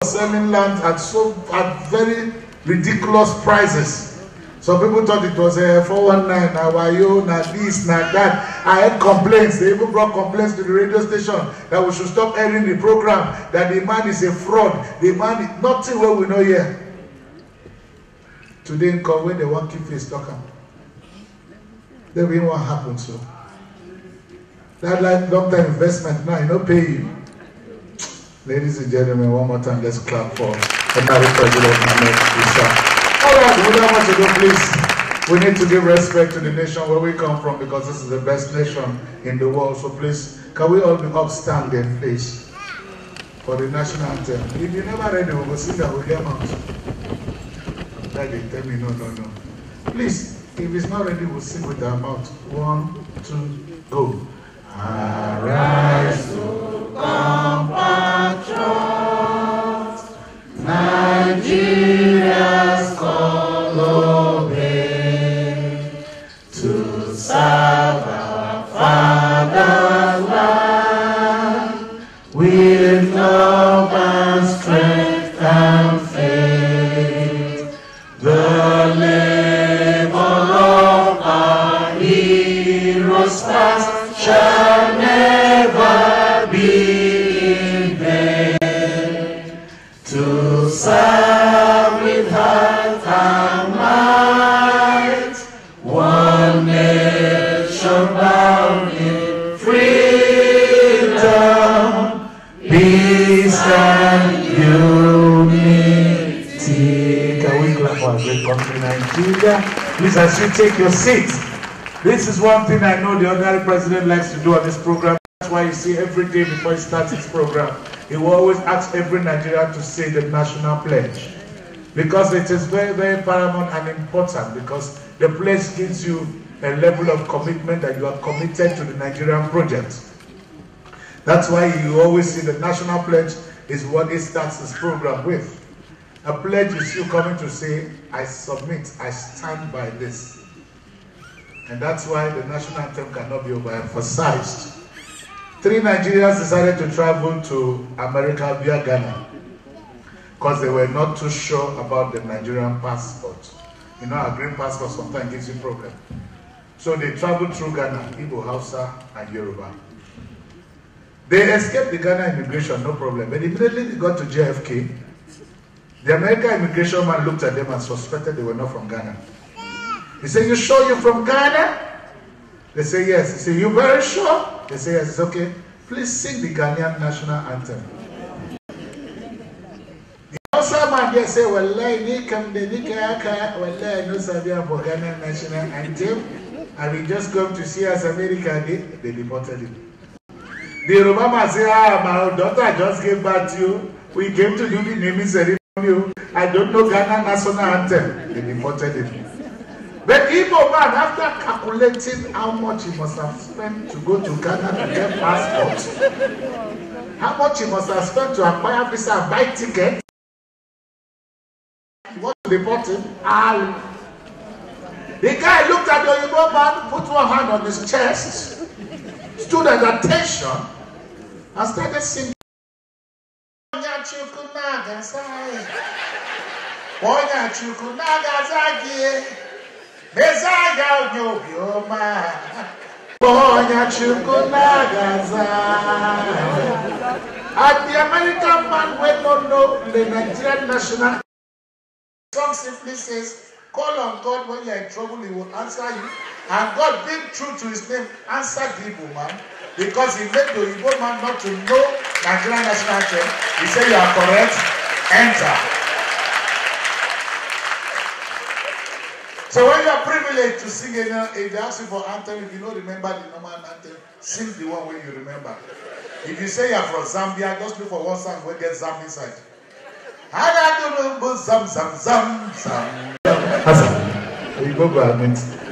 was selling land at very ridiculous prices. Some people thought it was a 419, now wayo, now this, now that. I had complaints. They even brought complaints to the radio station that we should stop airing the program, that the man is a fraud. The man is nothing where we know here. Today, when they want to keep face talking, then we what happens. So that like long-term investment now, you know, pay you. Ladies and gentlemen, one more time, let's clap for the President Inec S. All right, without much ado, please, we need to give respect to the nation where we come from, because this is the best nation in the world. So please, can we all be upstanding, please, for the national anthem? If you're never ready, we will sing that with them out. They tell me no. Please, if it's not ready, we'll sing with our mouth. 1, 2, go. Arise, O compatriots, Nigeria's call obey, to serve our fatherland with love and strength and faith. The labor of our heroes past shall never be in vain. To serve with heart and might, one nation bound in freedom, peace and unity. Can we clap for our great country, Nigeria? Please, as you take your seats, this is one thing I know the ordinary president likes to do on this program. That's why you see every day before he starts his program, he will always ask every Nigerian to say the national pledge. Because it is very, very paramount and important, because the pledge gives you a level of commitment that you are committed to the Nigerian project. That's why you always see the national pledge is what he starts his program with. A pledge is you coming to say, I submit, I stand by this. And that's why the national anthem cannot be overemphasized. 3 Nigerians decided to travel to America via Ghana because they were not too sure about the Nigerian passport. You know, our green passport sometimes gives you a problem. So they traveled through Ghana, Igbo, Hausa, and Yoruba. They escaped the Ghana immigration, no problem. But immediately they got to JFK. The American immigration man looked at them and suspected they were not from Ghana. He said, "You sure you're from Ghana?" They say, "Yes." He said, "You very sure?" They say, "Yes." It's okay. Please sing the Ghanaian national anthem. The Hausa man there say, "Wallahi, ni kam de ni kaya, wallahi no sabia for Ghanaian national anthem. And we just come to see us America." They deported him. The Yoruba man say, "My daughter just gave birth to you. We came to do the naming ceremony. I don't know Ghana national anthem." They deported him. But Igbo man, after calculating how much he must have spent to go to Ghana to get passport, how much he must have spent to acquire visa and buy ticket, he wanted to deport him. The guy looked at the Igbo man, put one hand on his chest, stood at attention, and started singing. Mezaya Yobioma Bonya Chukunagaza. And the American man will not know the Nigerian national song simply says, "Call on God when you are in trouble, he will answer you." And God, being true to his name, answered the Igbo man, because he made the Igbo man not to know Nigerian national anthem. He said, "You are correct, enter." So when you are privileged to sing, if they ask you for anthem, if you don't remember the normal anthem, sing the one where you remember. If you say you're from Zambia, just look for one song where get Zam inside.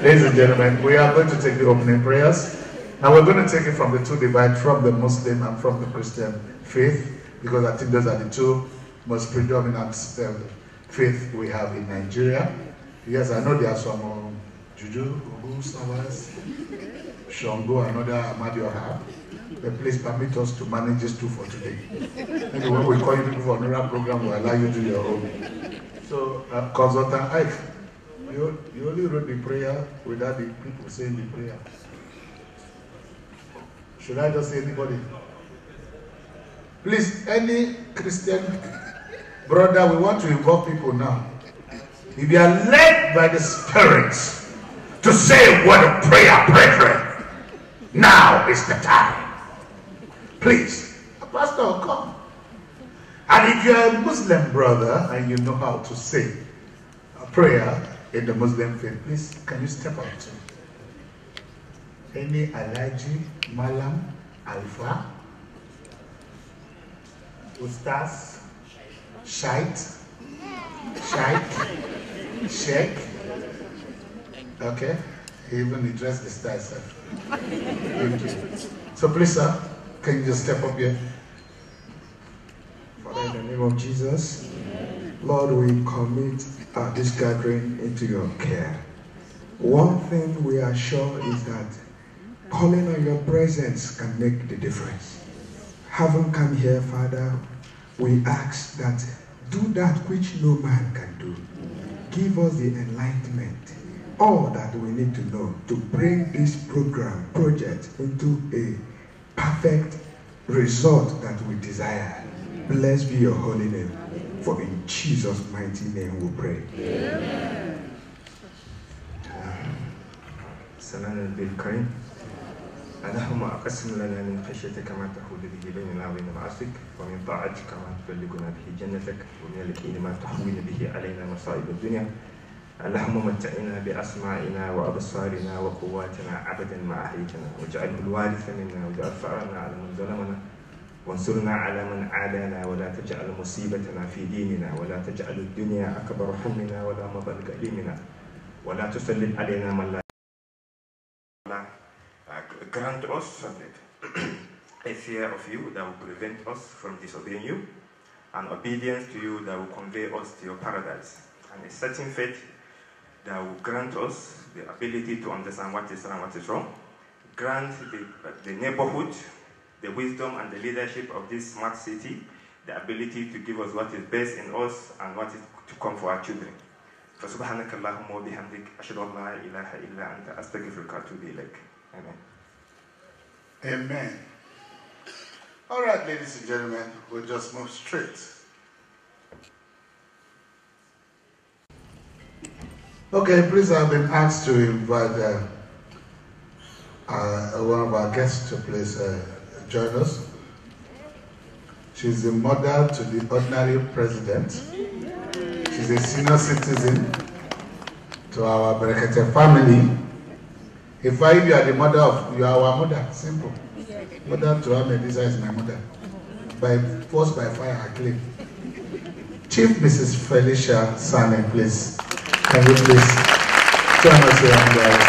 Ladies and gentlemen, we are going to take the opening prayers, and we're going to take it from the two divides, from the Muslim and from the Christian faith, because I think those are the two most predominant faith we have in Nigeria. Yes, I know there are some Juju, Ogu, Savas, Shango, another Amadio have. Please permit us to manage these two for today. Maybe when we call you people for another program, we'll allow you to do your own. So, Consultant Ike, you only wrote the prayer without the people saying the prayer. Should I just say anybody? Please, any Christian brother, we want to involve people now. If you are led by the Spirit to say a word of prayer, brethren, now is the time. Please, a pastor will come. And if you are a Muslim brother and you know how to say a prayer in the Muslim faith, please, can you step up to any Alaji, Malam, Alpha, Ustaz, Shite, Sheikh. Okay, he even addressed the star itself. Thank you. So please, sir, can you just step up here? Father, in the name of Jesus, Lord, we commit this gathering into your care. One thing we are sure is that calling on your presence can make the difference. Having come here, Father, we ask that do that which no man can do. Give us the enlightenment, all that we need to know to bring this project into a perfect result that we desire. Blessed be your holy name. For in Jesus' mighty name we pray. Amen. Salam al-Karim. اللهم أقسم لنا من خشيتك ما تحول به بيننا وبين معاصيك ومن طاعتك ما تبلغنا به جنتك ومن اليقين ما تحول به علينا مصائب الدنيا اللهم متعنا بأسماعنا وأبصارنا وقواتنا أبدا ما أحييتنا واجعله الوارث منا واجعل ثأرنا على من ظلمنا وانصرنا على من عادانا ولا تجعل مصيبتنا في ديننا ولا تجعل الدنيا أكبر همنا ولا مبلغ علمنا ولا تسلط علينا من لا grant us a fear of you that will prevent us from disobeying you, and obedience to you that will convey us to your paradise, and a certain faith that will grant us the ability to understand what is right and what is wrong. Grant the neighborhood the wisdom and the leadership of this smart city, the ability to give us what is best in us and what is to come for our children. فسبحانك اللهم وبحمدك أشهد أن لا إله إلا أنت أستغفرك وأتوب إليك. Amen. Amen. All right, ladies and gentlemen, we'll just move straight. Okay, please, I've been asked to invite one of our guests to please join us. She's the mother to the ordinary president. She's a senior citizen to our Berekete family. If you are the mother of, you are our mother, simple. Mother to Ahmedisa is my mother. By force, by fire, I claim. Chief Mrs. Felicia Sane, please. Can you please join us here on the house?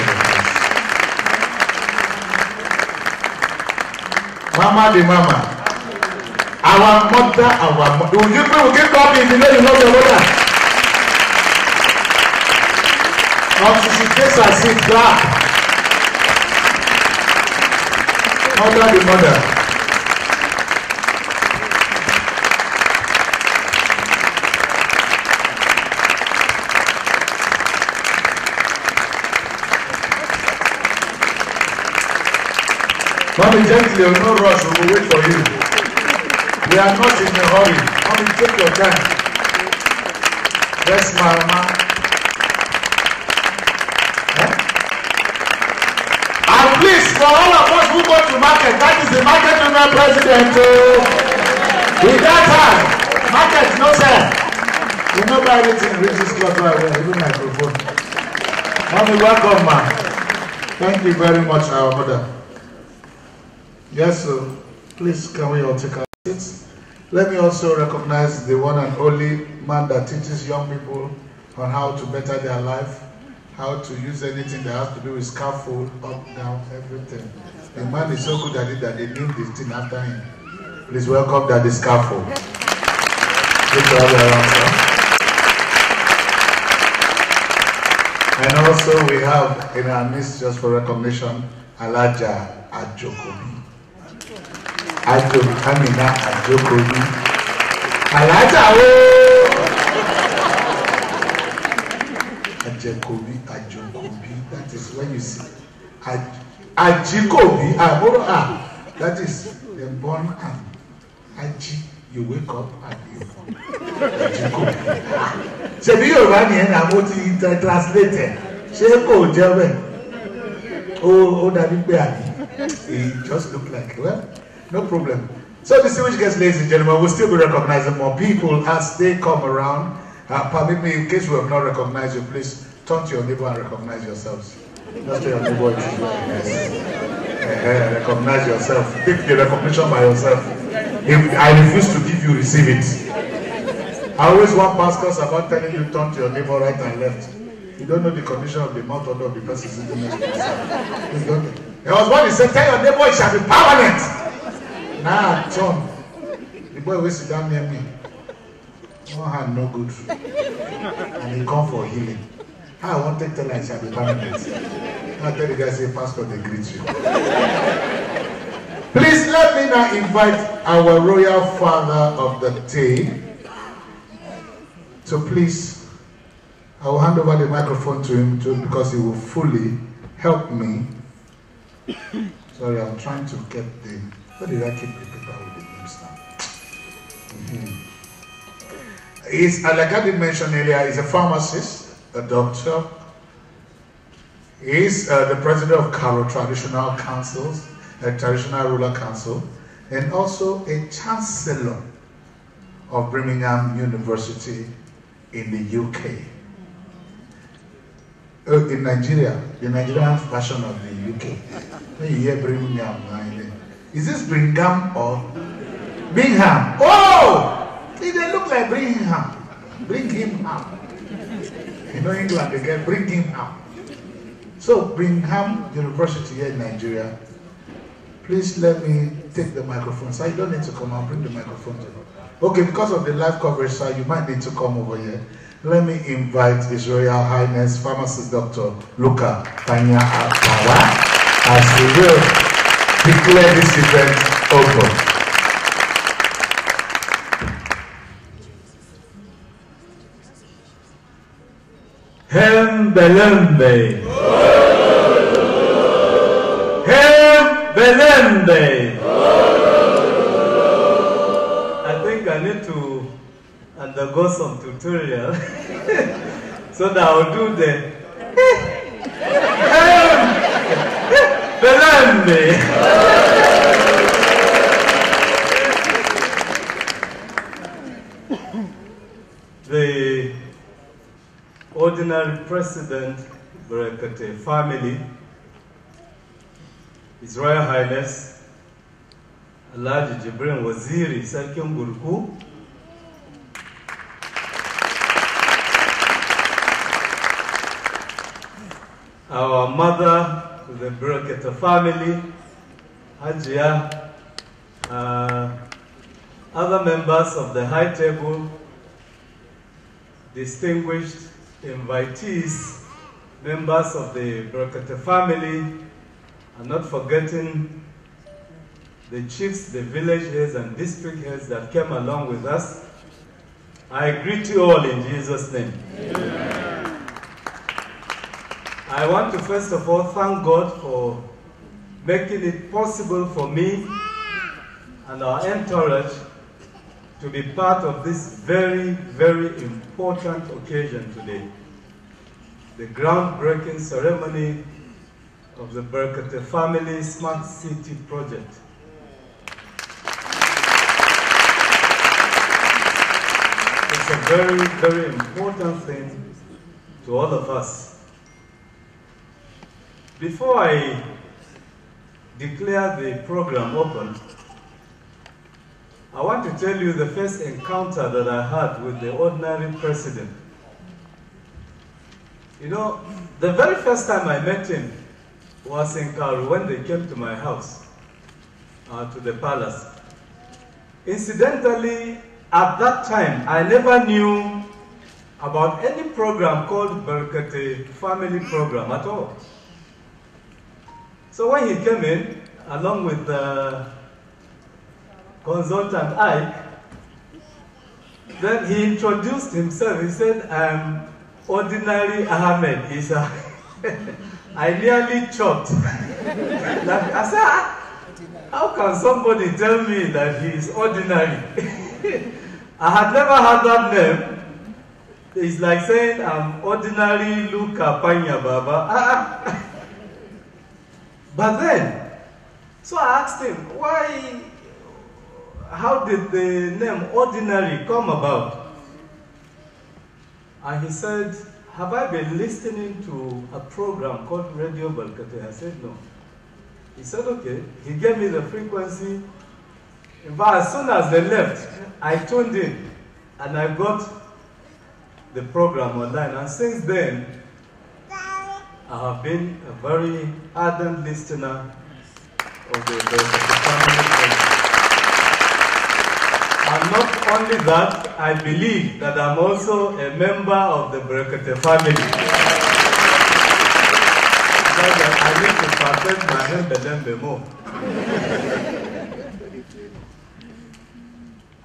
Mama the mama. Our mother. Will you call me if you know you love your mother? Until she takes her seat back. Mother the mother. Mommy, gently, no rush, we will wait for you. We are not in a hurry. Mommy, take your time. Yes, mama. And please, for all of us who go to market, that is the market women president. With that time, market, no sir. You know buy anything, reach this clock right away, even microphone. Mommy, welcome, ma. Thank you very much, our mother. Yes, sir. Please, can we all take our seats? Let me also recognize the one and only man that teaches young people on how to better their life, how to use anything that has to do with scaffold, up, down, everything. The man is so good at it that they named this thing after him. Please welcome Daddy Scaffold. Good to have you around, sir. And also we have in our midst, just for recognition, Alaja Ajokobi. Amina Ajokobi. Alaja Ajokobi. That is when you see Ajikobi. That is the born and Aji. You wake up and you Ajikobi. So do you run here and what you translated? Sheko Jebe. Oh, that it just look like, well, no problem. So distinguished guests, ladies and gentlemen, we'll still be recognizing more people as they come around. Permit me, in case we have not recognized you, please turn to your neighbor and recognize yourselves. Just to your neighbor, recognize yourself. Take the recognition by yourself. If I refuse to give you, receive it. I always want pastors about telling you turn to your neighbor right and left. You don't know the condition of the mouth odor of the person sitting next to you. There was one he said, tell your neighbor it shall be permanent. Nah, turn. The boy will sit down near me. One hand no good. And he come for healing. I want to tell her it shall be permanent. I tell the guy, say, Pastor, they greet you. Please let me now invite our royal father of the day. So please, I will hand over the microphone to him because he will fully help me. Sorry, I'm trying to get the... Where did I keep the paper with the names now? He's, like I did mention earlier, he's a pharmacist, a doctor. He's the president of Karo Traditional Councils, a traditional ruler council, and also a chancellor of Birmingham University in the UK. In Nigeria, the Nigerian version of the UK. When you hear Birmingham, is this Birmingham or Bingham? Oh! They look like Birmingham. Bring him up. You know England, they get bring him up. So Birmingham University here in Nigeria, please let me take the microphone. So you don't need to come and bring the microphone to me. Okay, because of the live coverage, sir, you might need to come over here. Let me invite His Royal Highness Pharmacist Dr. Luka Tanya Akbawa as he will declare this event open. Hembelembe. Hembelembe. I think I need to undergo some tutorial so that I'll do the Hembelembe. The ordinary president, Barakate family, His Royal Highness Alhaji Jibrin Waziri Sarkin Gurku, our mother to the Barakate family, Hajia, other members of the high table, distinguished invitees, members of the Barakate family, and not forgetting the chiefs, the village heads and district heads that came along with us. I greet you all in Jesus' name. Amen. I want to first of all thank God for making it possible for me and our entourage to be part of this very, very important occasion today. The groundbreaking ceremony of the Barakate Family Smart City Project. It's a very, very important thing to all of us. Before I declare the program open, I want to tell you the first encounter that I had with the ordinary president. You know, the very first time I met him was in Karu when they came to my house, to the palace. Incidentally, at that time, I never knew about any program called Berkate Family Program at all. So when he came in, along with the consultant Ike, then he introduced himself. He said, "I'm Ordinary Ahmed Isa." I nearly choked. Like, I said, how can somebody tell me that he is ordinary? I had never heard that name. It's like saying, "I'm Ordinary Luka Panya Baba." But then, so I asked him, how did the name Ordinary come about? And he said, "Have I been listening to a program called Radio Balkate?" I said, "No." He said, "Okay." He gave me the frequency. In fact, as soon as they left, I tuned in and I got the program online. And since then, I have been a very ardent listener of the family program. And not only that, I believe that I'm also a member of the Berkate family. I need to perfect my Hembelembe more.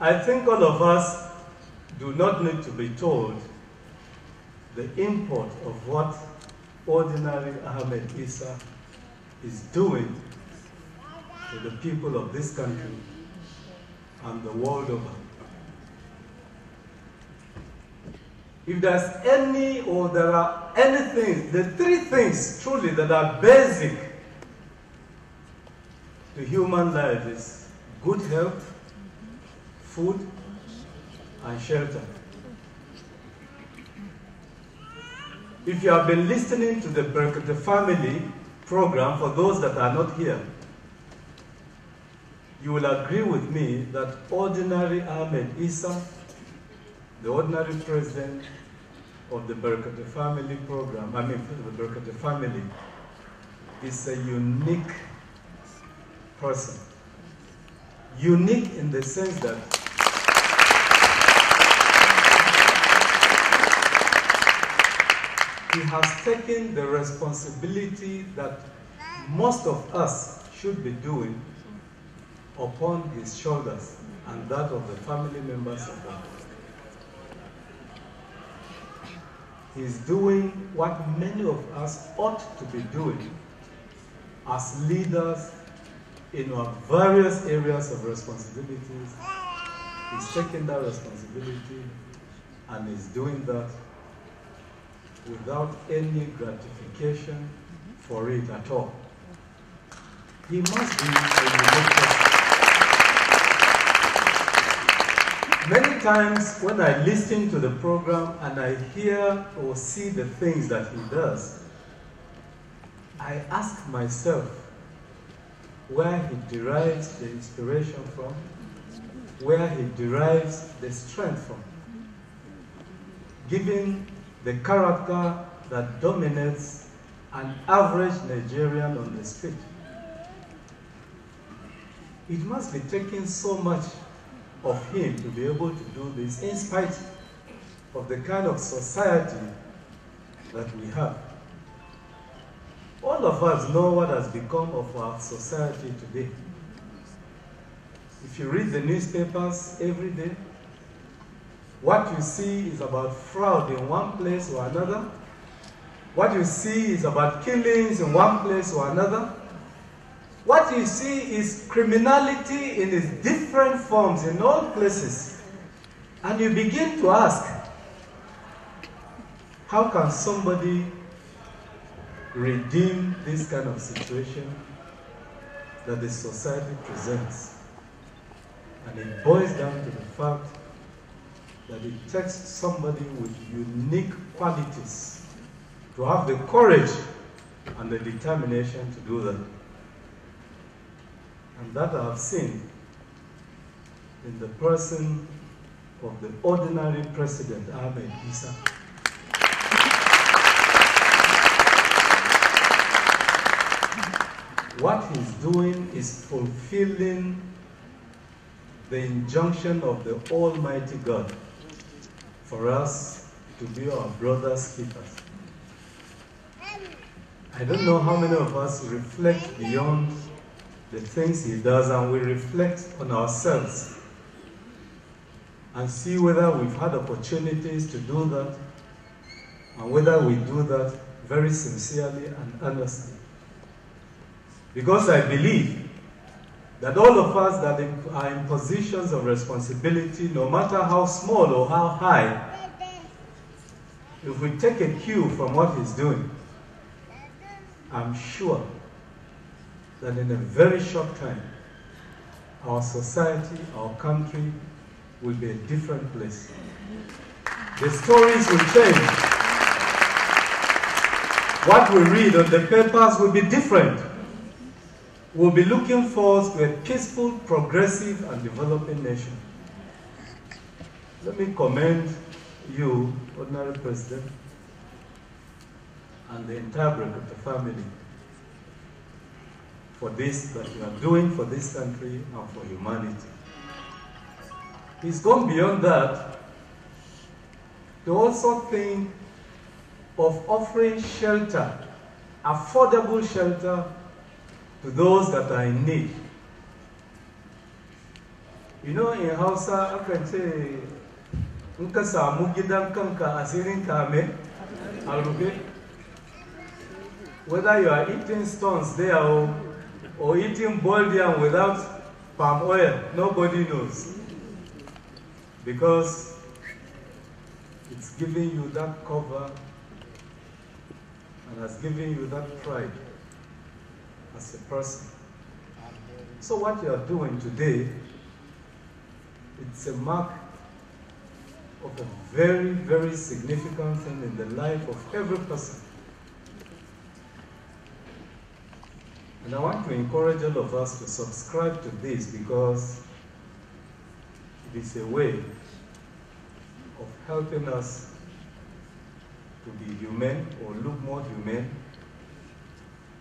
I think all of us do not need to be told the import of what Ordinary Ahmed Isa is doing to the people of this country and the world over. If there's any, or there are anything, the three things truly that are basic to human life is good health, food, and shelter. If you have been listening to the Berkate Family program, for those that are not here, you will agree with me that Ordinary Ahmed Isa, the ordinary president of the Berkate Family program, the Berkate family, is a unique person. Unique in the sense that he has taken the responsibility that most of us should be doing upon his shoulders and that of the family members of that. He's doing what many of us ought to be doing as leaders in our various areas of responsibilities. He's taking that responsibility and is doing that without any gratification for it at all. He must be a unique person. Many times when I listen to the program and I hear or see the things that he does, I ask myself where he derives the inspiration from, where he derives the strength from, given the character that dominates an average Nigerian on the street. It must be taking so much of him to be able to do this in spite of the kind of society that we have. All of us know what has become of our society today. If you read the newspapers every day, what you see is about fraud in one place or another. What you see is about killings in one place or another. What you see is criminality in its different forms in all places. And you begin to ask, how can somebody redeem this kind of situation that the society presents? And it boils down to the fact that it takes somebody with unique qualities to have the courage and the determination to do that. And that I have seen in the person of the ordinary President Ahmed Isa. What he's doing is fulfilling the injunction of the Almighty God for us to be our brother's keepers. I don't know how many of us reflect beyond the things he does, and we reflect on ourselves and see whether we've had opportunities to do that, and whether we do that very sincerely and earnestly. Because I believe that all of us that are in positions of responsibility, no matter how small or how high, if we take a cue from what he's doing, I'm sure that in a very short time, our society, our country will be a different place. The stories will change. What we read on the papers will be different. We'll be looking forward to a peaceful, progressive, and developing nation. Let me commend you, Ordinary President, and the entire Brekete family for this that you are doing for this country and for humanity. He's gone beyond that to also think of offering shelter, affordable shelter, to those that are in need. You know, in Hausa, I can say, "Nka samu gidan kanka asirin kame," whether you are eating stones there or eating boiled yam without palm oil, nobody knows. Because it's giving you that cover and has given you that pride as a person. So what you are doing today, it's a mark of a very, very significant thing in the life of every person. And I want to encourage all of us to subscribe to this, because it is a way of helping us to be human or look more human,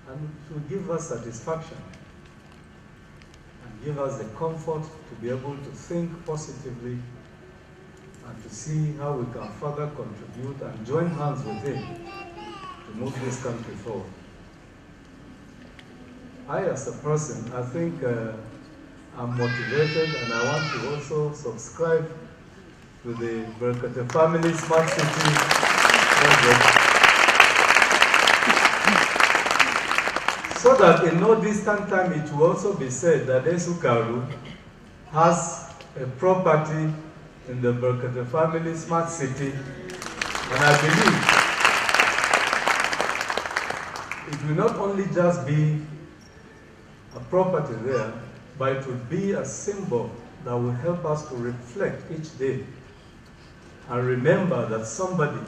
and to give us satisfaction and give us the comfort to be able to think positively and to see how we can further contribute and join hands with him to move this country forward. I, as a person, I think I'm motivated, and I want to also subscribe to the Brekete Family Smart City project, so that in no distant time it will also be said that Esukaru has a property in the Brekete Family Smart City, and I believe it will not only just be a property there, but it will be a symbol that will help us to reflect each day and remember that somebody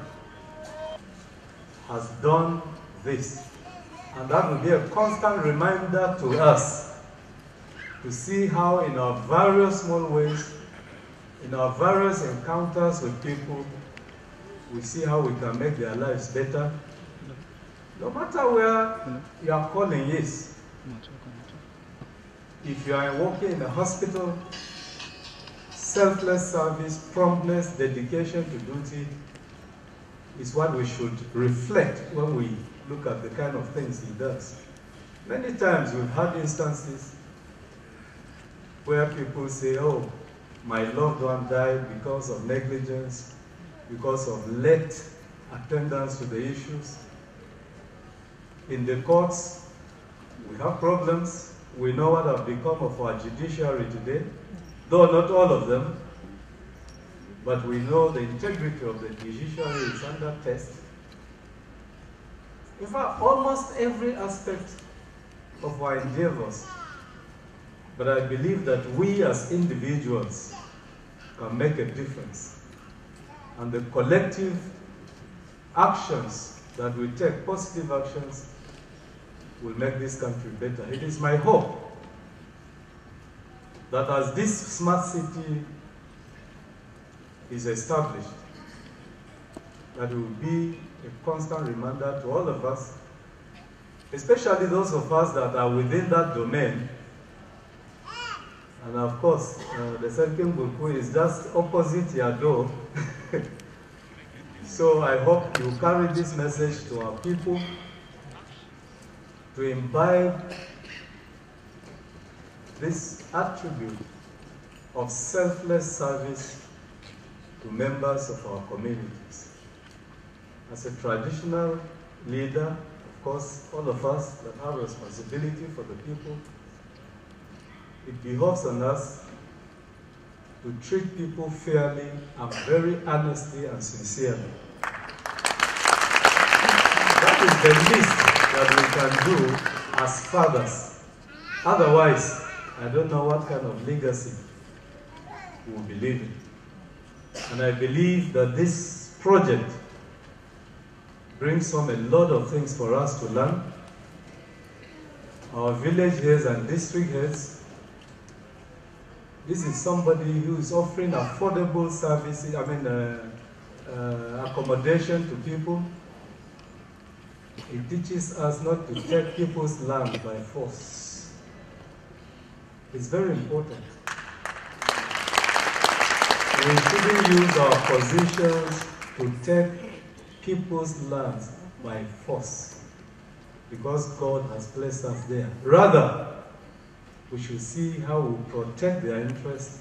has done this. And that will be a constant reminder to us to see how in our various small ways, in our various encounters with people, we see how we can make their lives better. No matter where your calling is. If you are working in a hospital, selfless service, promptness, dedication to duty is what we should reflect when we look at the kind of things he does. Many times we've had instances where people say, "Oh, my loved one died because of negligence, because of late attendance to the issues." In the courts, we have problems. We know what have become of our judiciary today, though not all of them, but we know the integrity of the judiciary is under test. In fact, almost every aspect of our endeavors. But I believe that we as individuals can make a difference. And the collective actions that we take, positive actions, will make this country better. It is my hope that as this smart city is established, that it will be a constant reminder to all of us, especially those of us that are within that domain. And of course, the second Buku is just opposite your door. So I hope you carry this message to our people to imbibe this attribute of selfless service to members of our communities. As a traditional leader, of course, all of us that have responsibility for the people, it behoves on us to treat people fairly and very honestly and sincerely. That is the least that we can do as fathers. Otherwise, I don't know what kind of legacy we will be leaving. And I believe that this project brings home a lot of things for us to learn. Our village heads and district heads, this is somebody who is offering affordable services, accommodation to people. It teaches us not to take people's land by force. It's very important. We shouldn't use our positions to take people's lands by force because God has placed us there. Rather, we should see how we protect their interests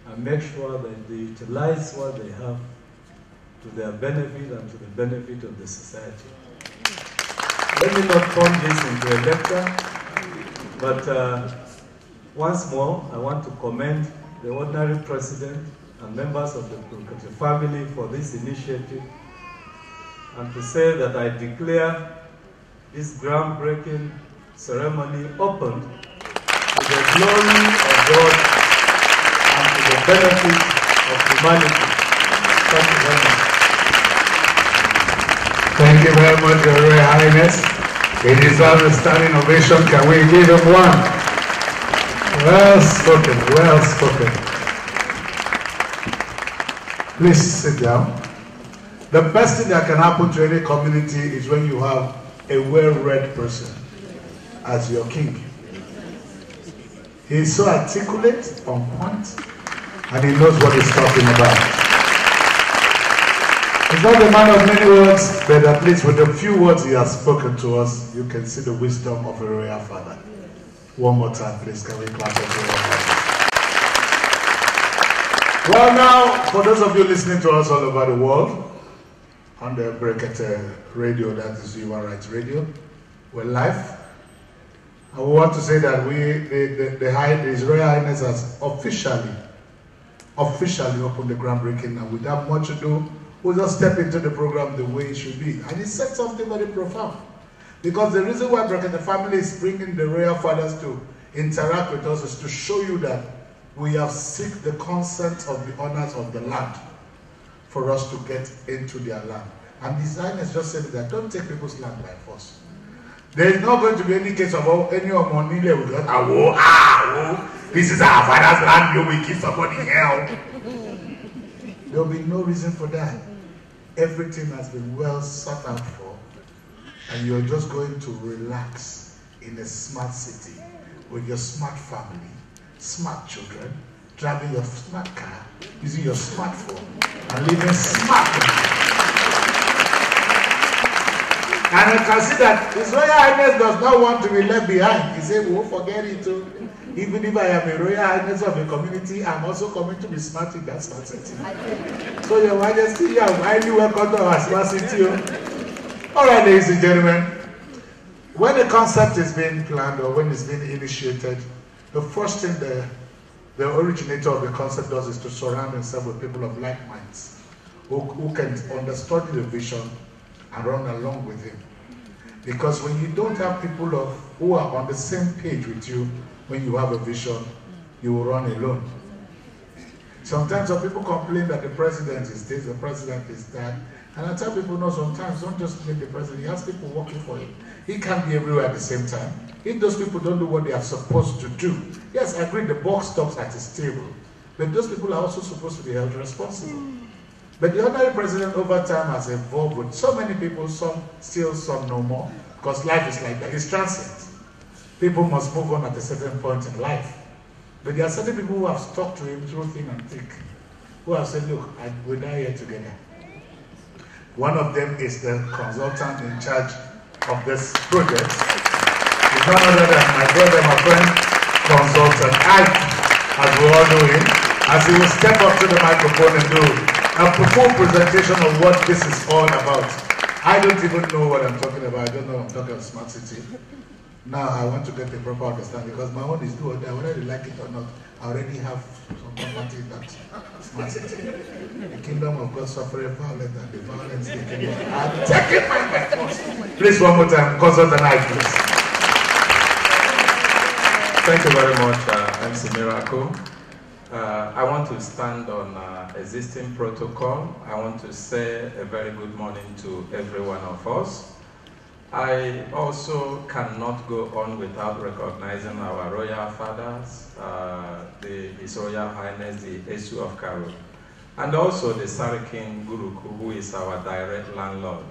and make sure that they utilize what they have to their benefit and to the benefit of the society. Let me not turn this into a lecture, but once more, I want to commend the ordinary president and members of the family for this initiative, and to say that I declare this groundbreaking ceremony opened to the glory of God and to the benefit of humanity. Thank you very much. Thank you very much, Your Royal Highness. He deserves a standing ovation. Can we give him one? Well spoken, well spoken. Please sit down. The best thing that can happen to any community is when you have a well-read person as your king. He is so articulate, on point, and he knows what he's talking about. He's not a man of many words, but at least with the few words he has spoken to us, you can see the wisdom of a royal father. One more time, please, can we clap for the royal father? Well, now, for those of you listening to us all over the world, on the Brekete radio, that is Human Rights Radio, we're live. And we want to say that His Royal Highness has officially opened the groundbreaking, and without much ado, we'll just step into the program the way it should be. And he said something very profound. Because the reason why the family is bringing the royal fathers to interact with us is to show you that we have sought the consent of the owners of the land for us to get into their land. And His Highness just said that don't take people's land by force. There is not going to be any case of any of Monile will go, this is our father's land, you will give somebody hell. There will be no reason for that. Everything has been well sought out for, and you're just going to relax in a smart city with your smart family, smart children, driving your smart car, using your smartphone, and living smartly. And I can see that His Royal Highness does not want to be left behind. He said, "We'll forget it too. Even if I am a Royal Highness of a community, I'm also coming to be smart in that smart city." So, Your Majesty, you are highly welcome to our smart city. All right, ladies and gentlemen, when a concept is being planned or when it's being initiated, the first thing the originator of the concept does is to surround himself with people of like minds who can understand the vision and run along with him. Because when you don't have people who are on the same page with you, when you have a vision, you will run alone. Sometimes some people complain that the president is this, the president is that. And I tell people, no, sometimes don't just make the president. He has people working for him. He can't be everywhere at the same time. If those people don't do what they are supposed to do, yes, I agree, the buck stops at his table. But those people are also supposed to be held responsible. But the ordinary president over time has evolved with so many people, some still, some no more, because life is like that. It's transient. People must move on at a certain point in life. But there are certain people who have stuck to him through thin and thick, who have said, look, we're not here together. One of them is the consultant in charge of this project. He's none other than my brother, my friend, consultant Ike, as we all know him, as he will step up to the microphone and do a full presentation of what this is all about. I don't even know what I'm talking about. I don't know I'm talking about smart city. Now I want to get a proper understanding because my own is do or die. Whether they like it or not, I already have some property in that smart city. The kingdom of God suffereth violence and the violence they cannot. I'm taking mine by force. Please, one more time, consult and I, please. Thank you very much, MC Miracle. I want to stand on existing protocol. I want to say a very good morning to every one of us. I also cannot go on without recognizing our royal fathers, His Royal Highness the Esu of Karo, and also the Sarikin Guruku, who is our direct landlord.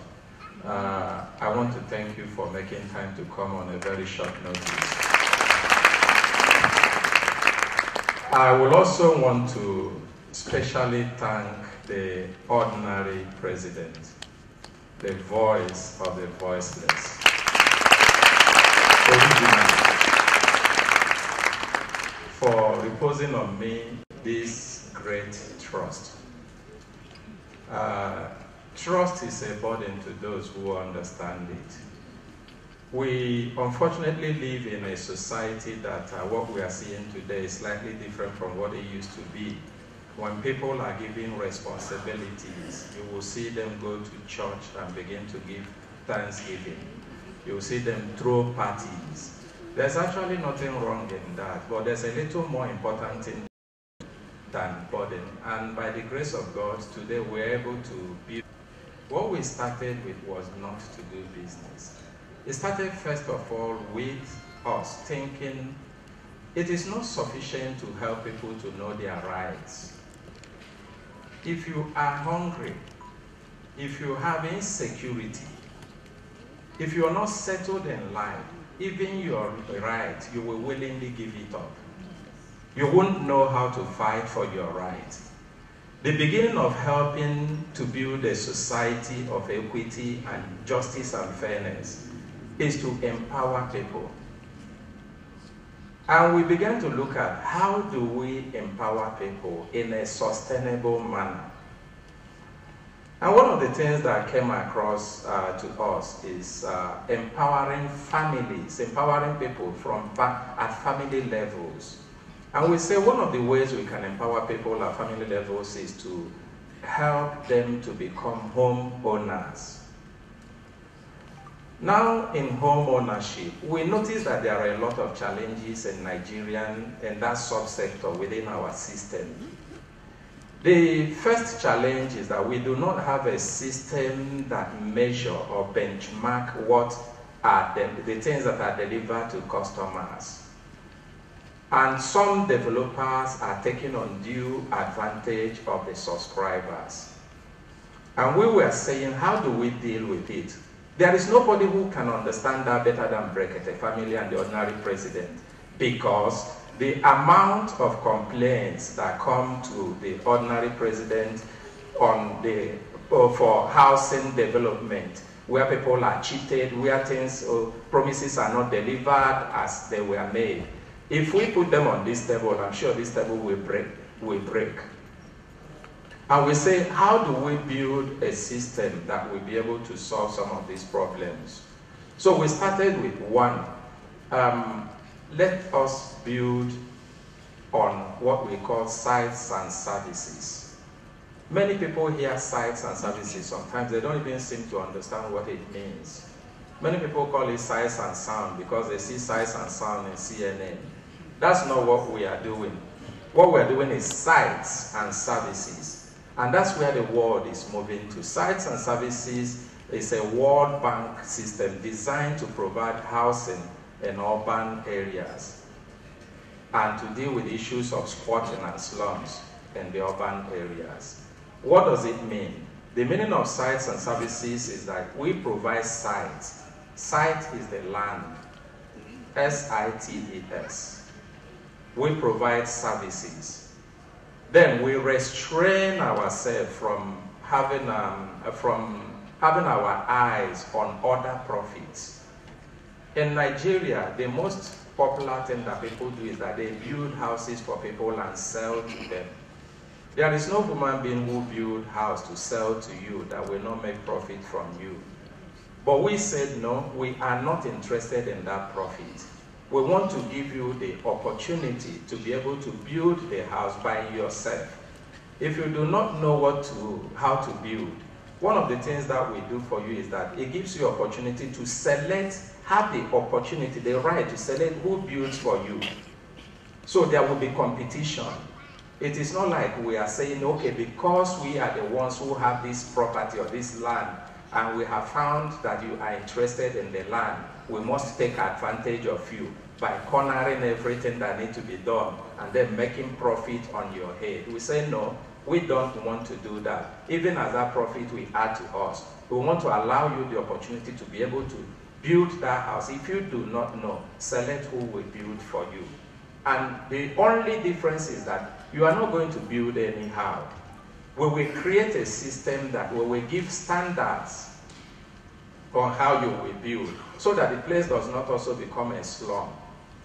I want to thank you for making time to come on a very short notice. I will also want to specially thank the ordinary president, the voice of the voiceless, for reposing on me this great trust. Trust is a burden to those who understand it. We unfortunately live in a society that what we are seeing today is slightly different from what it used to be. When people are given responsibilities, you will see them go to church and begin to give thanksgiving. You will see them throw parties. There's actually nothing wrong in that, but there's a little more important thing than burden. And by the grace of God, today we're able to build. What we started with was not to do business. It started first of all with us thinking it is not sufficient to help people to know their rights. If you are hungry, if you have insecurity, if you are not settled in life, even your right, you will willingly give it up. You won't know how to fight for your right. The beginning of helping to build a society of equity and justice and fairness is to empower people. And we began to look at how do we empower people in a sustainable manner. And one of the things that came across to us is empowering families, empowering people at family levels. And we say one of the ways we can empower people at family levels is to help them to become home owners. Now, in home ownership, we notice that there are a lot of challenges in Nigerian and that subsector within our system. The first challenge is that we do not have a system that measure or benchmark what are the things that are delivered to customers. And some developers are taking undue advantage of the subscribers. And we were saying, how do we deal with it? There is nobody who can understand that better than Brekete family and the ordinary president, because the amount of complaints that come to the ordinary president on for housing development, where people are cheated, where things promises are not delivered as they were made. If we put them on this table, I'm sure this table will break. And we say, how do we build a system that will be able to solve some of these problems? So we started with one. Let us build on what we call sites and services. Many people hear sites and services. Sometimes they don't even seem to understand what it means. Many people call it sights and sound because they see sights and sound in CNN. That's not what we are doing. What we're doing is sites and services. And that's where the world is moving to. Sites and services is a World Bank system designed to provide housing in urban areas and to deal with issues of squatting and slums in the urban areas. What does it mean? The meaning of sites and services is that we provide sites. Site is the land, S-I-T-E-S. We provide services. Then we restrain ourselves from having, from having our eyes on other profits. In Nigeria, the most popular thing that people do is that they build houses for people and sell to them. There is no human being who build house to sell to you that will not make profit from you. But we said, no, we are not interested in that profit. We want to give you the opportunity to be able to build the house by yourself. If you do not know how to build, one of the things that we do for you is that it gives you opportunity to select, have the opportunity, the right to select who builds for you. So there will be competition. It is not like we are saying, okay, because we are the ones who have this property or this land, and we have found that you are interested in the land, we must take advantage of you by cornering everything that needs to be done and then making profit on your head. We say, no, we don't want to do that. Even as that profit we add to us, we want to allow you the opportunity to be able to build that house. If you do not know, select who will build for you. And the only difference is that you are not going to build anyhow. We will create a system that we will give standards on how you will build, so that the place does not also become a slum.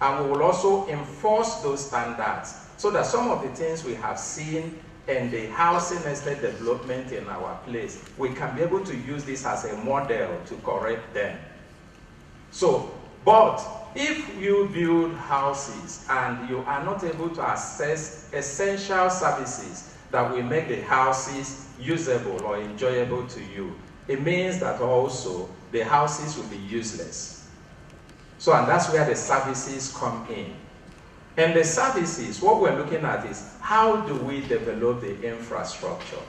And we will also enforce those standards, so that some of the things we have seen in the housing estate development in our place, we can be able to use this as a model to correct them. So, but if you build houses and you are not able to access essential services that will make the houses usable or enjoyable to you, it means that also the houses will be useless. So, and that's where the services come in. And the services, what we're looking at is, how do we develop the infrastructure?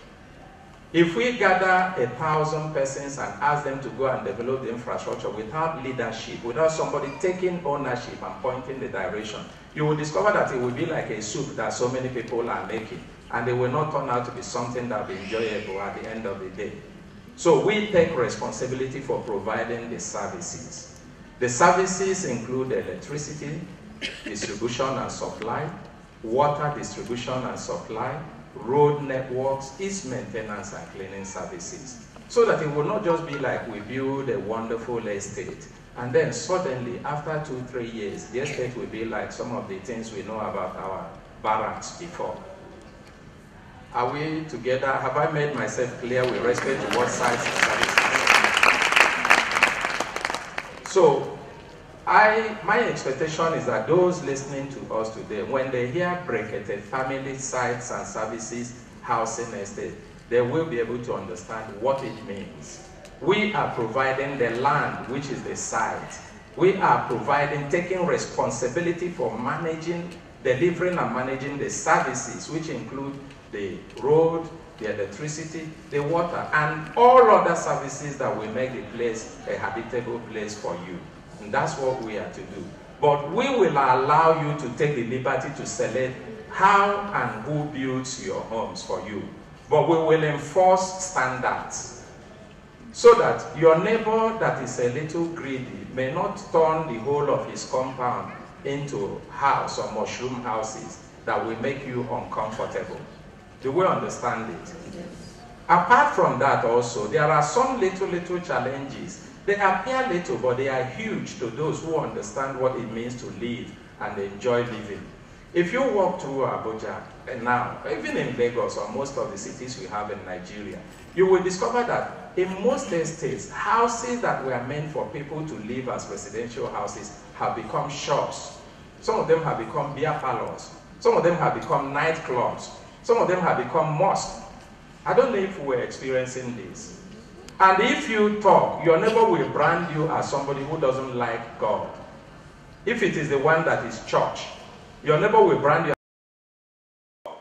If we gather 1,000 persons and ask them to go and develop the infrastructure without leadership, without somebody taking ownership and pointing the direction, you will discover that it will be like a soup that so many people are making, and they will not turn out to be something that will be enjoyable at the end of the day. So we take responsibility for providing the services. The services include electricity distribution and supply, water distribution and supply, road networks, its maintenance and cleaning services. So that it will not just be like we build a wonderful estate, and then suddenly, after 2-3 years, the estate will be like some of the things we know about our barracks before. Are we together? Have I made myself clear with respect to what size and services? So, my expectation is that those listening to us today, when they hear Brekete family sites and services housing estate, they will be able to understand what it means. We are providing the land, which is the site. We are providing, taking responsibility for managing, delivering and managing the services, which include the road, the electricity, the water, and all other services that will make the place a habitable place for you. And that's what we are to do. But we will allow you to take the liberty to select how and who builds your homes for you. But we will enforce standards, so that your neighbor that is a little greedy may not turn the whole of his compound into house or mushroom houses that will make you uncomfortable. Do we understand it? Yes. Apart from that also, there are some little challenges. They appear little, but they are huge to those who understand what it means to live and enjoy living. If you walk through Abuja and now, even in Lagos or most of the cities we have in Nigeria, you will discover that in most estates, houses that were meant for people to live as residential houses have become shops. Some of them have become beer parlors. Some of them have become nightclubs. Some of them have become mosques. I don't know if we're experiencing this. And if you talk, your neighbor will brand you as somebody who doesn't like God. If it is the one that is church, your neighbor will brand you as God.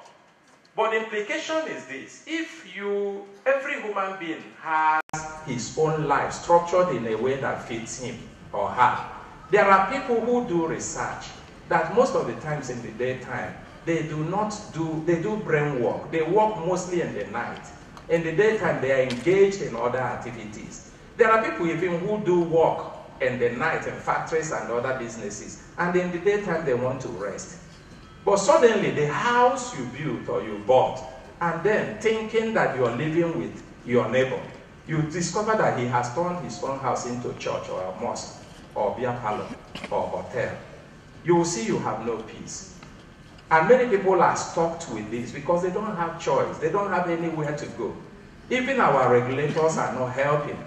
But the implication is this: if every human being has his own life structured in a way that fits him or her, there are people who do research that most of the times in the daytime, they do brain work. They work mostly in the night. In the daytime, they are engaged in other activities. There are people even who do work in the night in factories and other businesses, and in the daytime they want to rest. But suddenly, the house you built or you bought, and then thinking that you're living with your neighbor, you discover that he has turned his own house into a church or a mosque or beer parlor or hotel. You will see you have no peace. And many people are stuck with this because they don't have choice. They don't have anywhere to go. Even our regulators are not helping.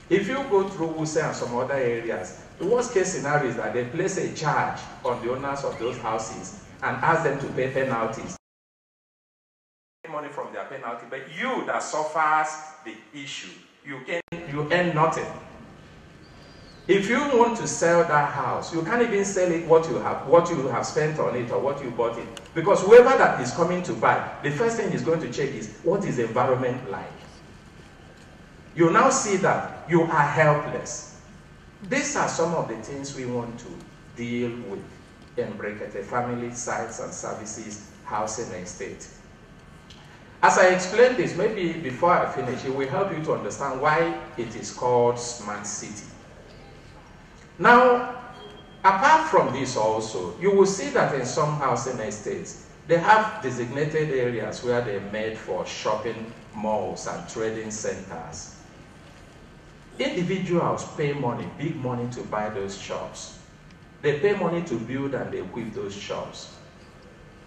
If you go through Wuse and some other areas, the worst case scenario is that they place a charge on the owners of those houses and ask them to pay penalties. Money from their penalty, but you that suffers the issue, you earn nothing. If you want to sell that house, you can't even sell it what you have spent on it or what you bought it. Because whoever that is coming to buy, the first thing he's going to check is, what is the environment like? You now see that you are helpless. These are some of the things we want to deal with in Brekete family sites and services, housing estate. As I explain this, maybe before I finish, it will help you to understand why it is called Smart City. Now, apart from this also, you will see that in some housing estates, they have designated areas where they're made for shopping malls and trading centers. Individuals pay money, big money, to buy those shops. They pay money to build and equip those shops.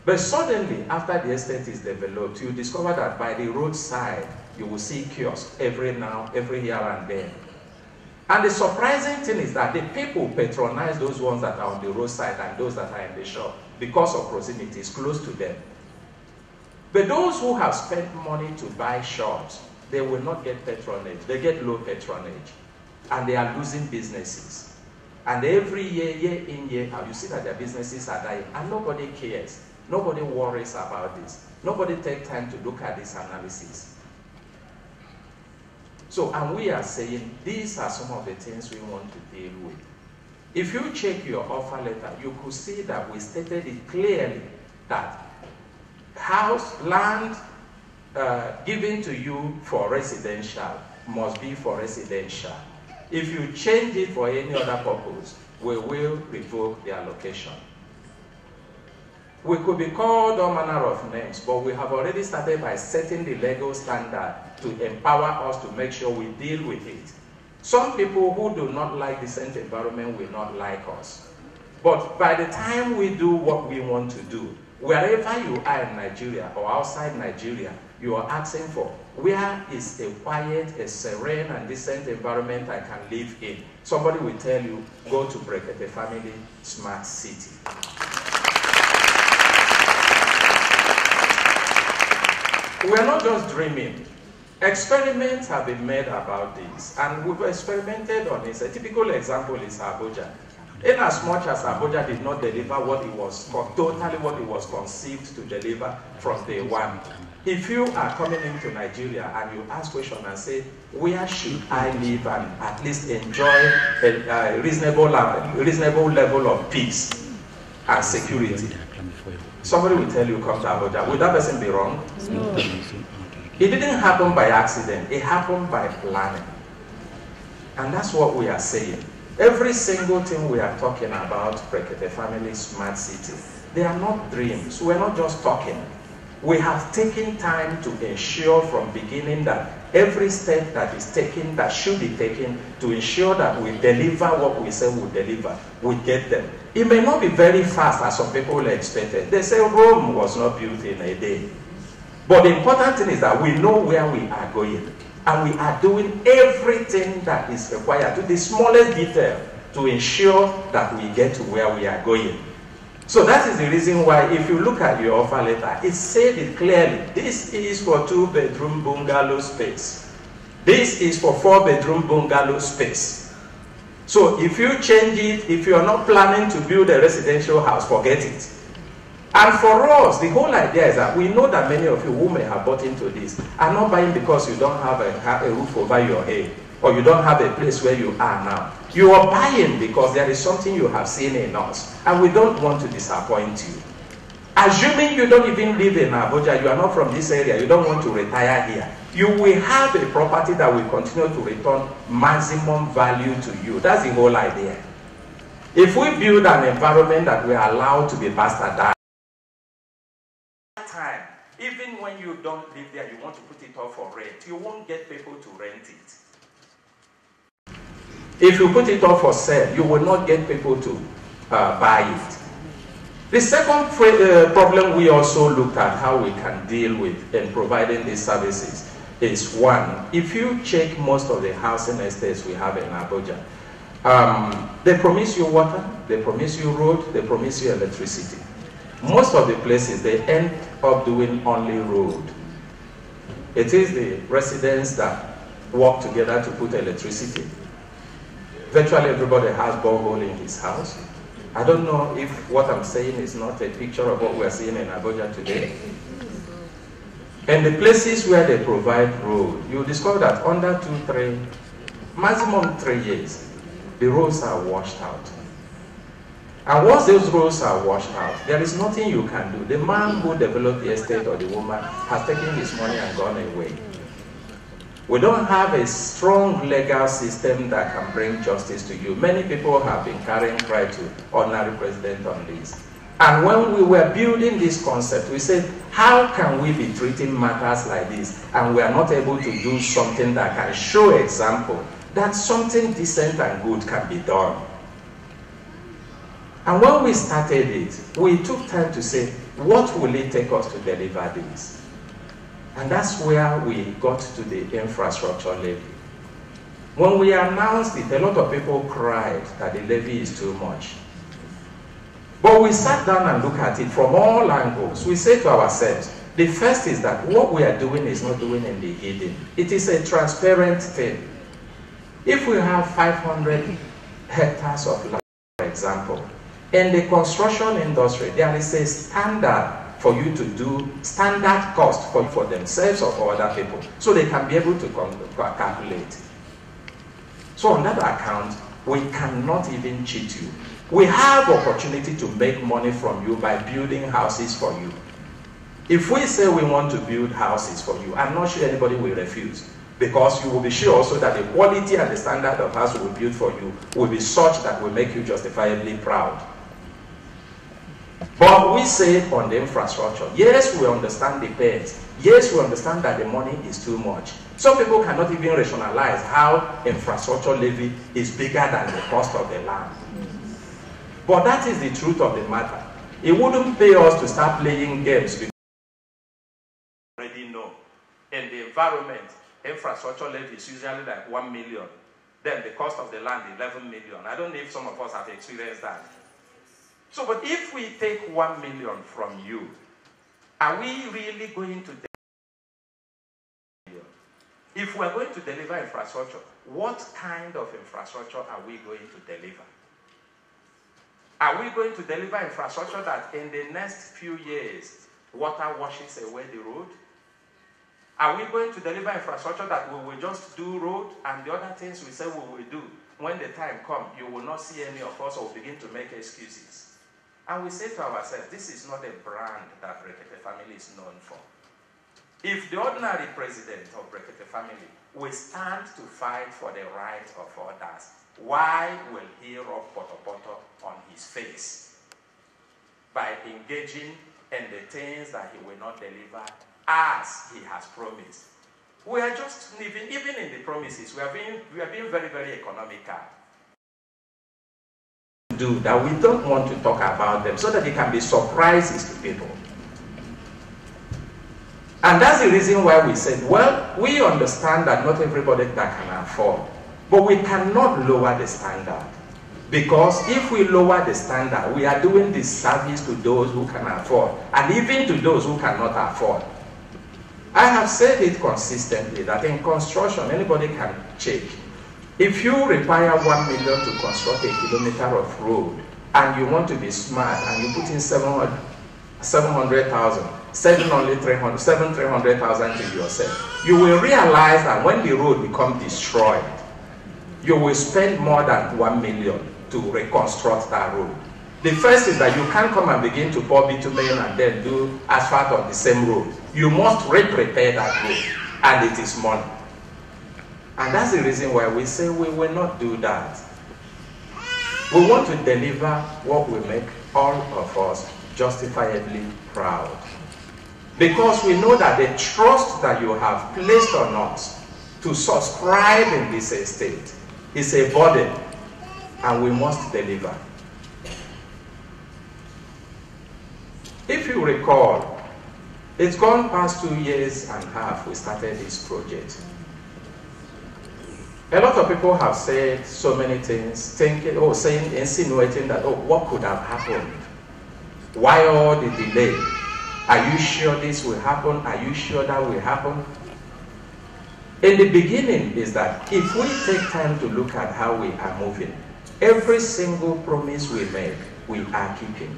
But suddenly, after the estate is developed, you discover that by the roadside, you will see kiosks every here and there. And the surprising thing is that the people patronize those ones that are on the roadside and those that are in the shop because of proximity, is close to them. But those who have spent money to buy shops, they will not get patronage. They get low patronage. And they are losing businesses. And every year, year in, year out, you see that their businesses are dying. And nobody cares. Nobody worries about this. Nobody takes time to look at this analysis. So, and we are saying these are some of the things we want to deal with. If you check your offer letter, you could see that we stated it clearly that land given to you for residential must be for residential. If you change it for any other purpose, we will revoke the allocation. We could be called all manner of names, but we have already started by setting the legal standard to empower us to make sure we deal with it. Some people who do not like decent environment will not like us. But by the time we do what we want to do, wherever you are in Nigeria or outside Nigeria, you are asking for, where is a quiet, a serene and decent environment I can live in? Somebody will tell you, go to Brekete Family Smart City. We're not just dreaming. Experiments have been made about this, and we've experimented on this. A typical example is Abuja. In as much as Abuja did not deliver what it was, totally what it was conceived to deliver from day one. If you are coming into Nigeria and you ask questions and say, where should I live and at least enjoy a reasonable level of peace and security? Somebody will tell you, come to Abuja. Will that person be wrong? No. It didn't happen by accident. It happened by planning. And that's what we are saying. Every single thing we are talking about, Brekete Family Smart City, they are not dreams. We're not just talking. We have taken time to ensure from beginning that every step that is taken, that should be taken, to ensure that we deliver what we say we'll deliver, we get them. It may not be very fast as some people expected. They say Rome was not built in a day. But the important thing is that we know where we are going. And we are doing everything that is required to the smallest detail to ensure that we get to where we are going. So that is the reason why, if you look at your offer letter, it said it clearly. This is for 2-bedroom bungalow space. This is for 4-bedroom bungalow space. So if you change it, if you are not planning to build a residential house, forget it. And for us, the whole idea is that we know that many of you who may have bought into this are not buying because you don't have a roof over your head, or you don't have a place where you are now. You are buying because there is something you have seen in us, and we don't want to disappoint you. Assuming you don't even live in Abuja, you are not from this area, you don't want to retire here, you will have a property that will continue to return maximum value to you. That's the whole idea. If we build an environment that we are allowed to be bastardized, even when you don't live there, you want to put it up for rent, you won't get people to rent it. If you put it up for sale, you will not get people to buy it. The second problem we also looked at how we can deal with in providing these services is, one, if you check most of the housing estates we have in Abuja, they promise you water, they promise you road, they promise you electricity. Most of the places, they end up doing only road. It is the residents that work together to put electricity. Virtually everybody has borehole in his house. I don't know if what I'm saying is not a picture of what we're seeing in Abuja today. And the places where they provide road, you discover that under 2-3, maximum 3 years, the roads are washed out. And once those roads are washed out, there is nothing you can do. The man who developed the estate or the woman has taken his money and gone away. We don't have a strong legal system that can bring justice to you. Many people have been carrying cry to ordinary president on this. And when we were building this concept, we said, how can we be treating matters like this and we are not able to do something that can show example that something decent and good can be done? And when we started it, we took time to say, what will it take us to deliver this? And that's where we got to the infrastructure levy. When we announced it, a lot of people cried that the levy is too much. But we sat down and looked at it from all angles. We said to ourselves, the first is that what we are doing is not doing in the hidden. It is a transparent thing. If we have 500 hectares of land, for example, in the construction industry, there is a standard for you to do standard cost for themselves or for other people, so they can be able to calculate. So on that account, we cannot even cheat you. We have opportunity to make money from you by building houses for you. If we say we want to build houses for you, I'm not sure anybody will refuse, because you will be sure also that the quality and the standard of house we will build for you will be such that will make you justifiably proud. But we say on the infrastructure, yes, we understand the pains. Yes, we understand that the money is too much. Some people cannot even rationalize how infrastructure levy is bigger than the cost of the land. But that is the truth of the matter. It wouldn't pay us to start playing games because we already know in the environment, infrastructure levy is usually like 1 million. Then the cost of the land, 11 million. I don't know if some of us have experienced that. So, but if we take 1 million from you, are we really going to deliver? If we're going to deliver infrastructure, what kind of infrastructure are we going to deliver? Are we going to deliver infrastructure that in the next few years, water washes away the road? Are we going to deliver infrastructure that we will just do road and the other things we say we will do? When the time comes, you will not see any of us or begin to make excuses. And we say to ourselves, this is not a brand that Brekete family is known for. If the ordinary president of Brekete family will stand to fight for the rights of others, why will he rub poto on his face by engaging in the things that he will not deliver as he has promised? We are just living, even in the promises, we are being very, very economical. Do that we don't want to talk about them so that they can be surprises to people. And that's the reason why we said, well, we understand that not everybody that can afford, but we cannot lower the standard. Because if we lower the standard, we are doing disservice to those who can afford, and even to those who cannot afford. I have said it consistently that in construction, anybody can check. If you require 1 million to construct a kilometer of road, and you want to be smart, and you put in 700,000, saving only 300,000 to yourself, you will realize that when the road becomes destroyed, you will spend more than 1 million to reconstruct that road. The first is that you can't come and begin to pour bitumen and then do asphalt on the same road. You must re-prepare that road, and it is money. And that's the reason why we say we will not do that. We want to deliver what will make all of us justifiably proud. Because we know that the trust that you have placed on us to subscribe in this estate is a burden, and we must deliver. If you recall, it's gone past 2 years and a half we started this project. A lot of people have said so many things, insinuating that, what could have happened? Why all the delay? Are you sure this will happen? Are you sure that will happen? In the beginning is that if we take time to look at how we are moving, every single promise we make, we are keeping.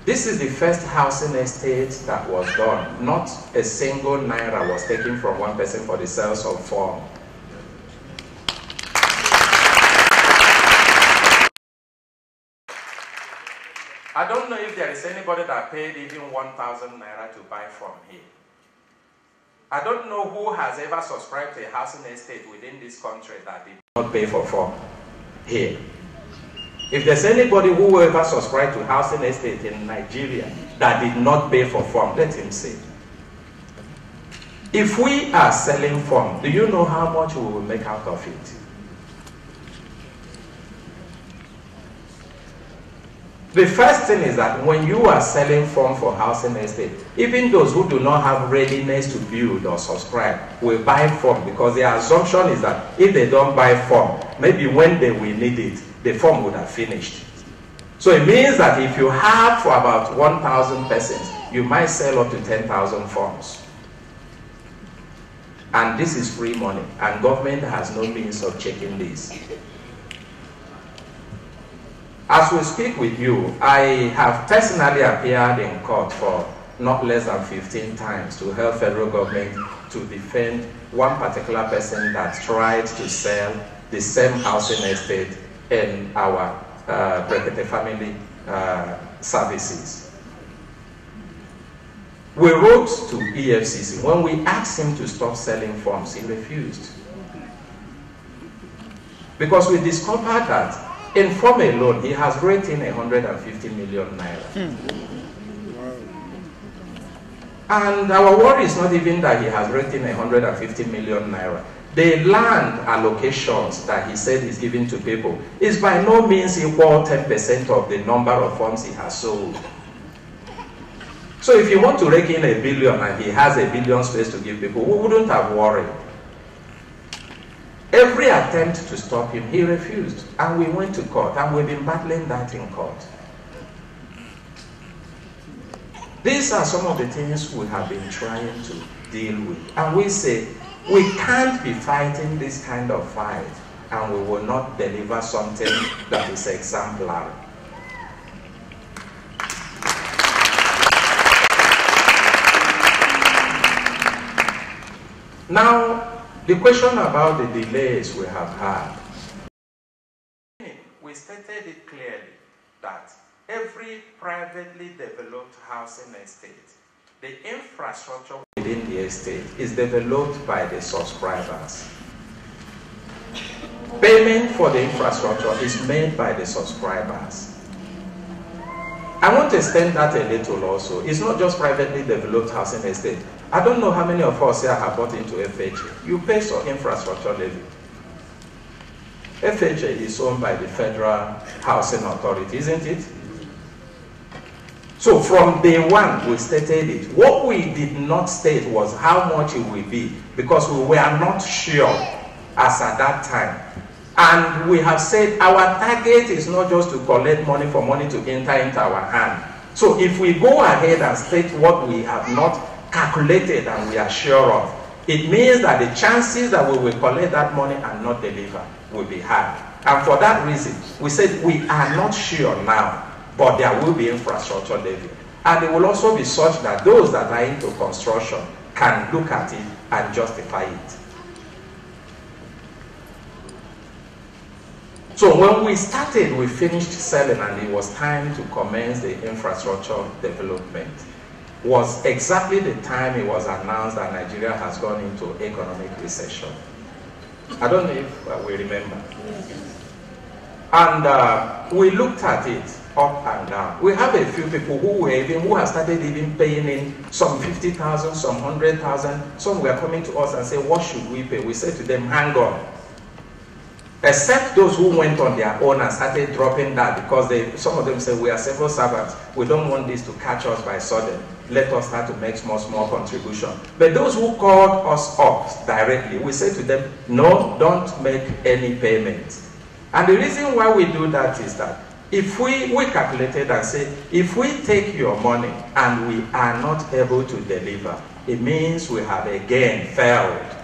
This is the first housing estate that was done. Not a single naira was taken from one person for the sales of form. I don't know if there is anybody that paid even 1,000 naira to buy from here. I don't know who has ever subscribed to a housing estate within this country that did not pay for form here. If there's anybody who will ever subscribe to housing estate in Nigeria that did not pay for form, let him say. If we are selling form, do you know how much we will make out of it? The first thing is that when you are selling form for housing estate, even those who do not have readiness to build or subscribe will buy form, because the assumption is that if they don't buy form, maybe when they will need it, the form would have finished. So it means that if you have for about 1,000 persons, you might sell up to 10,000 forms. And this is free money, and government has no means of checking this. As we speak with you, I have personally appeared in court for not less than 15 times to help federal government to defend one particular person that tried to sell the same housing estate in our Brekete family services. We wrote to EFCC. When we asked him to stop selling forms, he refused. Because we discovered that in form alone, he has written 150 million naira. And our worry is not even that he has written 150 million naira. The land allocations that he said he's giving to people is by no means equal 10% of the number of forms he has sold. So if you want to rake in $1 billion and he has $1 billion space to give people, we wouldn't have worried. Every attempt to stop him, he refused. And we went to court, and we've been battling that in court. These are some of the things we have been trying to deal with. And we say, we can't be fighting this kind of fight, and we will not deliver something that is exemplary. Now, the question about the delays we have had. We stated it clearly that every privately developed housing estate, the infrastructure within the estate is developed by the subscribers. Payment for the infrastructure is made by the subscribers. I want to extend that a little also. It's not just privately developed housing estate. I don't know how many of us here have bought into FHA. You pay some infrastructure levy. FHA is owned by the Federal Housing Authority, isn't it? So from day one, we stated it. What we did not state was how much it will be, because we were not sure as at that time. And we have said our target is not just to collect money for money to enter into our hand. So if we go ahead and state what we have not calculated and we are sure of, it means that the chances that we will collect that money and not deliver will be high. And for that reason, we said we are not sure now, but there will be infrastructure levy. And it will also be such that those that are into construction can look at it and justify it. So when we started, we finished selling, and it was time to commence the infrastructure development. Was exactly the time it was announced that Nigeria has gone into economic recession. I don't know if we remember. And we looked at it, up and down. We have a few people who have started even paying in some 50,000, some 100,000. Some were coming to us and say, what should we pay? We said to them, hang on. Except those who went on their own and started dropping that because some of them said, we are civil servants. We don't want this to catch us by sudden. Let us start to make small contribution. But those who called us up directly, we said to them, no, don't make any payments. And the reason why we do that is that if we calculated and say, if we take your money and we are not able to deliver, it means we have again failed.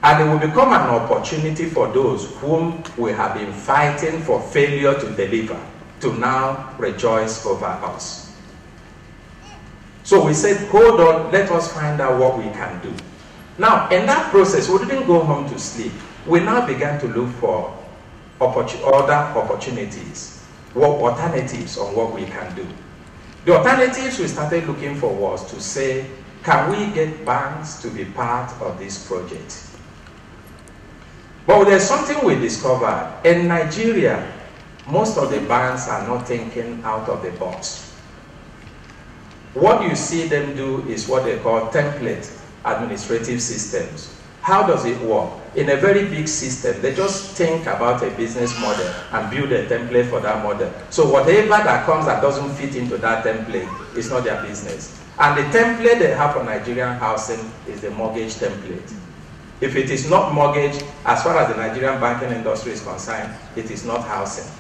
And it will become an opportunity for those whom we have been fighting for failure to deliver to now rejoice over us. So we said, hold on, let us find out what we can do. Now, in that process, we didn't go home to sleep. We now began to look for other opportunities, alternatives on what we can do. The alternatives we started looking for was to say, can we get banks to be part of this project? But there's something we discovered. In Nigeria, most of the banks are not thinking out of the box. What you see them do is what they call template administrative systems. How does it work? In a very big system, they just think about a business model and build a template for that model. So whatever that comes that doesn't fit into that template is not their business. And the template they have for Nigerian housing is the mortgage template. If it is not mortgage, as far as the Nigerian banking industry is concerned, it is not housing.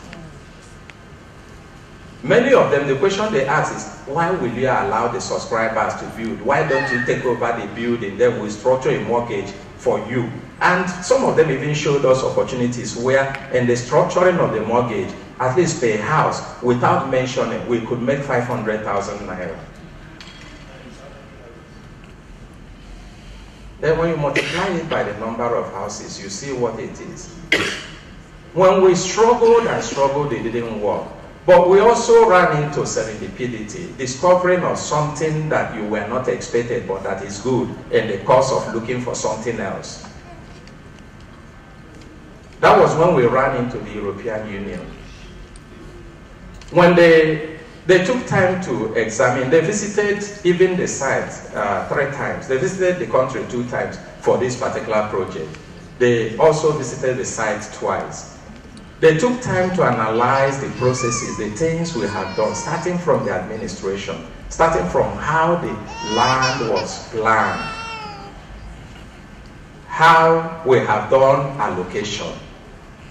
Many of them, the question they ask is, why will you allow the subscribers to build? Why don't you take over the building? Then we'll structure a mortgage for you. And some of them even showed us opportunities where in the structuring of the mortgage, at least per house, without mentioning, we could make 500,000 naira. Then when you multiply it by the number of houses, you see what it is. When we struggled and struggled, it didn't work. But we also ran into serendipity, discovering of something that you were not expected, but that is good in the course of looking for something else. That was when we ran into the European Union. When they took time to examine, they visited even the site 3 times. They visited the country 2 times for this particular project. They also visited the site twice. They took time to analyze the processes, the things we have done, starting from the administration, starting from how the land was planned, how we have done allocation,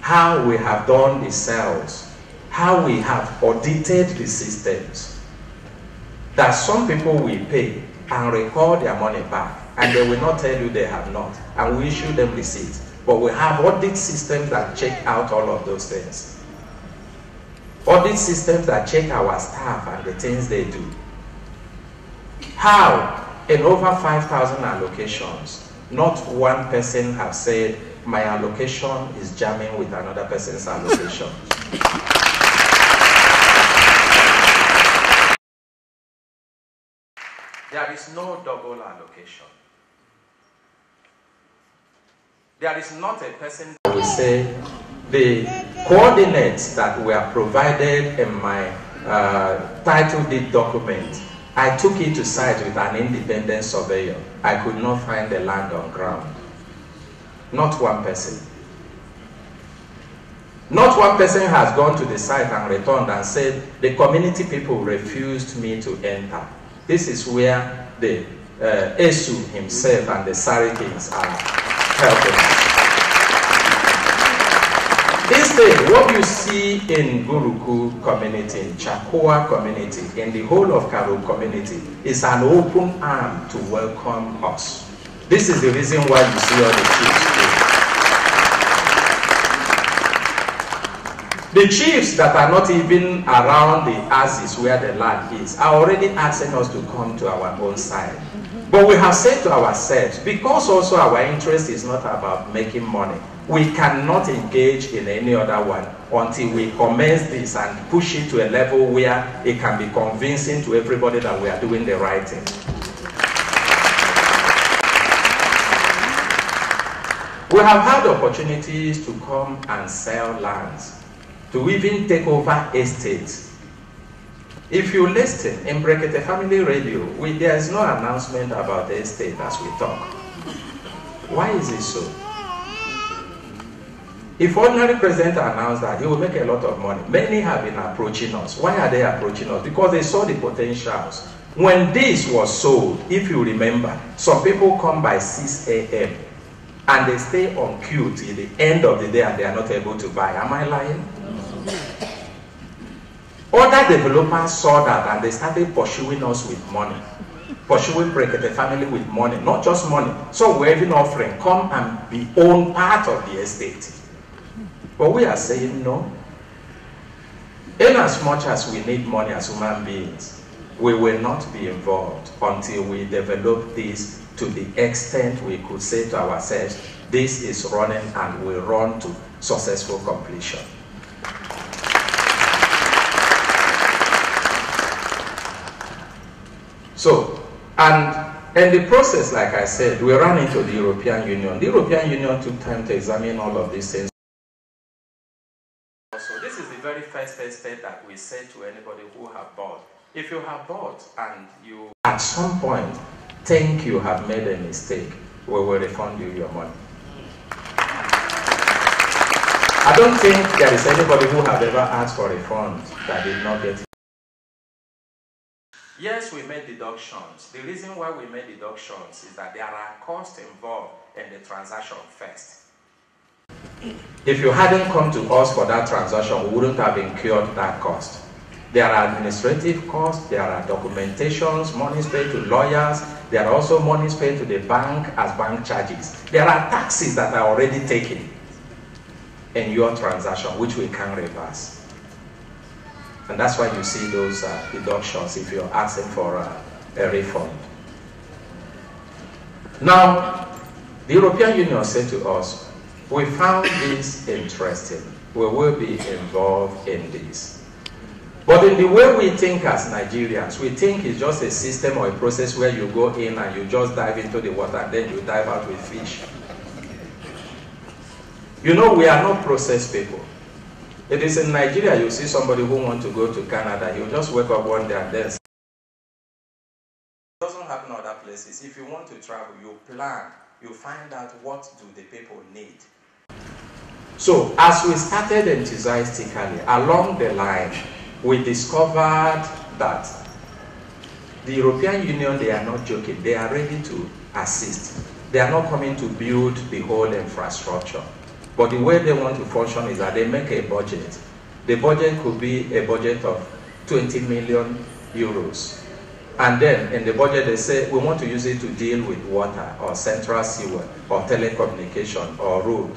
how we have done the sales, how we have audited the systems. That some people will pay and record their money back, and they will not tell you they have not, and we issue them receipts. But we have audit systems that check out all of those things. Audit systems that check our staff and the things they do. How, in over 5,000 allocations, not one person has said, my allocation is jamming with another person's allocation. There is no double allocation. There is not a person that will say, the coordinates that were provided in my title deed document, I took it to site with an independent surveyor. I could not find the land on ground. Not one person. Not one person has gone to the site and returned and said, the community people refused me to enter. This is where the Esu himself and the Sarikins are helping us. Instead, what you see in Guruku community, in Chakwa community, in the whole of Karu community, is an open arm to welcome us. This is the reason why you see all the chiefs here. The chiefs that are not even around the axis where the land is are already asking us to come to our own side. But we have said to ourselves, because also our interest is not about making money, we cannot engage in any other one until we commence this and push it to a level where it can be convincing to everybody that we are doing the right thing. We have had opportunities to come and sell lands to even take over estates. If you listen in Brekete Family Radio, there is no announcement about the estate as we talk. Why is it so? If ordinary president announced that he will make a lot of money, many have been approaching us. Why are they approaching us? Because they saw the potentials. When this was sold, if you remember, some people come by 6 a.m. and they stay on queue till the end of the day and they are not able to buy. Am I lying? Other developers saw that and they started pursuing us with money. Pursuing Brekete Family with money, not just money. So we're even offering, come and be own part of the estate. But we are saying no. In as much as we need money as human beings, we will not be involved until we develop this to the extent we could say to ourselves, this is running and will run to successful completion. So, and in the process, like I said, we ran into the European Union. The European Union took time to examine all of these things. So this is the very first step that we say to anybody who have bought. If you have bought and you at some point think you have made a mistake, we will refund you your money. I don't think there is anybody who have ever asked for a refund that did not get it. Yes, we made deductions. The reason why we made deductions is that there are costs involved in the transaction first. If you hadn't come to us for that transaction, we wouldn't have incurred that cost. There are administrative costs, there are documentations, monies paid to lawyers, there are also monies paid to the bank as bank charges. There are taxes that are already taken in your transaction, which we can reverse. And that's why you see those deductions if you're asking for a refund. Now, the European Union said to us, we found this interesting. We will be involved in this. But in the way we think as Nigerians, we think it's just a system or a process where you go in and you just dive into the water and then you dive out with fish. You know, we are not processed people. It is in Nigeria you see somebody who wants to go to Canada, he'll just wake up one day and then. It doesn't happen in other places. If you want to travel, you plan, you find out what do the people need. So as we started enthusiastically, along the line, we discovered that the European Union, they are not joking. They are ready to assist. They are not coming to build the whole infrastructure. But the way they want to function is that they make a budget. The budget could be a budget of 20 million euros. And then in the budget they say, we want to use it to deal with water or central sewer or telecommunication or road.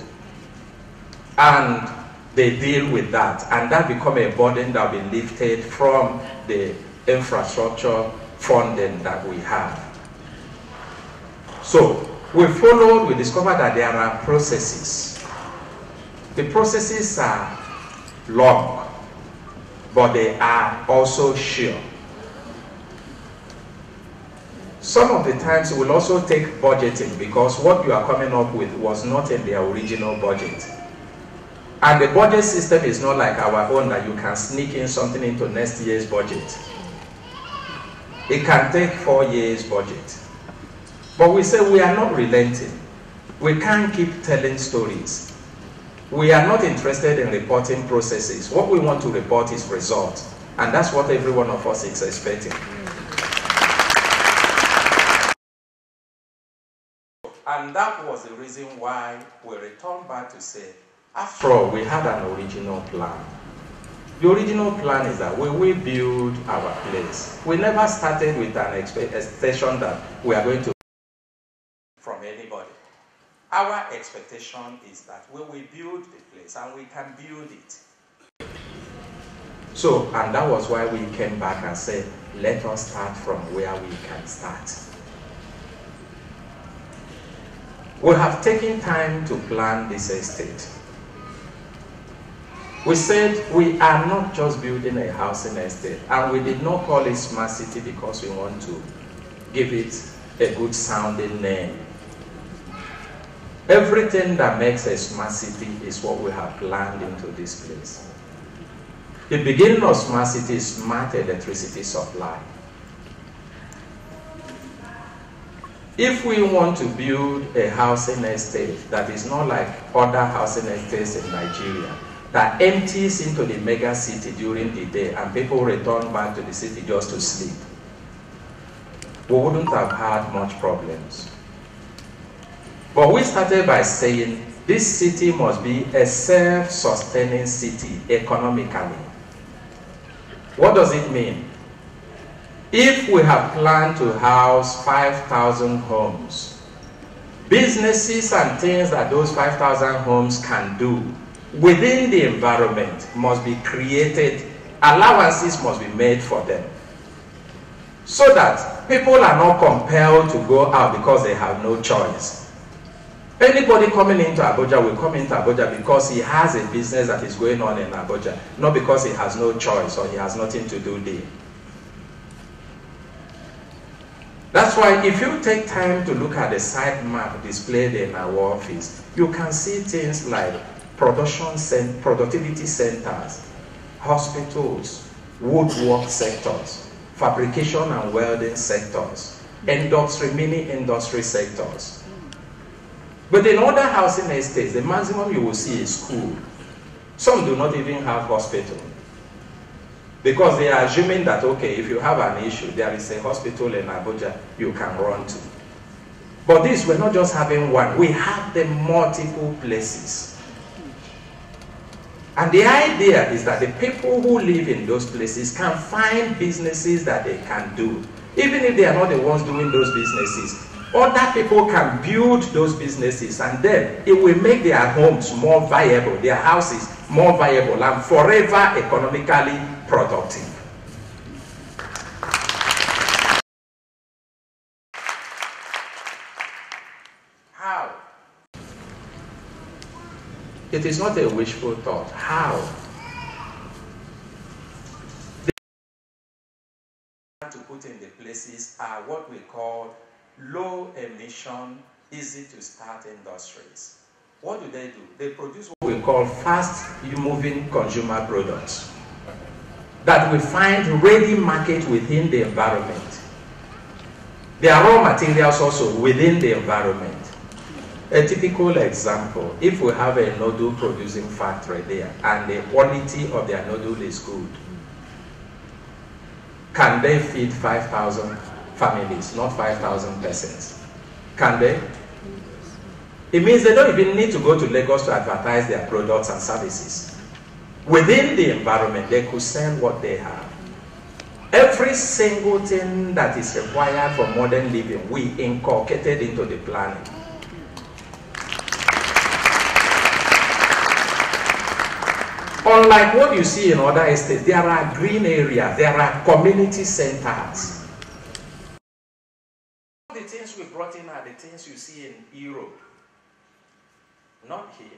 And they deal with that. And that becomes a burden that will be lifted from the infrastructure funding that we have. So we followed, we discovered that there are processes. The processes are long, but they are also sure. Some of the times we'll also take budgeting because what you are coming up with was not in the original budget. And the budget system is not like our own that you can sneak in something into next year's budget. It can take 4 years budget. But we say we are not relenting. We can't keep telling stories. We are not interested in reporting processes. What we want to report is results. And that's what every one of us is expecting. And that was the reason why we returned back to say, after all, we had an original plan. The original plan is that we will build our place. We never started with an expectation that we are going to from anybody. Our expectation is that we will build the place and we can build it. So, and that was why we came back and said, let us start from where we can start. We have taken time to plan this estate. We said we are not just building a housing estate, and we did not call it Smart City because we want to give it a good sounding name. Everything that makes a smart city is what we have planned into this place. The beginning of smart city is smart electricity supply. If we want to build a housing estate that is not like other housing estates in Nigeria, that empties into the mega city during the day and people return back to the city just to sleep, we wouldn't have had much problems. But we started by saying this city must be a self-sustaining city economically. What does it mean? If we have planned to house 5,000 homes, businesses and things that those 5,000 homes can do within the environment must be created, allowances must be made for them, so that people are not compelled to go out because they have no choice. Anybody coming into Abuja will come into Abuja because he has a business that is going on in Abuja, not because he has no choice or he has nothing to do there. That's why if you take time to look at the site map displayed in our office, you can see things like productivity centers, hospitals, woodwork sectors, fabrication and welding sectors, industry, mini industry sectors. But in other housing estates, the maximum you will see is school. Some do not even have hospital, because they are assuming that, okay, if you have an issue, there is a hospital in Abuja you can run to. But this, we're not just having one, we have them multiple places. And the idea is that the people who live in those places can find businesses that they can do. Even if they are not the ones doing those businesses, other people can build those businesses, and then it will make their homes more viable, their houses more viable, and forever economically productive. How? It is not a wishful thought. How? To put in the places are what we call low emission, easy to start industries. What do? They produce what we call fast moving consumer products that we find ready market within the environment. There are raw materials also within the environment. A typical example, if we have a noodle producing factory there and the quality of their noodle is good, can they feed 5,000 families, not 5,000 persons? Can they? It means they don't even need to go to Lagos to advertise their products and services. Within the environment, they could sell what they have. Every single thing that is required for modern living, we inculcated into the planning. Unlike what you see in other estates, there are green areas, there are community centers. The things we brought in are the things you see in Europe, not here.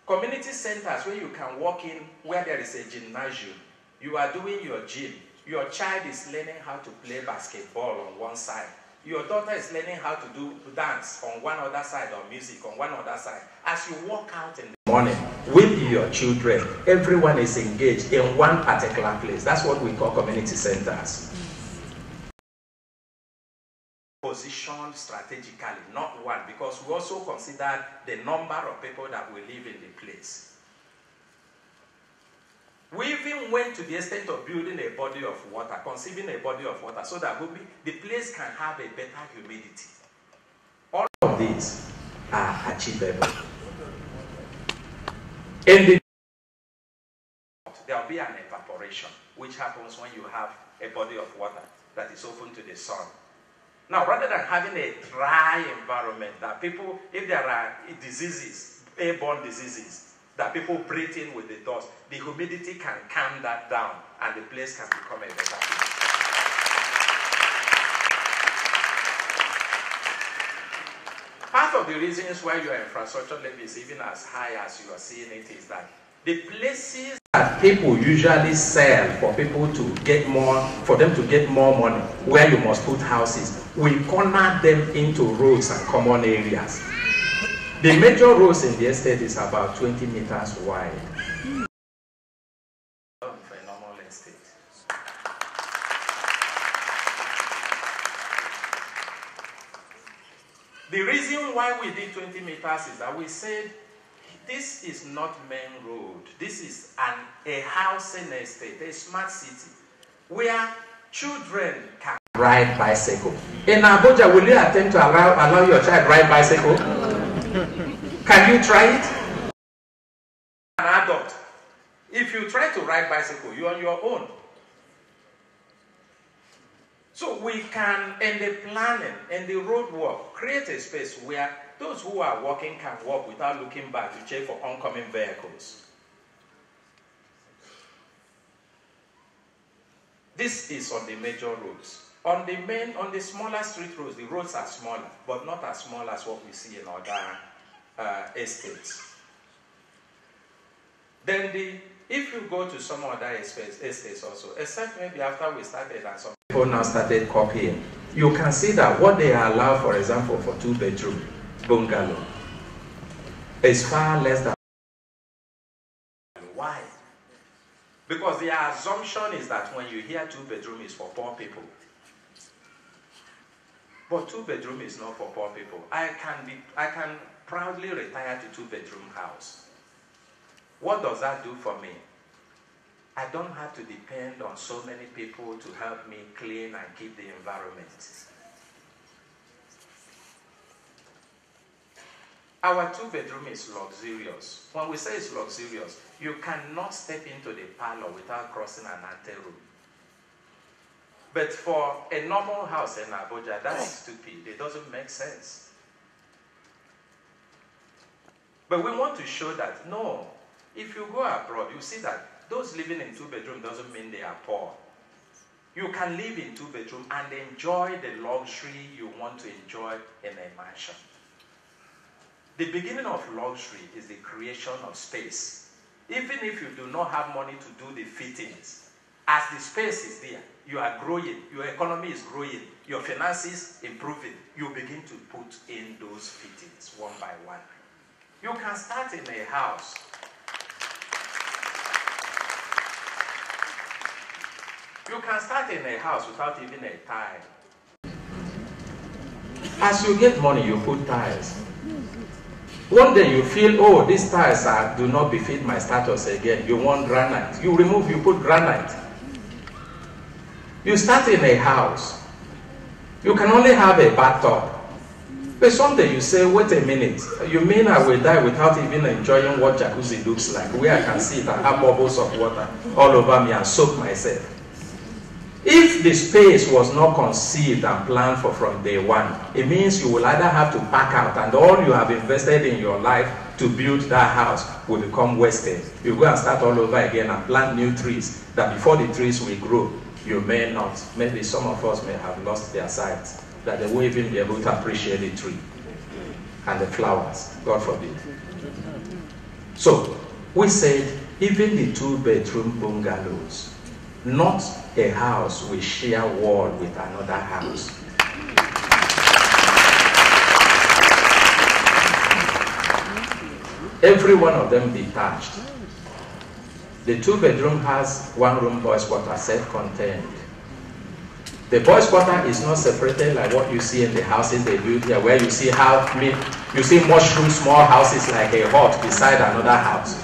Community centers where you can walk in, where there is a gymnasium. You are doing your gym. Your child is learning how to play basketball on one side. Your daughter is learning how to do dance on one other side, or music on one other side. As you walk out in the morning with your children, everyone is engaged in one particular place. That's what we call community centers. Positioned strategically, not one, because we also consider the number of people that will live in the place. We even went to the extent of building a body of water, conceiving a body of water, so that the place can have a better humidity. All of these are achievable. In the there will be an evaporation, which happens when you have a body of water that is open to the sun. Now, rather than having a dry environment that people, if there are diseases, airborne diseases, that people breathe in with the dust, the humidity can calm that down and the place can become a better place. Part of the reasons why your infrastructure level is even as high as you are seeing it is that the places that people usually sell for people to get more, for them to get more money, where you must put houses, we corner them into roads and common areas. The major roads in the estate is about 20 meters wide. estate. The reason why we did 20 meters is that we said this is not main road. This is a housing estate, a smart city, where children can ride bicycle. In Abuja, will you attempt to allow your child ride bicycle? Can you try it? An adult. If you try to ride bicycle, you're on your own. So we can, in the planning, in the road work, create a space where those who are walking can walk without looking back to check for oncoming vehicles. This is on the major roads. On the smaller street roads, the roads are smaller, but not as small as what we see in other estates. Then if you go to some other estates also, except maybe after we started and some people now started copying, you can see that what they allow, for example, for 2-bedroom bungalow is far less than. Why? Because the assumption is that when you hear 2-bedroom is for poor people. But 2-bedroom is not for poor people. I can proudly retire to 2-bedroom house. What does that do for me? I don't have to depend on so many people to help me clean and keep the environment. Our 2-bedroom is luxurious. When we say it's luxurious, you cannot step into the parlor without crossing an anteroom. But for a normal house in Abuja, that's stupid. It doesn't make sense. But we want to show that, no, if you go abroad, you see that those living in 2-bedroom doesn't mean they are poor. You can live in 2-bedroom and enjoy the luxury you want to enjoy in a mansion. The beginning of luxury is the creation of space. Even if you do not have money to do the fittings, as the space is there, you are growing, your economy is growing, your finances improving, you begin to put in those fittings one by one. You can start in a house. You can start in a house without even a tile. As you get money, you put tiles. One day you feel, oh, these tiles do not befit my status again. You want granite. You remove, you put granite. You start in a house. You can only have a bathtub. But someday you say, wait a minute. You mean I will die without even enjoying what jacuzzi looks like, where I can sit and have bubbles of water all over me and soak myself? If the space was not conceived and planned for from day one, it means you will either have to pack out and all you have invested in your life to build that house will become wasted. You go and start all over again and plant new trees that before the trees will grow, you may not. Maybe some of us may have lost their sight, that they won't even be able to appreciate the tree and the flowers, God forbid. So, we said even the 2-bedroom bungalows, not a house we share wall with another house. Every one of them detached. The 2-bedroom has 1-room boys' quarter, self-contained. The boys' quarter is not separated like what you see in the houses they build here, where you see mushroom small houses like a hut beside another house.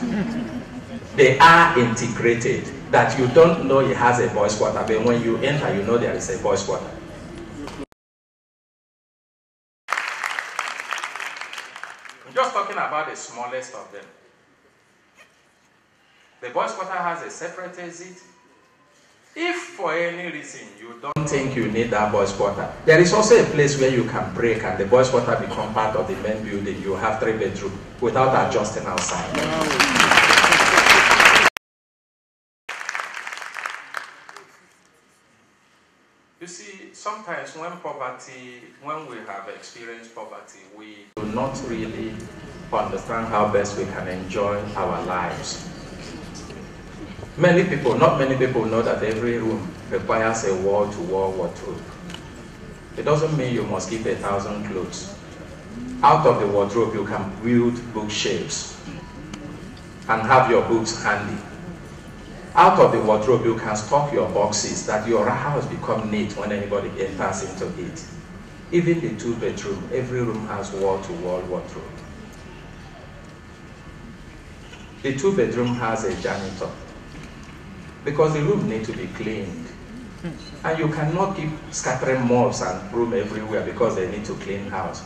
They are integrated. That you don't know it has a boys' quarter, but when you enter, you know there is a boys' quarter. I'm just talking about the smallest of them. The boys' quarter has a separate exit. If for any reason you don't think you need that boys' quarter, there is also a place where you can break and the boys' quarter become part of the main building. You have 3-bedroom without adjusting outside. You see, sometimes when we have experienced poverty, we do not really understand how best we can enjoy our lives. Not many people know that every room requires a wall-to-wall wardrobe. It doesn't mean you must keep 1,000 clothes. Out of the wardrobe, you can build bookshelves and have your books handy. Out of the wardrobe, you can stock your boxes that your house become neat when anybody enters into it. Even the 2-bedroom, every room has wall-to-wall wardrobe. The 2-bedroom has a janitor because the room needs to be cleaned. And you cannot keep scattering mops and broom everywhere because they need to clean house.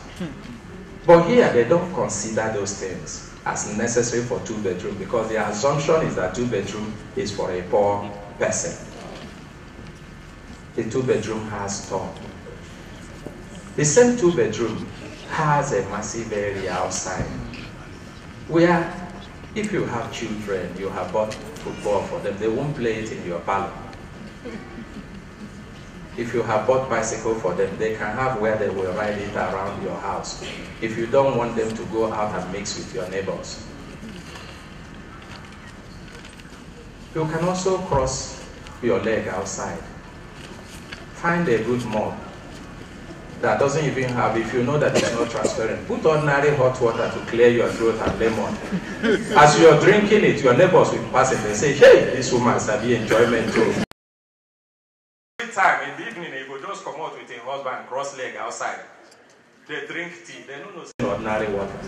But here, they don't consider those things as necessary for 2-bedroom because the assumption is that 2-bedroom is for a poor person. The 2-bedroom has store. The same 2-bedroom has a massive area outside where if you have children, you have bought football for them, they won't play it in your parlor. If you have bought bicycle for them, they can have where they will ride it around your house. If you don't want them to go out and mix with your neighbors. You can also cross your leg outside. Find a good mop that doesn't even have, if you know that it's not transparent, put ordinary hot water to clear your throat and lemon. As you're drinking it, your neighbors will pass it and say, hey, this woman sabi enjoyment too. Time in the evening, they will just come out with a husband cross leg outside. They drink tea, they don't know ordinary water.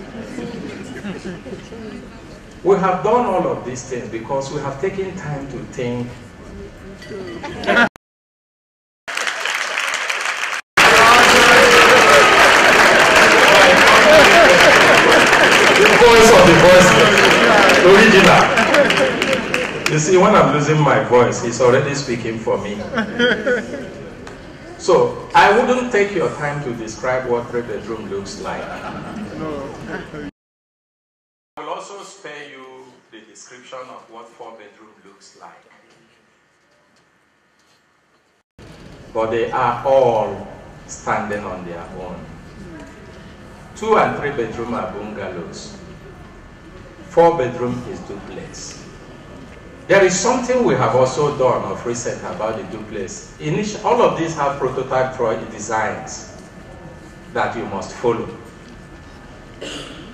We have done all of these things because we have taken time to think. The voice of the voice, original. You see, when I'm losing my voice, he's already speaking for me. So, I wouldn't take your time to describe what 3-bedroom looks like. I will also spare you the description of what 4-bedroom looks like. But they are all standing on their own. 2 and 3-bedroom are bungalows. 4-bedroom is duplex. There is something we have also done of recent about the duplex. All of these have prototype designs that you must follow.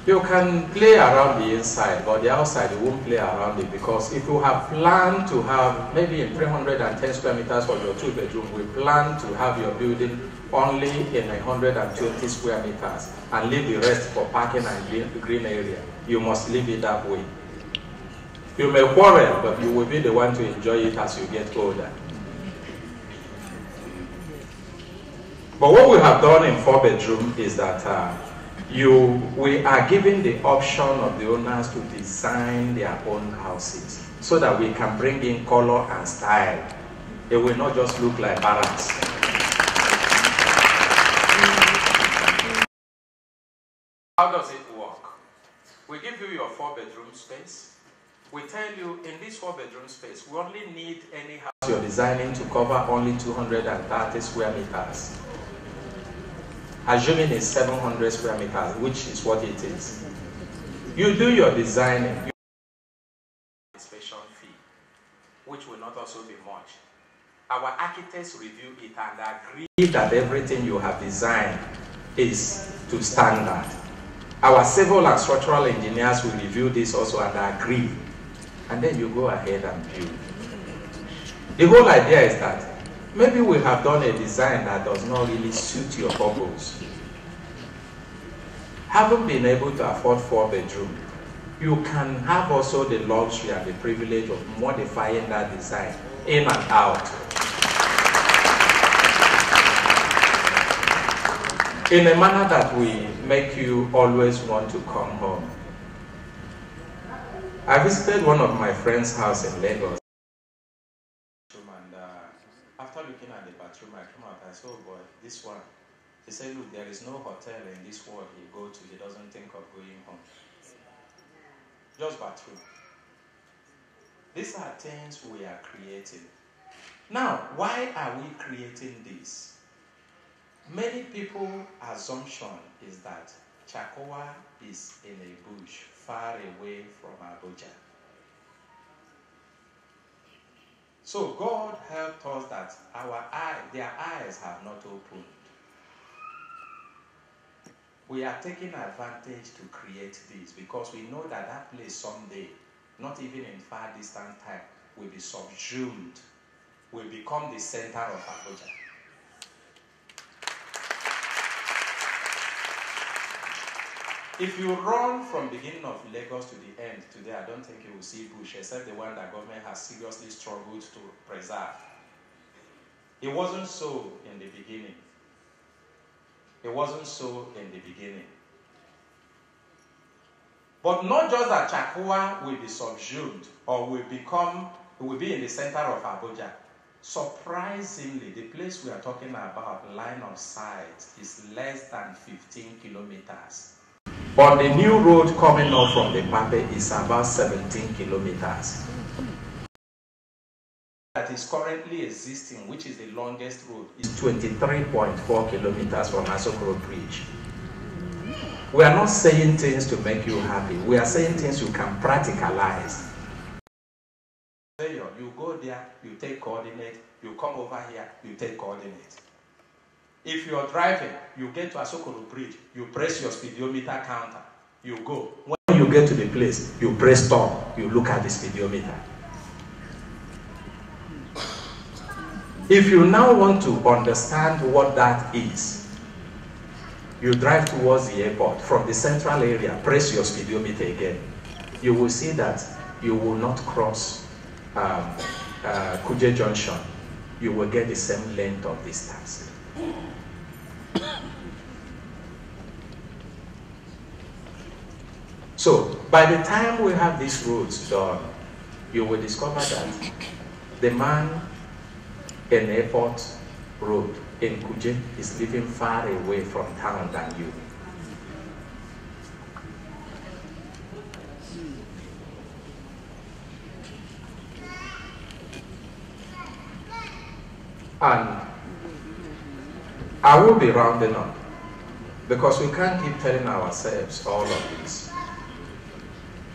You can play around the inside, but the outside you won't play around it because if you have planned to have maybe in 310 square meters for your 2-bedroom, we plan to have your building only in 120 square meters and leave the rest for parking and green area. You must leave it that way. You may quarrel, but you will be the one to enjoy it as you get older. But what we have done in 4-bedroom is that we are giving the option of the owners to design their own houses so that we can bring in color and style. It will not just look like barracks. How does it work? We give you your 4-bedroom space. We tell you in this 4-bedroom space, we only need any house you're designing to cover only 230 square meters. Assuming it's 700 square meters, which is what it is. You do your designing, you pay inspection fee, which will not also be much. Our architects review it and agree that everything you have designed is to standard. Our civil and structural engineers will review this also and agree. And then you go ahead and build. The whole idea is that maybe we have done a design that does not really suit your purpose. Having been able to afford 4-bedroom, you can have also the luxury and the privilege of modifying that design in and out. In a manner that will make you always want to come home. I visited one of my friend's house in Lagos. And after looking at the bathroom, I came out, I said, oh boy, this one. He said, look, there is no hotel in this world he go to, he doesn't think of going home. Just bathroom. These are things we are creating. Now, why are we creating this? Many people's assumption is that Chakowa is in a bush far away from Abuja. So God helped us that their eyes have not opened. We are taking advantage to create this because we know that that place someday, not even in far distant time, will be subsumed, will become the center of Abuja. If you run from beginning of Lagos to the end today, I don't think you will see bush, except the one that government has seriously struggled to preserve. It wasn't so in the beginning. It wasn't so in the beginning. But not just that Chakwa will be subsumed or will be in the center of Abuja. Surprisingly, the place we are talking about, line of sight, is less than 15 kilometers. But the new road coming up from the Pape is about 17 kilometers. That is currently existing, which is the longest road, is 23.4 kilometers from Asokoro Bridge. We are not saying things to make you happy. We are saying things you can practicalize. You go there, you take coordinate. You come over here, you take coordinate. If you are driving, you get to Asokoro Bridge, you press your speedometer counter, you go. When you get to the place, you press stop, you look at the speedometer. If you now want to understand what that is, you drive towards the airport. From the central area, press your speedometer again. You will see that you will not cross Kuje Junction. You will get the same length of distance. So, by the time we have these roads done, you will discover that the man in Airport Road in Kuje is living far away from town than you. And I will be rounding up because we can't keep telling ourselves all of this.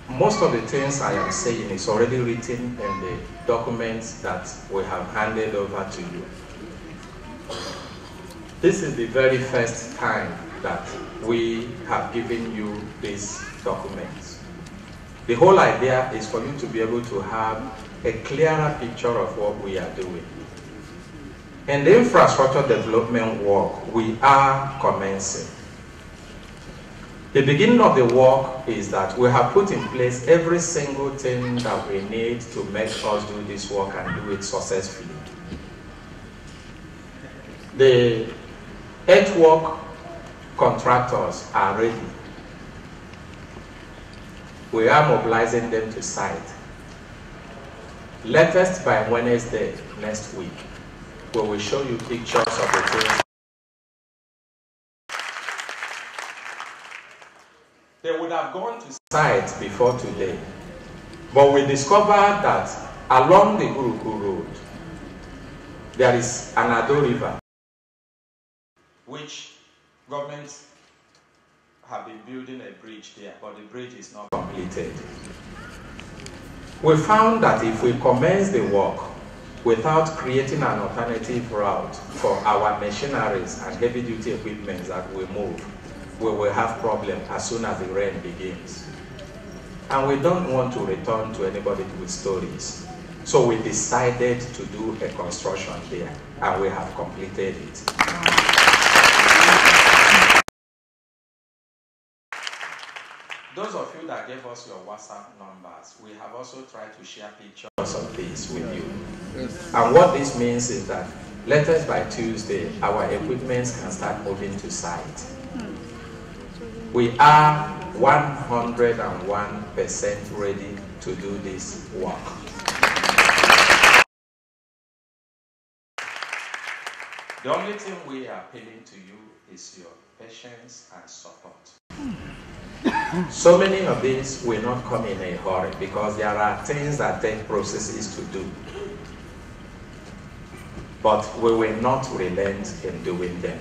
Most of the things I am saying is already written in the documents that we have handed over to you. This is the very first time that we have given you these documents. The whole idea is for you to be able to have a clearer picture of what we are doing. In the infrastructure development work, we are commencing. The beginning of the work is that we have put in place every single thing that we need to make us do this work and do it successfully. The earthwork contractors are ready. We are mobilizing them to site. Latest by Wednesday next week, we will show you pictures of the things. They would have gone to site before today, but we discovered that along the Uruku Road, there is an Ado River, which governments have been building a bridge there, but the bridge is not completed. We found that if we commence the work without creating an alternative route for our machineries and heavy-duty equipment that we move, we will have problems as soon as the rain begins. And we don't want to return to anybody with stories. So we decided to do a construction there, and we have completed it. Those of you that gave us your WhatsApp numbers, we have also tried to share pictures of this with you. Yes. And what this means is that latest by Tuesday, our equipment can start moving to site. We are 101% ready to do this work. The only thing we are appealing to you is your patience and support. So many of these will not come in a hurry because there are things that take processes to do. But we will not relent in doing them.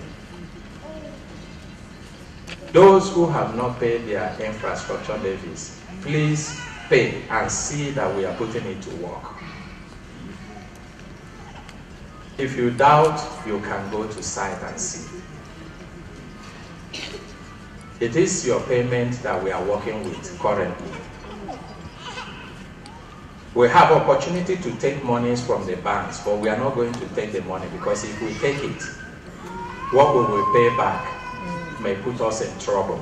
Those who have not paid their infrastructure levies, please pay and see that we are putting it to work. If you doubt, you can go to site and see. It is your payment that we are working with currently. We have opportunity to take monies from the banks, but we are not going to take the money, because if we take it, what we will pay back may put us in trouble.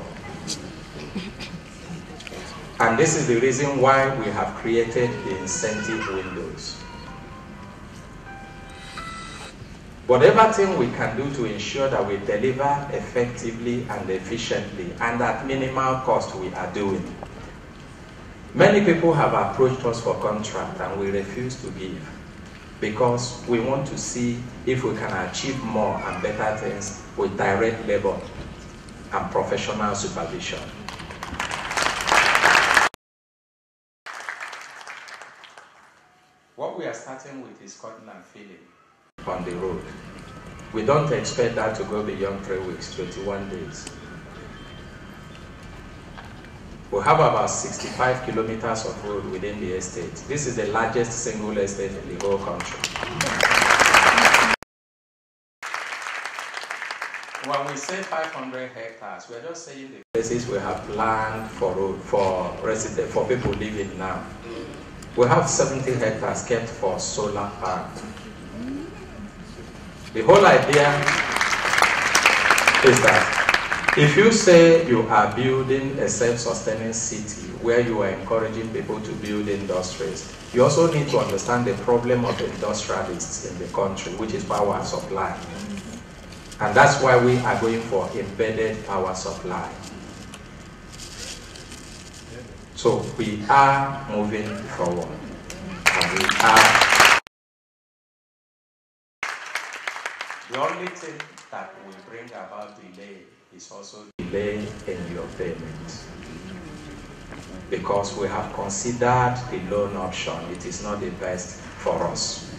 And this is the reason why we have created the incentive windows. Whatever thing we can do to ensure that we deliver effectively and efficiently and at minimal cost, we are doing. Many people have approached us for contract and we refuse to give, because we want to see if we can achieve more and better things with direct labor and professional supervision. What we are starting with is cutting and filling on the road. We don't expect that to go beyond 3 weeks, 21 days. We have about 65 kilometers of road within the estate. This is the largest single estate in the whole country. When we say 500 hectares, we're just saying the places we have planned for people living now. We have 70 hectares kept for solar farm. The whole idea is that if you say you are building a self-sustaining city where you are encouraging people to build industries, you also need to understand the problem of industrialists in the country, which is power supply. And that's why we are going for embedded power supply. So we are moving forward. And we are. The only thing that will bring about delay is also delay in your payment. Because we have considered the loan option, it is not the best for us.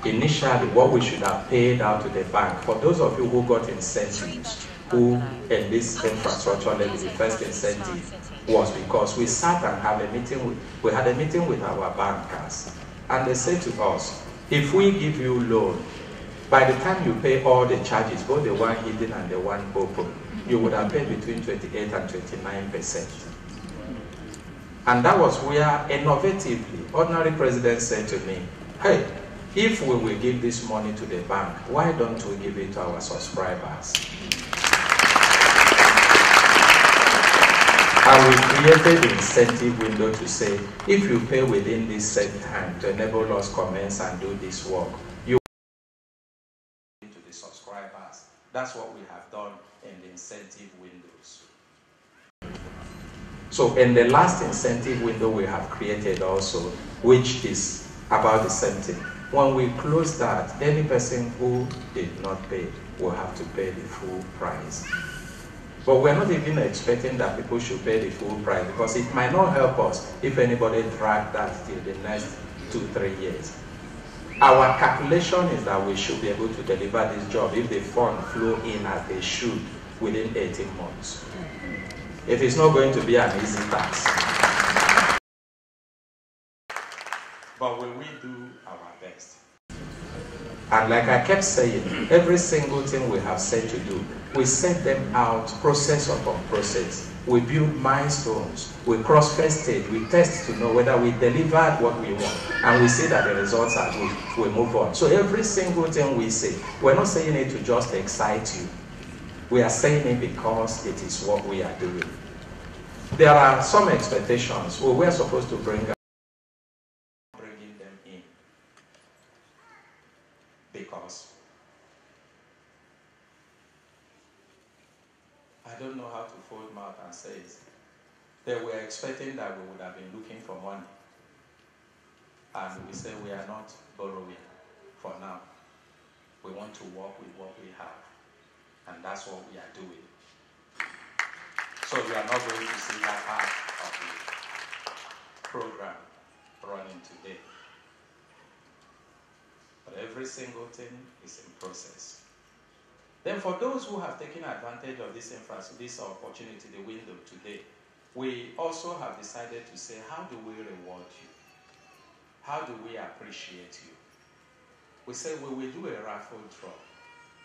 Initially, what we should have paid out to the bank, for those of you who got incentives, who in this infrastructure levy, the first incentive was because we sat and had a meeting with our bankers, and they said to us, if we give you loan, by the time you pay all the charges, both the one hidden and the one open, you would have paid between 28 and 29%. And that was where, innovatively, ordinary president said to me, hey, if we will give this money to the bank, why don't we give it to our subscribers? And we created the incentive window to say, if you pay within this set time to enable us commence and do this work, you to the subscribers. That's what we have done in the incentive windows. So in the last incentive window we have created also, which is about the same thing. When we close that, any person who did not pay will have to pay the full price. But we're not even expecting that people should pay the full price, because it might not help us if anybody drags that till the next 2-3 years. Our calculation is that we should be able to deliver this job if the funds flow in as they should within 18 months. It is not going to be an easy task. But will we do our best? And like I kept saying, every single thing we have said to do, we set them out process upon process. We build milestones. We cross first stage. We test to know whether we delivered what we want. And we see that the results are good. We move on. So every single thing we say, we're not saying it to just excite you. We are saying it because it is what we are doing. There are some expectations. Well, we're supposed to bring them in. Because I don't know how to fold mouth and say it. They were expecting that we would have been looking for money. And we say we are not borrowing for now. We want to work with what we have. And that's what we are doing. So you are not going to see that part of the program running today. But every single thing is in process. Then for those who have taken advantage of this opportunity, the window today, we also have decided to say, how do we reward you? How do we appreciate you? We say we will do a raffle draw.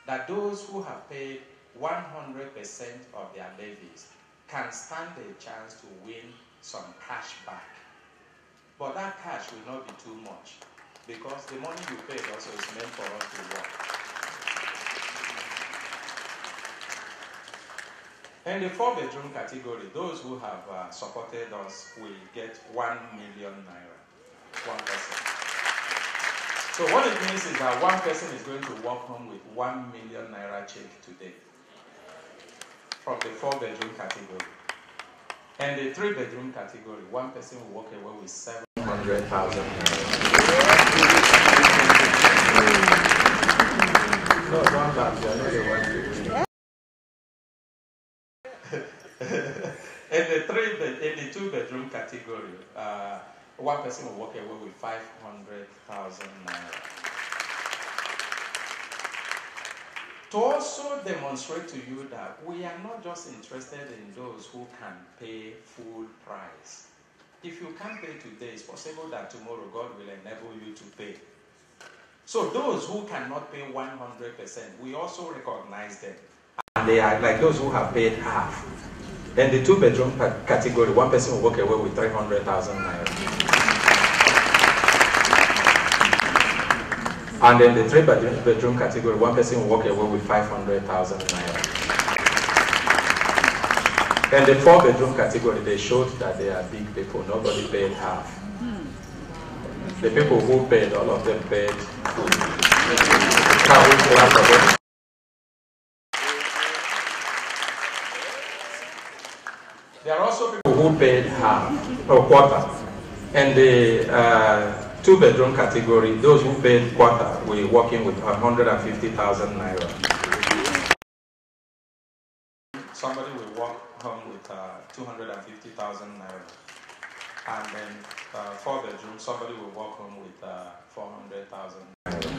That those who have paid 100% of their levies can stand a chance to win some cash back. But that cash will not be too much because the money you paid also is meant for us to work. In the 4-bedroom category, those who have supported us will get 1 million naira, 1 person. So what it means is that one person is going to walk home with 1 million naira check today from the 4-bedroom category. And the 3-bedroom category, one person will walk away with 700,000 naira. No, don't laugh, you are not the one to win. In the 2-bedroom category, one person will walk away with 500,000 naira. To also demonstrate to you that we are not just interested in those who can pay full price. If you can't pay today, it's possible that tomorrow God will enable you to pay. So those who cannot pay 100%, we also recognize them. And they are like those who have paid half. In the 2-bedroom category, one person will walk away with 300,000 naira. And in the 3-bedroom category, one person will walk away with 500,000 naira. In the 4-bedroom category, they showed that they are big people. Nobody paid half. The people who paid, all of them paid full. Can we clap for them? There are also people who paid half or quarter. And the 2-bedroom category, those who paid quarter, we're working with 150,000 naira. Somebody will walk home with 250,000 naira. And then 4-bedroom, somebody will walk home with 400,000 naira.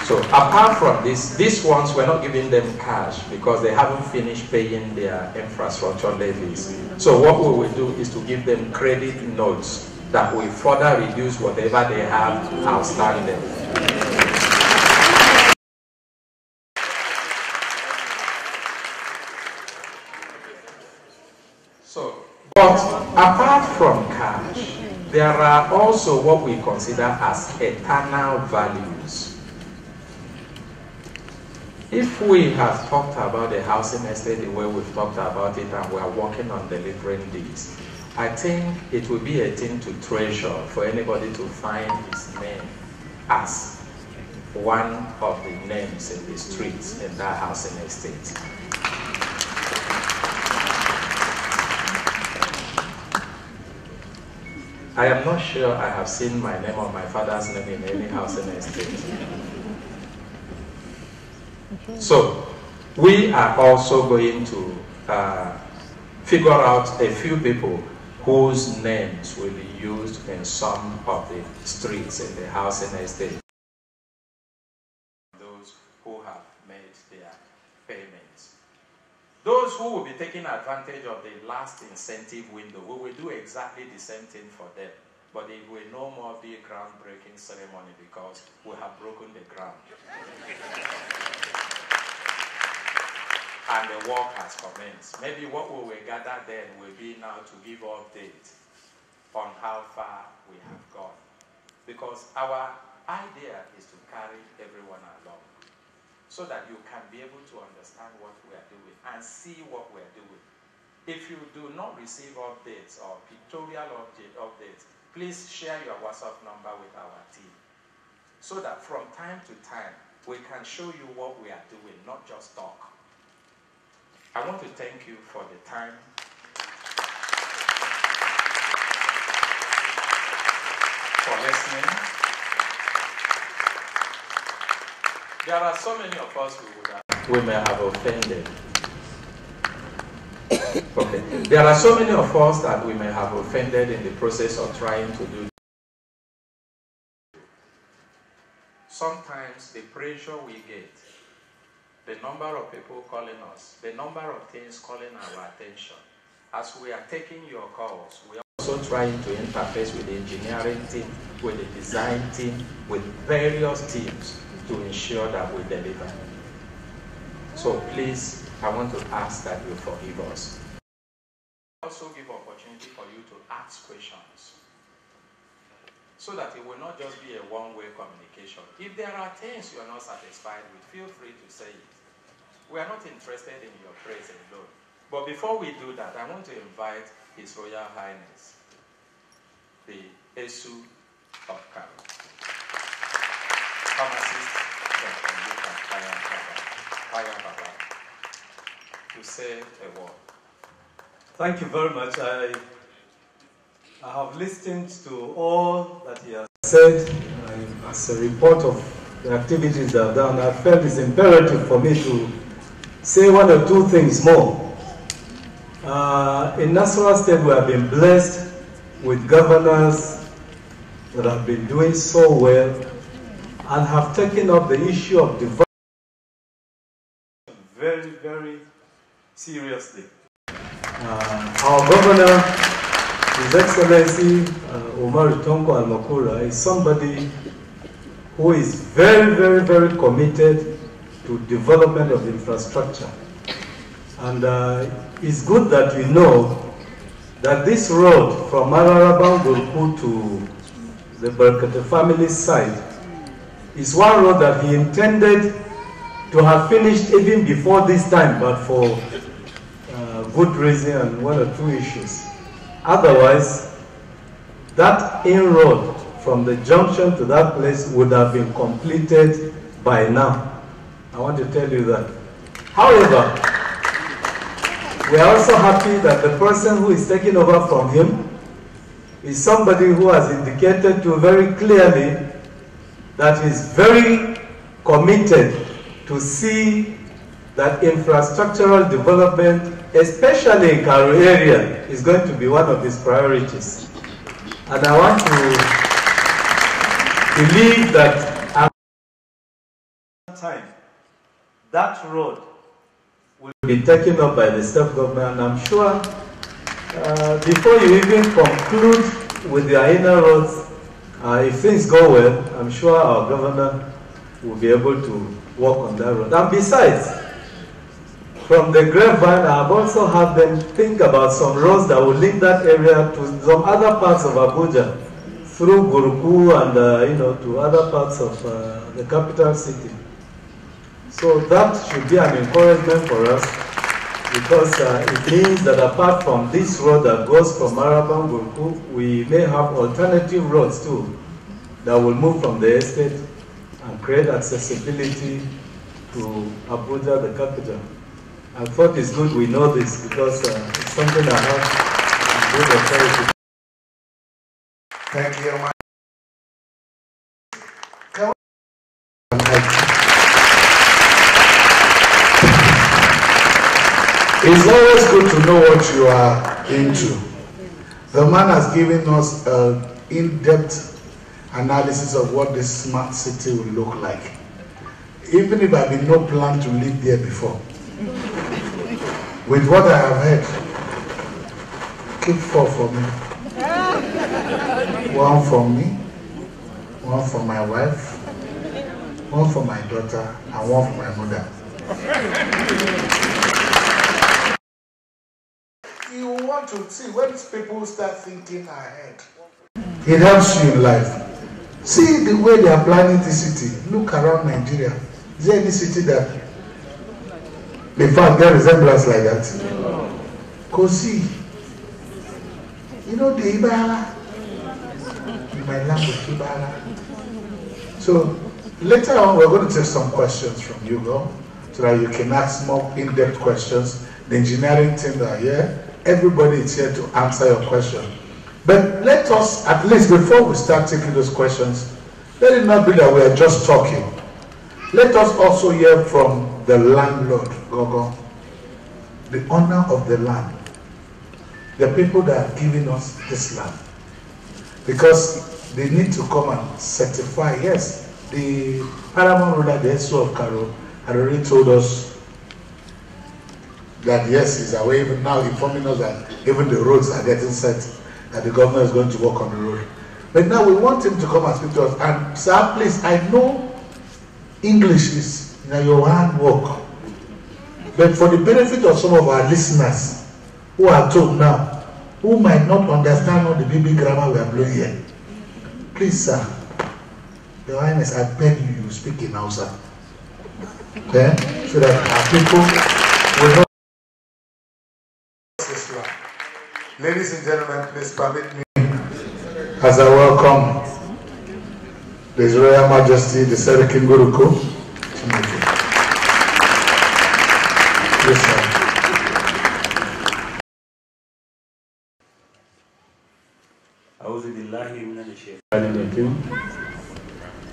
So apart from this, these ones, we're not giving them cash because they haven't finished paying their infrastructure levies. So what we will do is to give them credit notes that will further reduce whatever they have outstanding. So, but apart from cash, there are also what we consider as eternal values. If we have talked about the housing estate the way we've talked about it and we are working on delivering these, I think it will be a thing to treasure for anybody to find his name as one of the names in the streets in that housing estate. I am not sure I have seen my name or my father's name in any housing estate. So, we are also going to figure out a few people whose names will be used in some of the streets in the housing estate. Those who have made their payments. Those who will be taking advantage of the last incentive window, we will do exactly the same thing for them. But it will no more be a groundbreaking ceremony because we have broken the ground. And the work has commenced. Maybe what we will gather then will be now to give updates on how far we have gone. Because our idea is to carry everyone along so that you can be able to understand what we are doing and see what we are doing. If you do not receive updates or pictorial updates, please share your WhatsApp number with our team so that from time to time we can show you what we are doing, not just talk. I want to thank you for the time. For listening. There are so many of us we may have offended. Okay. There are so many of us that we may have offended in the process of trying to do. Sometimes the pressure we get, the number of people calling us, the number of things calling our attention. As we are taking your calls, we are also trying to interface with the engineering team, with the design team, with various teams to ensure that we deliver. So please, I want to ask that you forgive us. Also give opportunity for you to ask questions. so that it will not just be a one-way communication. If there are things you are not satisfied with, feel free to say it. We are not interested in your praise alone. But before we do that, I want to invite His Royal Highness, the Esu of Karo, pharmacist Dr. Baba, to say a word. Thank you very much. I have listened to all that he has said. As a report of the activities I've done, I felt it's imperative for me to say one or two things more. In Nasarawa State, we have been blessed with governors that have been doing so well and have taken up the issue of development very, very seriously. Our governor, His Excellency Omar Tonko Al-Makura, is somebody who is very, very, very committed to development of infrastructure. And it's good that we know that this road from Mararabang Gurku to the Berkate family site is one road that he intended to have finished even before this time, but for good reason and one or two issues. Otherwise, that inroad from the junction to that place would have been completed by now. I want to tell you that. However, we are also happy that the person who is taking over from him is somebody who has indicated to very clearly that he is very committed to see that infrastructural development, especially in Karo area, is going to be one of his priorities. And I want to believe that at that time, that road will be taken up by the state government. And I'm sure before you even conclude with the Aina roads, if things go well, I'm sure our governor will be able to work on that road. And besides, from the grapevine, I've also had them think about some roads that will link that area to some other parts of Abuja, through Guruku and to other parts of the capital city. So that should be an encouragement for us, because it means that apart from this road that goes from Marabang Guruku, we may have alternative roads too that will move from the estate and create accessibility to Abuja, the capital. I thought it's good we know this, because it's something I have good authority. Thank you. It's always good to know what you are into. The man has given us an in-depth analysis of what this smart city will look like. Even if I have no plan to live there before, with what I have heard, keep 4 for me. 1 for me, 1 for my wife, 1 for my daughter, and 1 for my mother. You want to see when people start thinking ahead. It helps you in life. See the way they are planning the city. Look around Nigeria. Is there any city that, in fact, there resemblance like that? Go see. You know the Ibara? In my language, Ibara. So later on, we're going to take some questions from you, so that you can ask more in-depth questions. The engineering team that are here, everybody is here to answer your question. But let us, at least before we start taking those questions, let it not be that we are just talking. Let us also hear from the landlord, Gogo, the owner of the land, the people that are giving us this land. Because they need to come and certify. Yes, the paramount ruler, the SO of Karo, had already told us that yes, he's away, even now informing us that even the roads are getting set, that the governor is going to work on the road. But now we want him to come and speak to us. And sir, please, I know English is your handwork, but for the benefit of some of our listeners who are told now, who might not understand all the BB grammar we are blowing here, Please, sir, Your Highness, I beg you speak in Hausa. Okay? So that our people will know this one. Ladies and gentlemen, please permit me as I welcome His Royal Majesty, the Serikin Guruko. Yes, sir.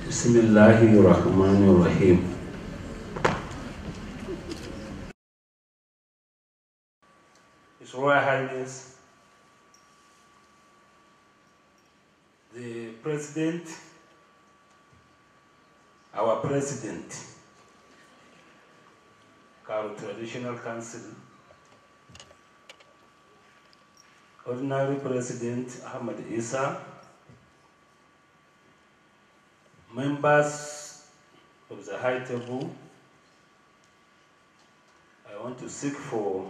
Bismillahirrahmanirrahim. His Royal Highness, the President, our President, Karo Traditional Council, Ordinary President Ahmad Isa, members of the High Table, I want to seek for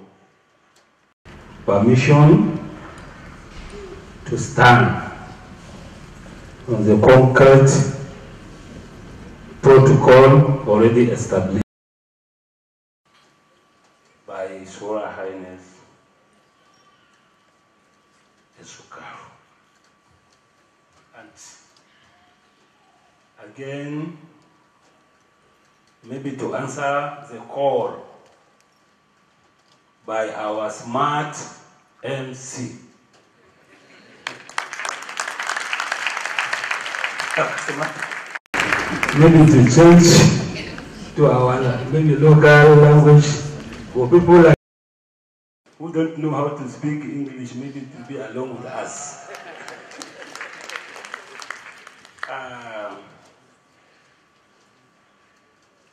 permission to stand on the concrete protocol already established by His Royal Highness Esukaro. And again, maybe to answer the call by our smart MC. Maybe to change to our maybe local language for people like who don't know how to speak English, maybe to be along with us.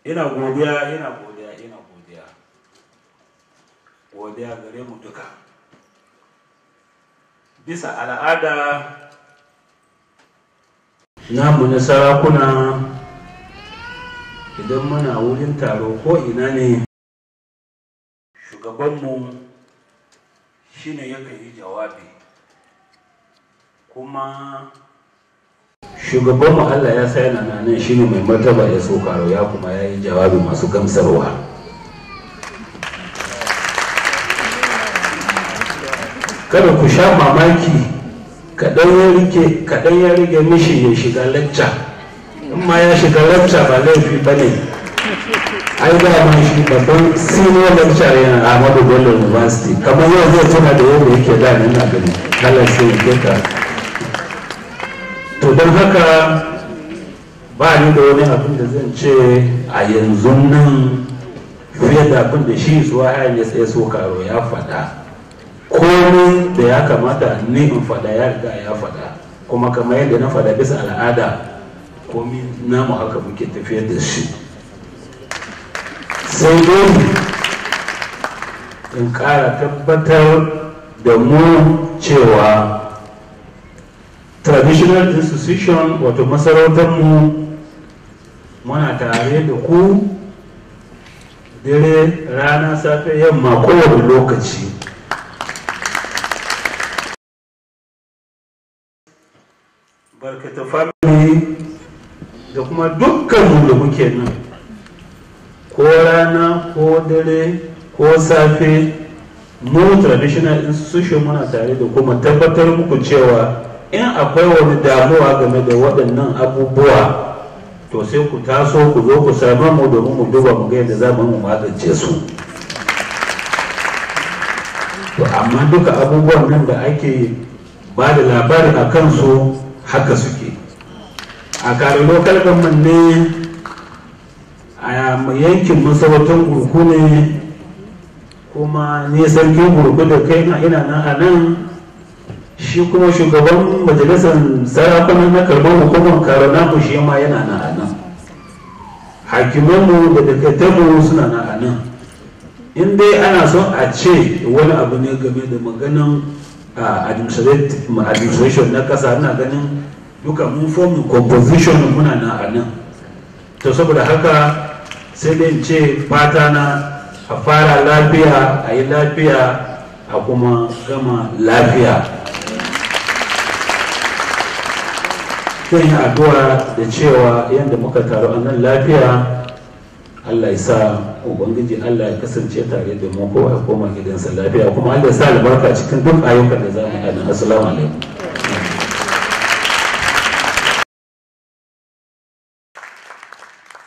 Ina godiya gare mu duka. Bisa al'ada namu na sarakuna idan muna wurin taro ko ina ne shugabanmu shine yakan yi jawabi, kuma shugabanmu Allah ya sai nan shine mai martaba ya Esukaro, ya kuma yayi jawabi masu gamsarwa. Kada ku sha mamaki kaɗan ya rige mishi ya shiga lecture, in ma ya shiga lecture ba laifi ba ne. Ai da ma shi babban senior lecturer yana Ahmadu Bello University, kamar yau zai tuna da yadda yake da nan na gani Allah sai ya keta. To don haka ba ni da wani abin da zan ce a yanzu nan fiye da abin da shi zuwa hanyar Esukaro ya faɗa. Komai da ya kamata ni in faɗa ya riga ya faɗa, kuma kamar yadda na faɗa bisa al'ada komai namu haka muke tafiyar da shi. Sai dai in ƙara tabbatar da mu cewa traditional institution wato masarautarmu muna tare da ku dare rana safe yamma kowane lokaci. Barkata family da kuma dukkanmu da muke nan, ko rana ko dare ko safe, mu traditional institution muna tare da kuma tabbatar muku cewa in akwai wani damuwa game da waɗannan abubuwa to sai ku taso ku zo ku same mu domin mu duba mu ga yadda za mu magance su. To amma duka abubuwan nan da ake ba da labari a kansu haka suke. A kare local government ne a yankin masarautar gurku ne, kuma ne sarkin gurku da kai ina nan a nan, shi kuma shugaban majalisar sarakunan na karɓar hukumar karona mu shi ma yana nan a nan, hakimanmu da dakatanmu suna nan a nan. In dai ana son a ce wani abu ne game da maganan administration na kasa, ina ganin duka mun form composition muna nan a nan. To saboda haka sai dai in ce fata na a fara lafiya, a yi lafiya, a kuma gama lafiya. zan yi addu'a da cewa yadda muka taru a nan lafiya Allah ya sa Ubangiji Allah ya kasance tare da mu kowa ya koma gidansa lafiya kuma Allah ya sa albarka cikin duk ayyukan da za mu yi. Assalamu alaikum.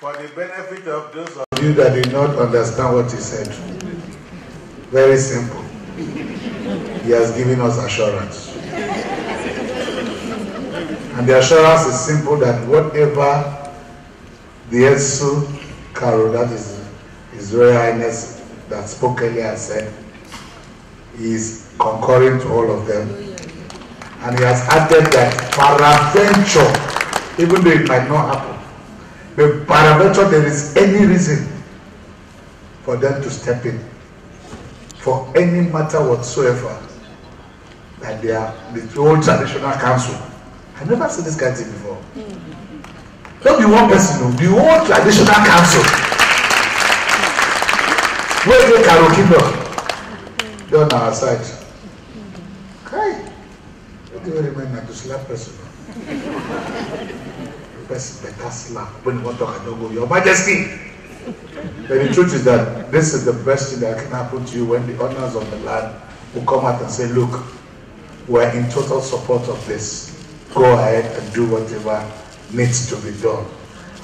For the benefit of those of you that did not understand what he said, very simple. He has given us assurance. And the assurance is simple that whatever the Etsu Karo, that is His Royal Highness that spoke earlier said, he is concurring to all of them. And he has added that peradventure, even though it might not happen, but peradventure there is any reason for them to step in for any matter whatsoever, that they are the old traditional council. I've never seen this kind of thing before. Don't be one person, no. The whole traditional council. Where the Karo Kingdom? They're on our side. Okay. Don't you remember to slap person? The person better slap. When you want to talk, I don't go, Your Majesty. But the truth is that this is the best thing that can happen to you when the owners of the land will come out and say, look, we're in total support of this. Go ahead and do whatever needs to be done.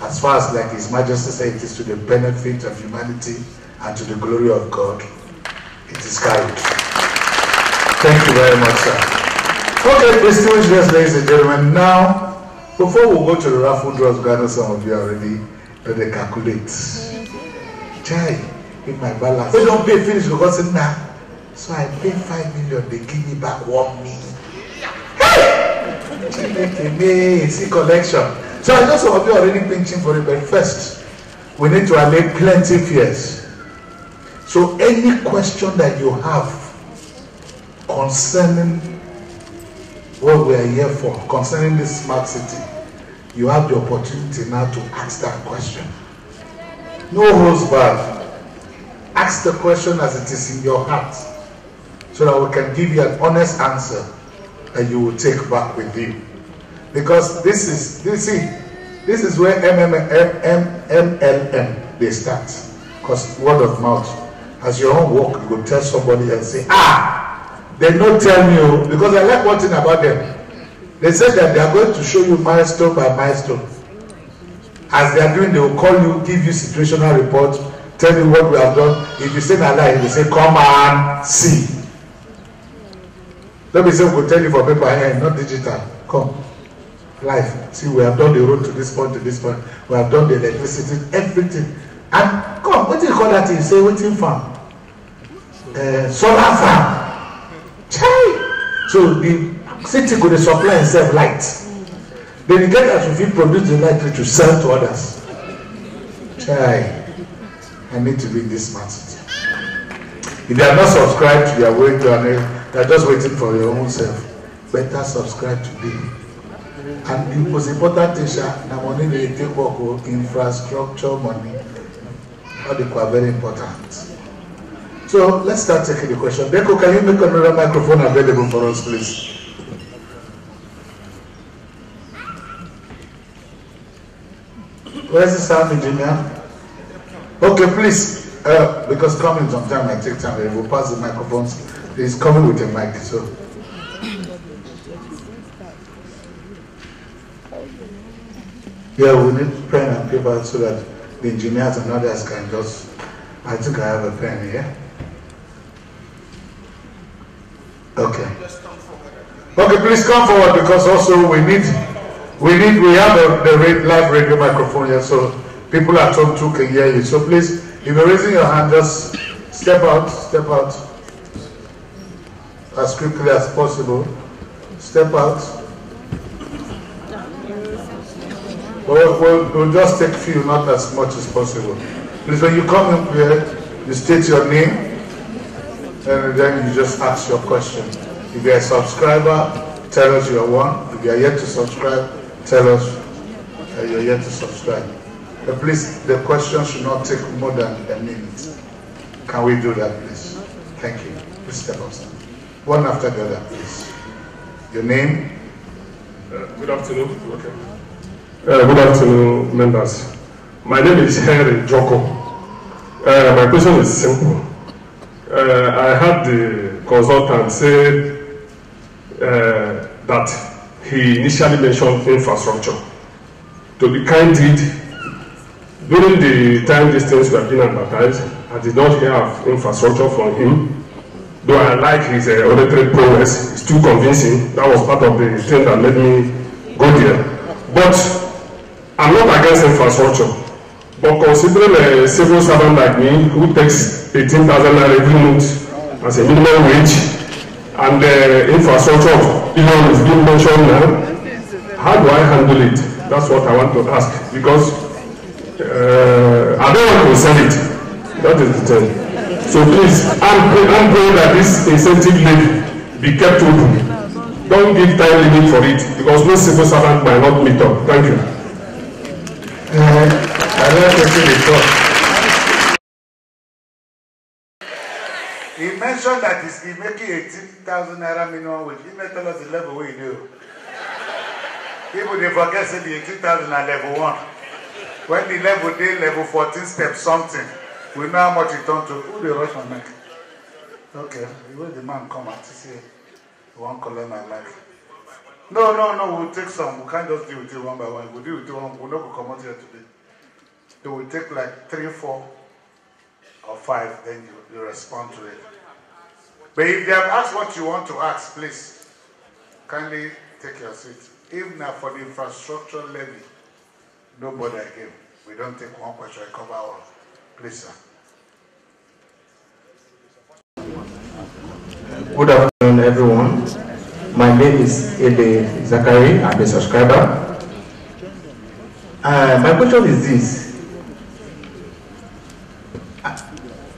As far as like His Majesty said, it is to the benefit of humanity and to the glory of God. It is carried. Thank you very much, sir. Okay, distinguished guests, ladies and gentlemen. Now, before we go to the raffle draws, Ghana, some of you are already they calculate. Chai, in my balance. They don't pay finish because it's now. So I pay 5 million, they give me back 1 million. Hey! See collection. So I know some of you are already pinching for it, but first, we need to allay plenty fears. So any question that you have concerning what we are here for, concerning this smart city, you have the opportunity now to ask that question. No holds barred. Ask the question as it is in your heart, so that we can give you an honest answer that you will take back with you. Because this is where MLM they start. Because word of mouth, as your own work, you go tell somebody and say, they don't tell you, because I like one thing about them. They said that they are going to show you milestone by milestone. As they are doing, they will call you, give you situational report, tell you what we have done. If you say a lie, they say, come and see. Let me say, we'll tell you for paper here, not digital. Come. Live. See, we have done the road to this point, to this point. We have done the electricity, everything. And come, what do you call that thing? Say, waiting farm. Solar farm. Chai! So the city could supply itself light. Then you get that if you produce the light to sell to others. Chai! I need to be in this smart city. If they are not subscribed, they are waiting to they are just waiting for your own self. Better subscribe today. And the most important thing, the money they take work, infrastructure money, all the are very important. So let's start taking the question. Deko, can you make another microphone available for us, please? Where's the sound engineer? Okay, please, because coming sometime might take time. We'll pass the microphones. He's coming with a mic, so. Yeah, we need pen and paper so that the engineers and others can just. I think I have a pen here. Okay. Okay, please come forward because also we have the live radio microphone here, so people at home too can hear you. So please, if you're raising your hand, just step out as quickly as possible. Step out. We'll just take few, not as much as possible. Please, when you come in here, you state your name, and then you just ask your question. If you're a subscriber, tell us you're one. If you're yet to subscribe, tell us you're yet to subscribe. But please, the question should not take more than a minute. Can we do that, please? Thank you. Please step up. One after the other, please. Your name? Good afternoon. Okay. Good afternoon, members. My name is Henry Joko. My question is simple. I had the consultant say that he initially mentioned infrastructure. To be candid, during the time these things were being advertised, I did not hear of infrastructure from him. Though I like his auditory prowess, it's too convincing. That was part of the thing that made me go there. But I'm not against infrastructure. But considering a civil servant like me who takes 18,000 naira every month as a minimum wage, and the infrastructure of Elon is being mentioned now, how do I handle it? That's what I want to ask. Because I don't want to sell it. That is the thing. So please, I'm praying that this incentive levy be kept open. Don't give time limit for it, because no civil servant might not meet up. Thank you. I like to see the talk. He mentioned that he's making 18,000 naira minimum wage. He may tell us the level we do. People they forget say the 18,000 at level 1. When the level day, level 14 step something, we know how much it turn to. Who they rush my neck? Okay, the way the man come and say, one color my life. No, we'll take some. We can't just deal with it one by one. We'll deal with it one. We'll not come out here today. So we'll take like 3, 4, or 5, then you respond to it. But if they have asked what you want to ask, please, kindly take your seat. Even now for the infrastructure levy, nobody again. We don't take one question, I cover all. Please, sir. Good afternoon, everyone. My name is Ede Zachary. I'm a subscriber. My question is this.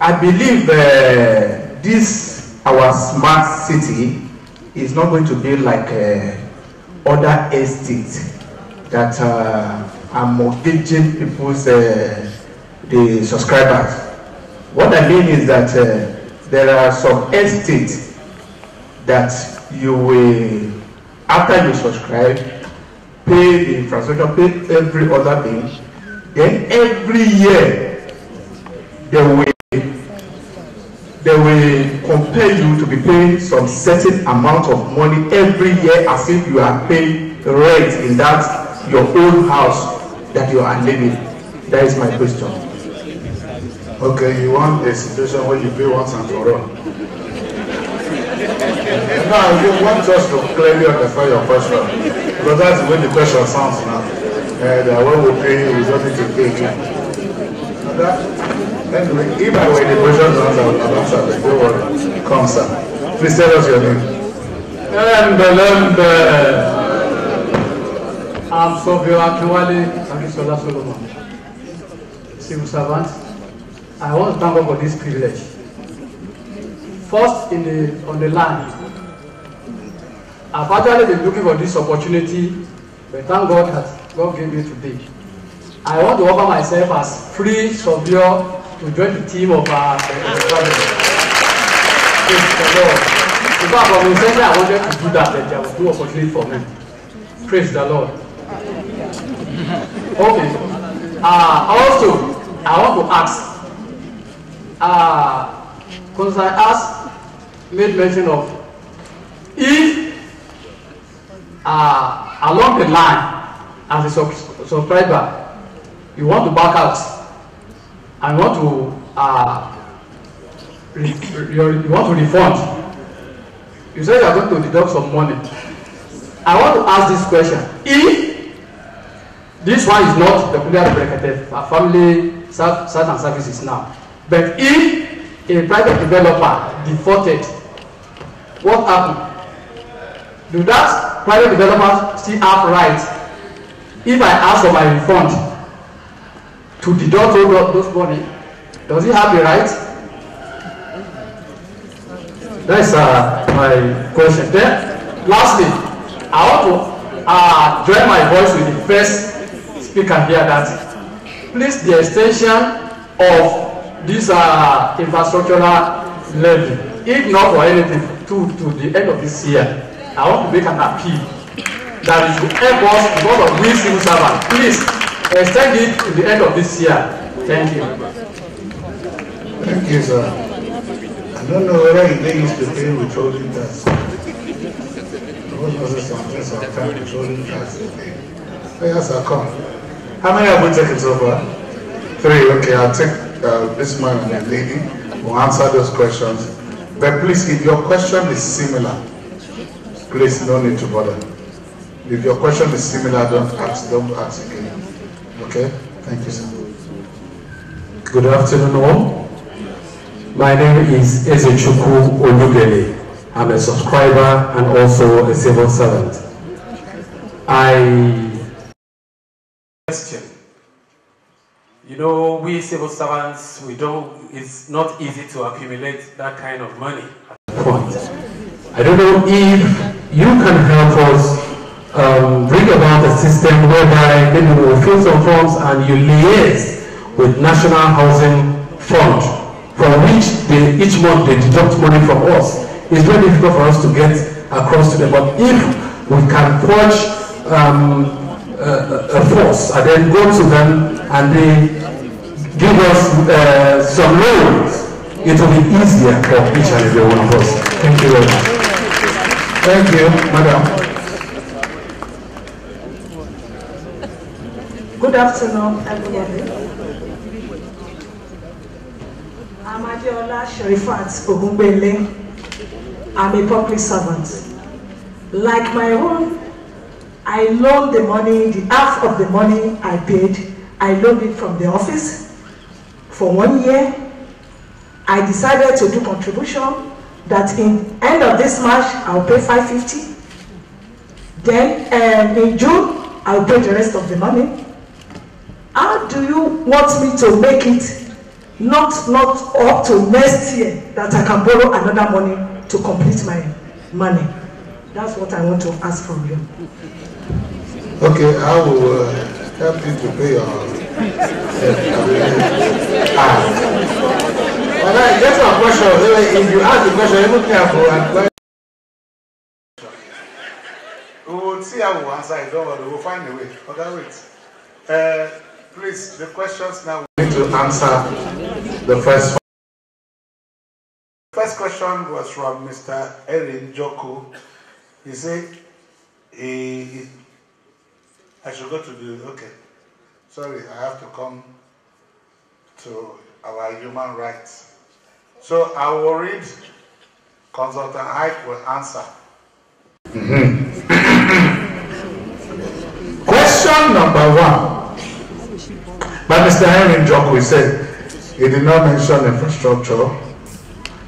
I believe this, our smart city, is not going to be like other estates that are mortgaging people's the subscribers. What I mean is that there are some estates that you will, after you subscribe, pay the infrastructure, pay every other thing, then every year they will compel you to be paying some certain amount of money every year, as if you are paying rent in that your own house that you are living. That is my question. Okay, you want a situation where you pay once and for all. Now, you want us to clearly understand your question, because that's the way the question sounds now. That when we pay, we don't need to pay again. Anyway, if I were the question answer, I would answer the good one. Come, sir. Please tell us your name. I'm Sobio Akiwale Akisola Solomon, civil servant. I want to thank God for this privilege. First, on the land, I've actually been looking for this opportunity, but thank God that God gave me today. I want to offer myself as free Sobio to join the team of our family. Praise the Lord. In fact, from recently I wanted to do that, but there was no opportunity for me. Praise the Lord. Okay. Also, I want to ask. Because I made mention of if along the line as a subscriber you want to back out and want to refund, you say you are going to deduct some money. I want to ask this question: if this one is not the peculiar family certain services now, but if a private developer defaulted, what happened? Do that private developer still have right, if I ask for my refund, to deduct all those money? Does he have the right? That's my question. Then, lastly, I want to join my voice with the first speaker here that please, the extension of this infrastructural levy, if not for anything, to the end of this year, I want to make an appeal that is to help us because of we civil servants. Please extend it to the end of this year. Thank you. Thank you, sir. I don't know whether they used to pay withholding tax. What was it sometimes withholding tax? Yes, I'll come. How many have we taken so far? 3. Okay, I'll take this man and the lady will answer those questions. But please, if your question is similar, please no need to bother. If your question is similar, don't ask again. Okay? Thank you, sir. Good afternoon, all. My name is Ezechukwu Olugele. I'm a subscriber and also a civil servant. Question. You know, we civil servants, it's not easy to accumulate that kind of money at the point. I don't know if you can help us bring about a system whereby maybe we will fill some forms and you liaise with National Housing Fund, from which each month they deduct money from us. It's very difficult for us to get across to them, but if we can forge a force and then go to them and they give us some loans, it will be easier for each and every one of us. Thank you very much. Thank you, madam. Good afternoon, everybody. I'm Adiola Sherifat Ogunbele. I'm a public servant. Like my own, I loaned the money, the half of the money I paid, I loaned it from the office for 1 year. I decided to do contribution that in end of this March, I'll pay 550. Then in June, I'll pay the rest of the money. How do you want me to make it not up to next year that I can borrow another money to complete my money? That's what I want to ask from you. Okay, I will help you to pay your Well, that's a question. If you ask the question, you look careful and we will see how we answer it. Don't worry, we will find a way. Okay, wait. Please, the questions now we need to answer the first one. The first question was from Mr. Erin Joku. He said, I should go to the, okay. Sorry, I have to come to our human rights. So I will read, Consultant Ike will answer. Question number 1. By Mr. Henry Njoku, he said, he did not mention infrastructure.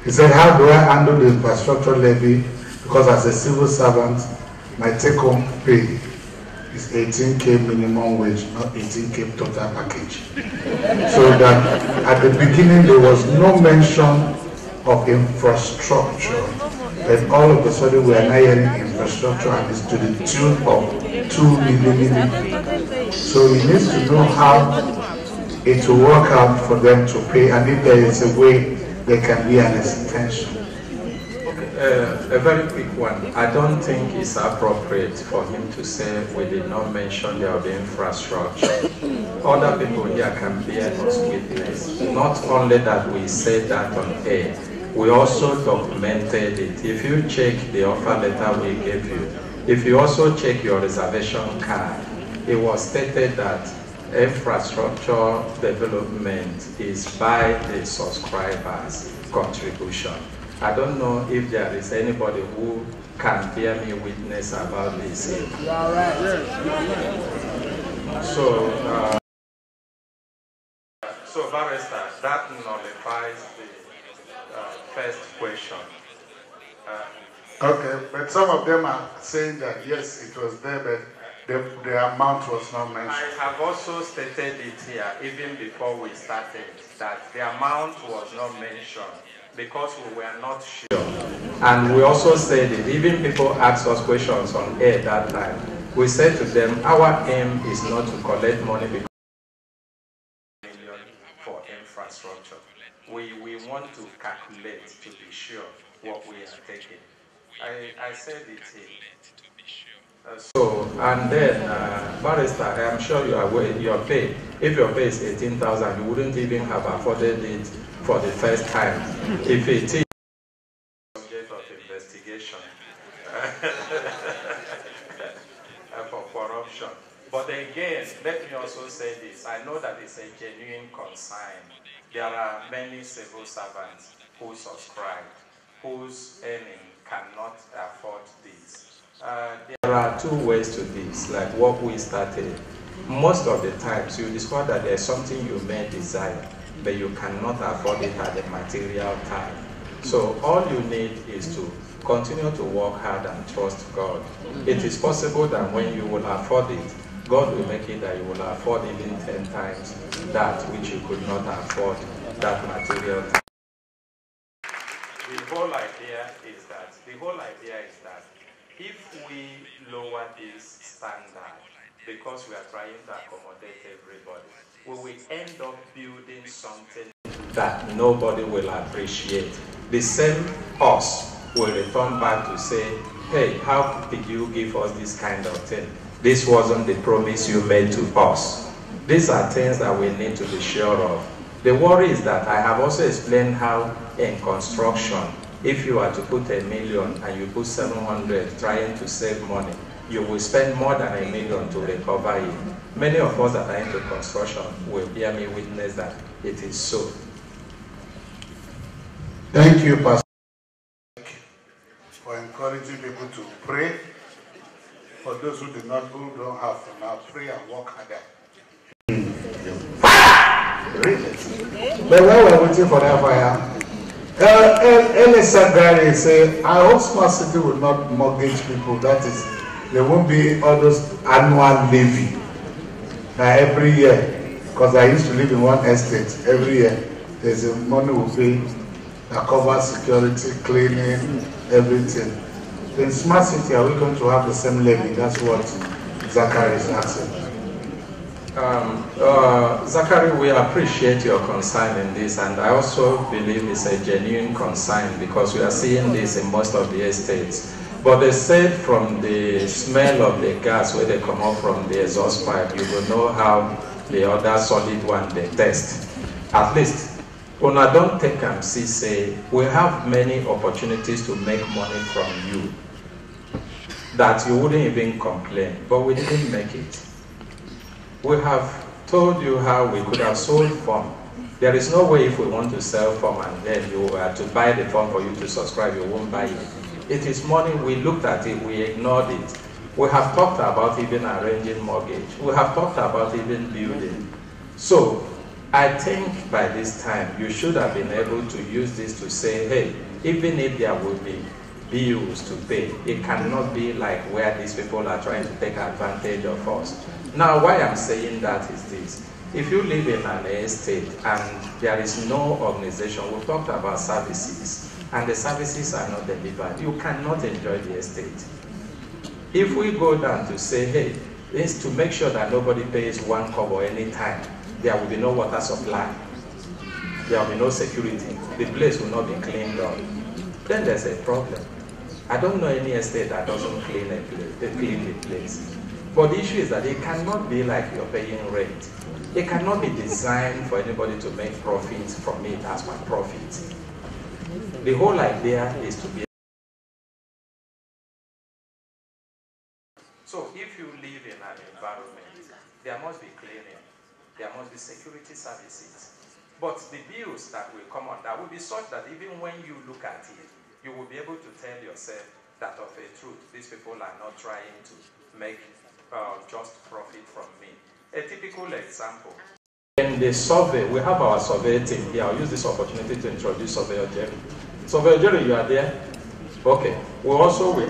He said, how do I handle the infrastructure levy? Because as a civil servant, my take-home pay is 18K minimum wage, not 18K total package. So that at the beginning, there was no mention of infrastructure. And all of a sudden, we are now hearing infrastructure and it's to the tune of 2 million. So he needs to know how it will work out for them to pay, and if there is a way there can be an extension. Okay, a very quick one. I don't think it's appropriate for him to say we did not mention there will be infrastructure. Other people here can bear us witness. Not only that we said that on air, we also documented it. If you check the offer letter we gave you, if you also check your reservation card, it was stated that infrastructure development is by the subscribers' contribution. I don't know if there is anybody who can bear me witness about this. So Barrister, that nullifies the first question. Okay, but some of them are saying that yes, it was there, but the amount was not mentioned. I have also stated it here, even before we started, that the amount was not mentioned because we were not sure. And we also said it, even people asked us questions on air that time. We said to them, our aim is not to collect money because for infrastructure. We want to calculate to be sure what we are taking. I said it here. And then, barrister, I am sure you are aware your pay. If your pay is 18,000, you wouldn't even have afforded it for the first time. If it is subject of investigation for corruption. But again, let me also say this. I know that it's a genuine concern. There are many civil servants who subscribe, whose earning cannot afford this. There are two ways to this, like what we started. Most of the times you discover that there's something you may desire, but you cannot afford it at the material time. So all you need is to continue to work hard and trust God. It is possible that when you will afford it, God will make it that you will afford even 10 times that which you could not afford that material time. The whole idea is that if we lower this standard because we are trying to accommodate everybody, we will end up building something that nobody will appreciate. The same us will return back to say, hey, how did you give us this kind of thing? This wasn't the promise you made to us. These are things that we need to be sure of. The worry is that I have also explained how in construction, if you are to put $1 million and you put 700 trying to save money, you will spend more than $1 million to recover it. Many of us that are into construction will hear me witness that it is so. Thank you, Pastor, for encouraging people to pray. For those who don't have for now, pray and work harder. But while we're waiting for that fire, Elisagari said, I hope Smart City will not mortgage people. That is, there won't be all those annual levy every year. Because I used to live in one estate. Every year, there's a money we pay that covers security, cleaning, everything. In Smart City, are we going to have the same levy? That's what Zachary is asking. Zachary, we appreciate your concern in this, and I also believe it's a genuine concern because we are seeing this in most of the estates. But they said from the smell of the gas where they come out from the exhaust pipe, you will know how the other solid one they test. At least, when I don't take and see, say, we have many opportunities to make money from you that you wouldn't even complain, but we didn't make it. We have told you how we could have sold form. There is no way if we want to sell form and then you were to buy the form for you to subscribe, you won't buy it. It is money. We looked at it, we ignored it. We have talked about even arranging mortgage. We have talked about even building. So I think by this time you should have been able to use this to say, hey, even if there will be bills to pay, it cannot be like where these people are trying to take advantage of us. Now, why I'm saying that is this. If you live in an estate and there is no organization, we've talked about services, and the services are not delivered, you cannot enjoy the estate. If we go down to say, hey, it's to make sure that nobody pays one kobo anytime, there will be no water supply, there will be no security, the place will not be cleaned up, then there's a problem. I don't know any estate that doesn't clean the place. But the issue is that it cannot be like you're paying rent. It cannot be designed for anybody to make profits from it as my profit. The whole idea is to be. So if you live in an environment, there must be cleaning, there must be security services. But the bills that will come on that will be such that even when you look at it, you will be able to tell yourself that of a truth, these people are not trying to make just profit from me. A typical example. In the survey, we have our survey team here. I'll use this opportunity to introduce Surveyor Jerry. Surveyor Jerry, you are there? Okay. We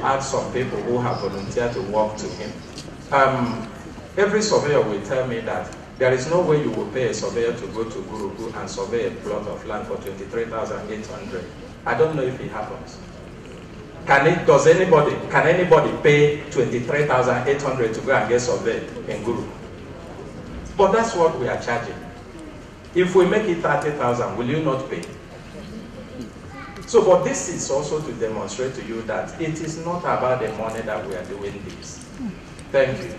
add some people who have volunteered to work to him. Every surveyor will tell me that there is no way you will pay a surveyor to go to Gurugu and survey a plot of land for 23,800. I don't know if it happens. Can anybody pay 23,800 to go and get surveyed in Gurugu? But that's what we are charging. If we make it 30,000, will you not pay? So, but this is also to demonstrate to you that it is not about the money that we are doing this. Thank you.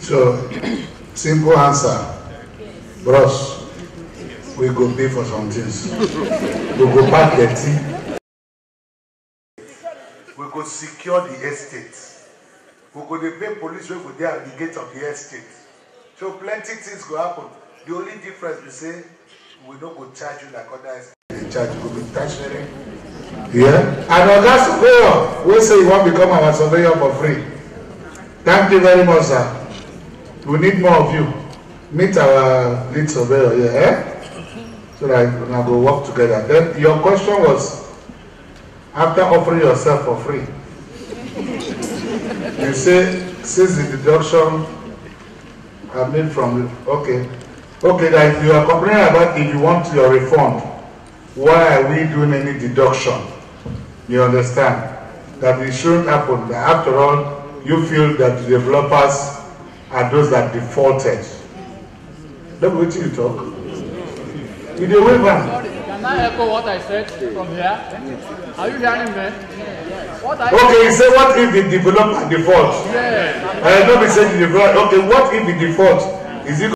So, simple answer. Bros, we go pay for some things. We go pack the tea. We go secure the estate. We go dey pay police wey go dey at the gate of the estate. So plenty things go happen. The only difference we say, we don't go charge you like others. They charge you, we tertiary. Yeah? And Oga Surveyor, we say you want to become our surveyor for free. Thank you very much, sir. We need more of you. Meet our lead surveyor here, so that we can go work together. Then your question was, after offering yourself for free, you say, since the deduction are made from, okay, that you are complaining about if you want your refund, why are we doing any deduction? You understand? That it shouldn't happen. That after all, you feel that the developers are those that defaulted. Let me wait till you talk. You do wait, man. Can I echo what I said from here? Are you hearing me? Okay, you say what if the developer defaults? Yeah. Don't be saying the developer. Okay, what if the default? Is it?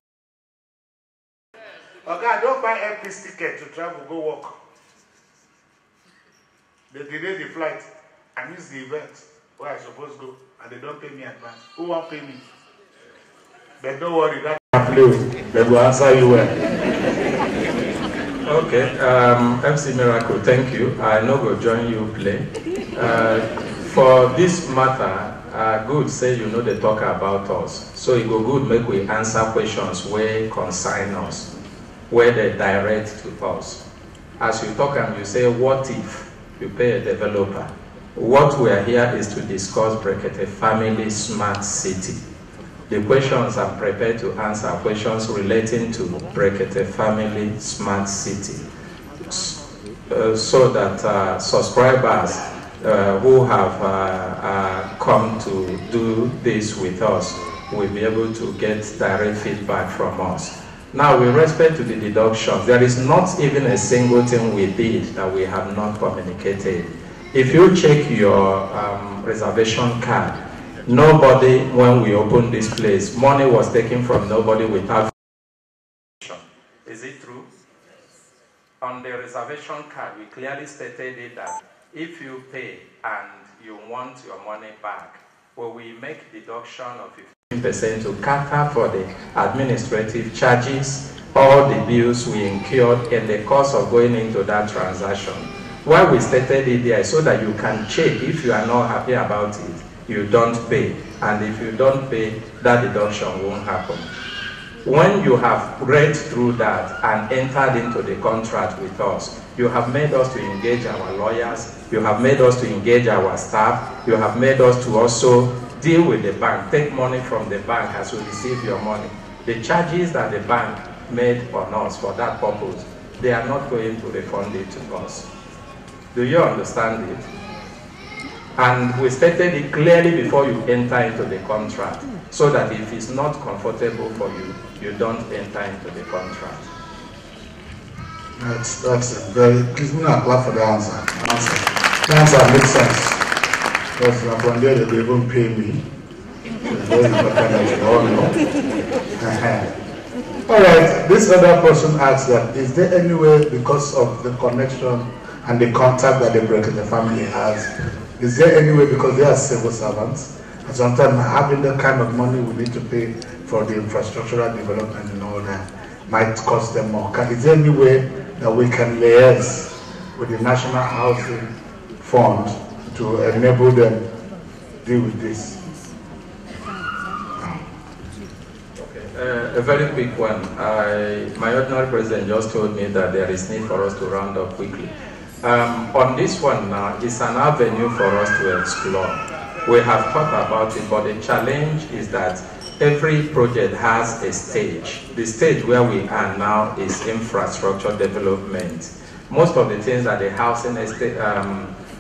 Okay, don't buy airpiece ticket to travel, go work. They delay the flight and miss the event where I supposed to go, and they don't pay me advance. Who won't pay me? But don't worry, that they will answer you well. Okay, MC Miracle, thank you. I no go join you play. For this matter, good say you know they talk about us. So it go good make we answer questions where concern us, where they direct to us. As you talk and you say, what if you pay a developer? What we are here is to discuss Brekete Family Smart City. The questions I'm prepared to answer are questions relating to Brekete Family Smart City, so that subscribers who have come to do this with us will be able to get direct feedback from us. Now, with respect to the deductions, there is not even a single thing we did that we have not communicated. If you check your reservation card, nobody, when we opened this place, money was taken from nobody without. Is it true? On the reservation card, we clearly stated it that if you pay and you want your money back, well, we make deduction of 15% to cater for the administrative charges, all the bills we incurred in the course of going into that transaction. Why we stated it there so that you can check if you are not happy about it. You don't pay, and if you don't pay, that deduction won't happen. When you have read through that and entered into the contract with us, you have made us to engage our lawyers, you have made us to engage our staff, you have made us to also deal with the bank, take money from the bank as we receive your money. The charges that the bank made on us for that purpose, they are not going to refund it to us. Do you understand it? And we stated it clearly before you enter into the contract, so that if it's not comfortable for you, you don't enter into the contract. That's a very, please me not clap for the answer. The answer makes sense. Because from there they will even pay me. So it's very important that you all know. Alright, this other person asks that, is there any way, because of the connection and the contact that the Brekete family has, is there any way, because they are civil servants, and sometimes having the kind of money we need to pay for the infrastructural development and all that might cost them more? Is there any way that we can liaise with the National Housing Fund to enable them to deal with this? Okay, a very quick one. My ordinary president just told me that there is need for us to round up quickly. On this one now, it's an avenue for us to explore. We have thought about it, but the challenge is that every project has a stage. The stage where we are now is infrastructure development. Most of the things that the housing estate,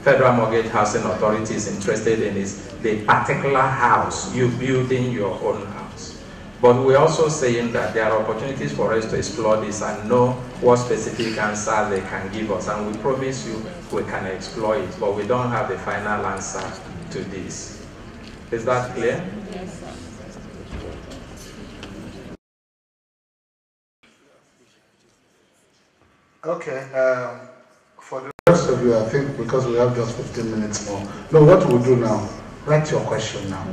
Federal Mortgage Housing Authority is interested in is the particular house, you building your own house. But we're also saying that there are opportunities for us to explore this and know what specific answer they can give us. And we promise you we can explore it, but we don't have the final answer to this. Is that clear? Okay, for the rest of you, I think because we have just 15 minutes more. No, what we'll do now, write your question now.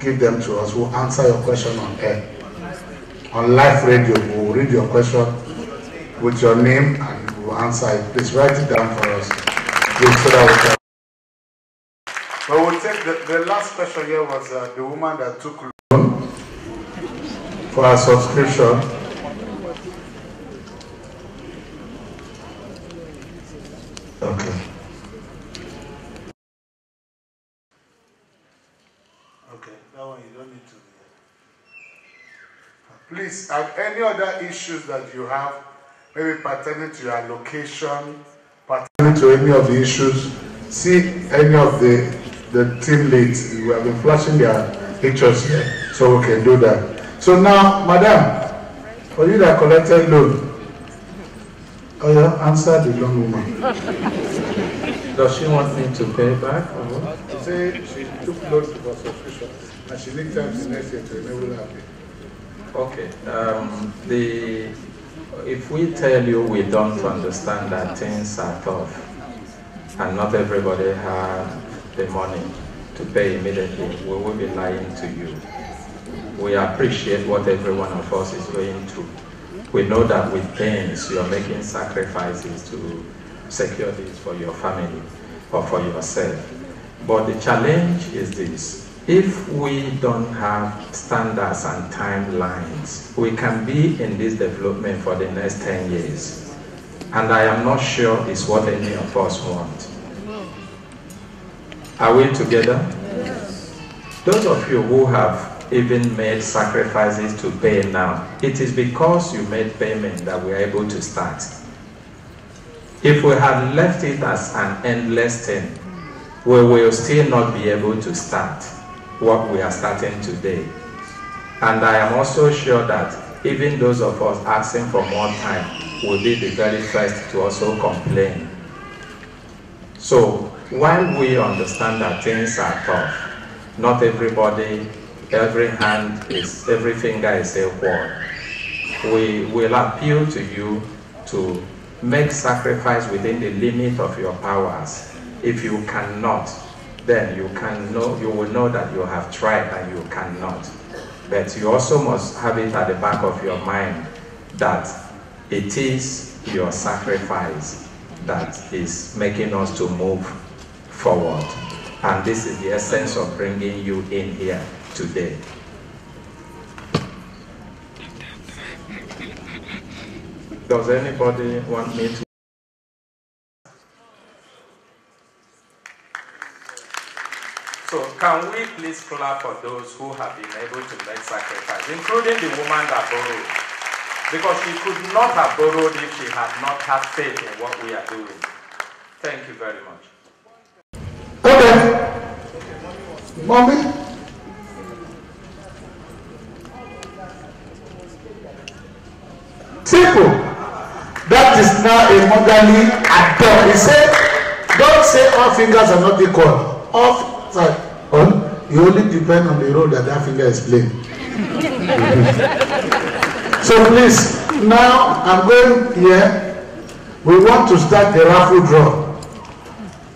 Give them to us. We'll answer your question on air. On live radio, we'll read your question with your name and we'll answer it. Please write it down for us. Please, so that we can. But we'll take the last question here was the woman that took loan for her subscription. Okay. Okay, that one you don't need to be. Please, any other issues that you have, maybe pertaining to your location, pertaining to any of the issues, see any of the team leads. We have been flashing their pictures here, so we can do that. So now, madam, for you that collected loan, oh yeah, answer the loan woman. Does she want me to pay back or what? She said she took loans for subscription and she needs time the next year to enable her pay. Okay. If we tell you we don't understand that things are tough and not everybody has the money to pay immediately, we will be lying to you. We appreciate what every one of us is going through. We know that with pains you are making sacrifices to secure this for your family or for yourself. But the challenge is this. If we don't have standards and timelines, we can be in this development for the next 10 years. And I am not sure it's what any of us want. Are we together? Yes. Those of you who have even made sacrifices to pay now, it is because you made payment that we are able to start. If we had left it as an endless thing, we will still not be able to start what we are starting today. And I am also sure that even those of us asking for more time will be the very first to also complain. So while we understand that things are tough, not everybody, every finger is equal. We will appeal to you to make sacrifice within the limit of your powers. If you cannot, then you will know that you have tried and you cannot. But you also must have it at the back of your mind that it is your sacrifice that is making us to move forward. And this is the essence of bringing you in here today. Does anybody want me to? So can we please clap for those who have been able to make sacrifice, including the woman that borrowed? Because she could not have borrowed if she had not had faith in what we are doing. Thank you very much. Okay. Mommy? Simple. That is now a motherly adult. He said, don't say all fingers are not equal. You only depend on the role that finger is playing. So please, now I'm going here. We want to start the raffle draw.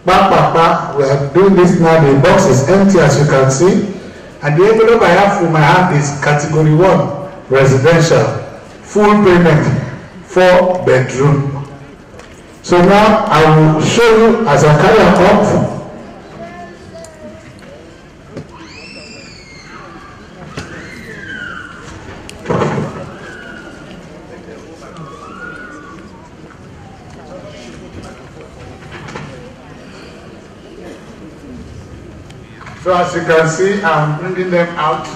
We are doing this now. The box is empty, as you can see. And the envelope I have in my hand is category 1, residential, full payment, 4 bedroom. So now I will show you as I carry up. So as you can see, I'm bringing them out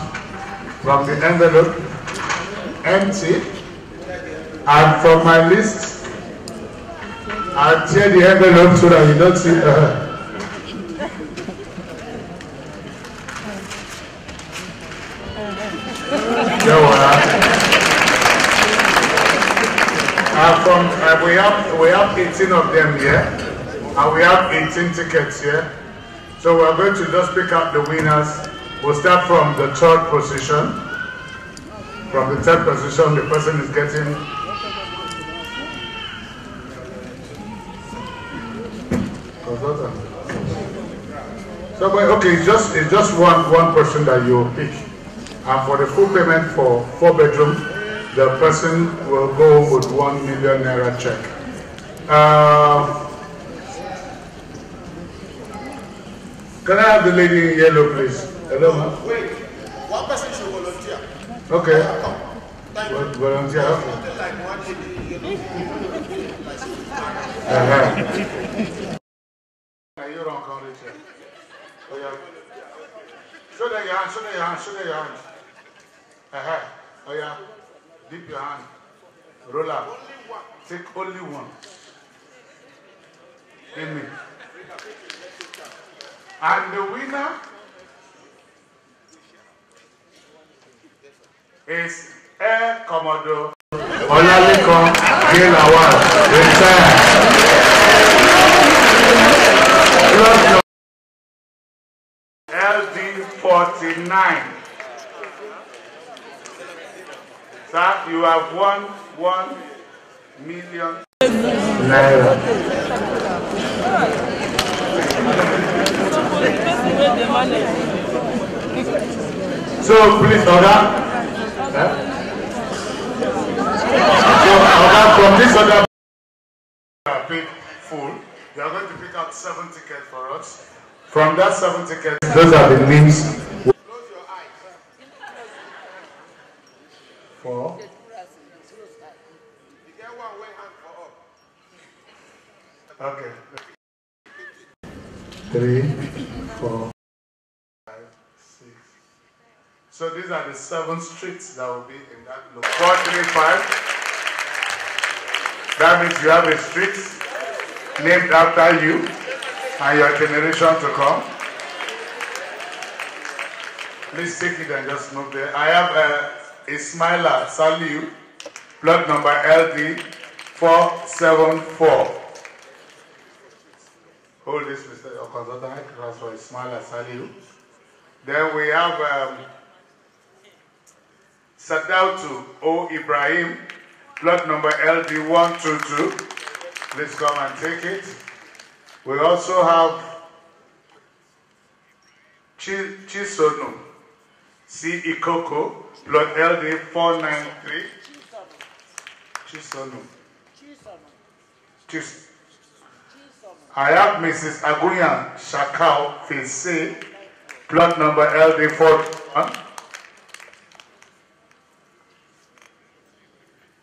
from the envelope, empty. And from my list, I'll tear the envelope so that you don't see we have 18 of them here, and we have 18 tickets here. So we're going to just pick up the winners. We'll start from the third position. From the third position, the person is getting so, but okay, it's just one person that you pick, and for the full payment for 4 bedroom, the person will go with 1 million naira check. Can I have the lady in yellow, please? Hello, ma'am. Wait, one person should volunteer. Okay. Volunteer. Okay. Like one lady, You don't count it yet. Oh, yeah. Show them your hand, show them your hand, show them your hand. Oh, yeah. Dip your hand. Roll up. Take only one. Give me. And the winner is Air Commodore Olaliko Gilawal, retired. LD49. Sir, you have won 1 million naira. So please, Oga. So Oga, from this other paid full, you are going to pick out 7 tickets for us. From that 7 tickets, those are the names. Close your eyes. 4. You get one way hand for up. Okay. 3, 4, 5, 6. So these are the 7 streets that will be in that look. 4, 3, 5. That means you have a street named after you and your generation to come. Please take it and just move there. I have Ismaila Saliu, plot number LD 474. Hold this, Mr. Consultant, that's for Ismaila Saliu. Then we have Sadautu O Ibrahim, plot number LD 122. Please come and take it. We also have Chisonu C. Ikoko, plot LD 493. Chisonu. I have Mrs. Aguyan Shakao Fise, plot number LD 41.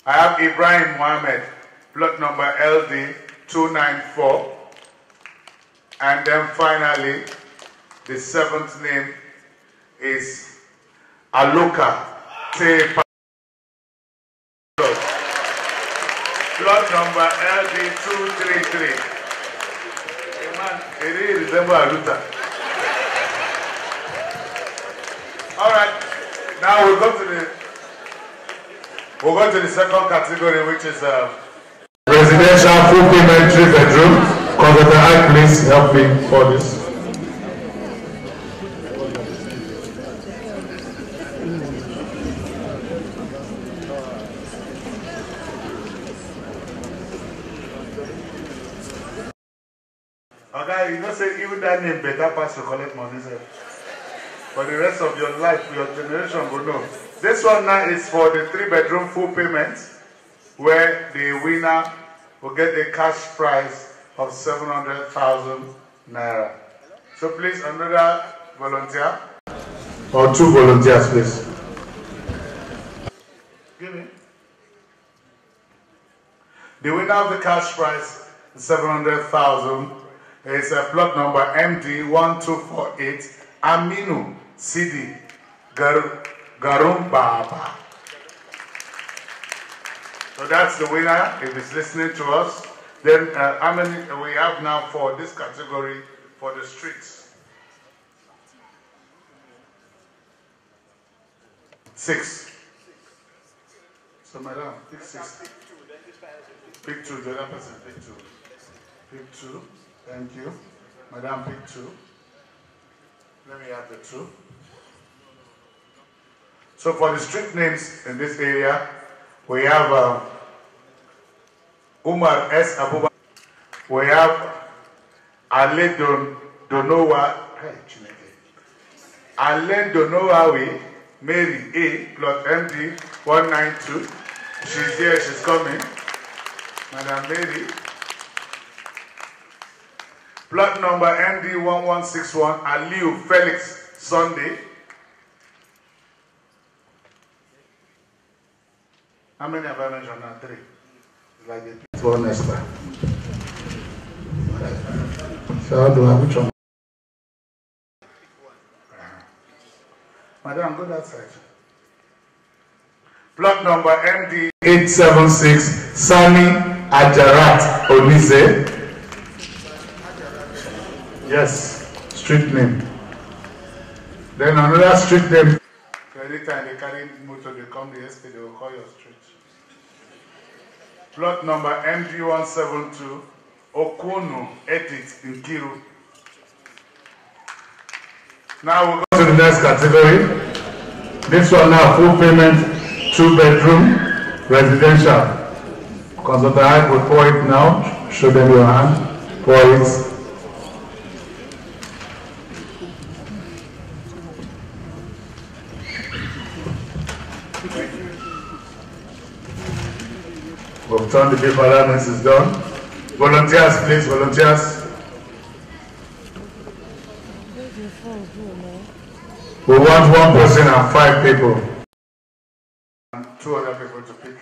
I have Ibrahim Mohammed, plot number LD 294. And then finally, the 7th name is Aluka Tepa. Plot number LD 233. Man, it really resembles Aluta. Alright, now we'll go to the second category, which is residential full payment 3 bedroom. Consultant, please help me for this. Okay, you know, say even that name better pass to collect money, sir. For the rest of your life, your generation will know. This one now is for the 3 bedroom full payment, where the winner will get a cash prize of 700,000 naira. So please, another volunteer or 2 volunteers, please. Give me. The winner of the cash prize, 700,000, is a plot number MD 1248 Aminu Sidi Garumbaba. So that's the winner. If he's listening to us. Then how many we have now for this category for the streets? 6. So madam, pick 6. Pick 2, the other person pick 2. Pick 2, thank you. Madam, pick 2. Let me have the two. So for the street names in this area, we have Umar S. Abubakar. We have Ale Donowa. Ale Donowawe, Mary A. plot MD 192. She's here, she's coming. Madam Mary. Plot number MD 1161, Aliu Felix Sunday. How many have I mentioned now? 3. It's like the one next time. So how do I which one? Madam, go that side. Plot number MD 876, Sani Ajarat Olise. Yes, street name. Then another street name. Anytime they carry motor, they come the estate, they will call your street. Plot number MD172, Okono Edit in Kiru. Now we'll go to the next category. This one now, full payment, 2-bedroom, residential. Consultant, I will pour it now. Show them your hand. Pour it. We've turned the paper around, this is done. Volunteers, please, volunteers. We want 1 person and 5 people. And 2 other people to pick.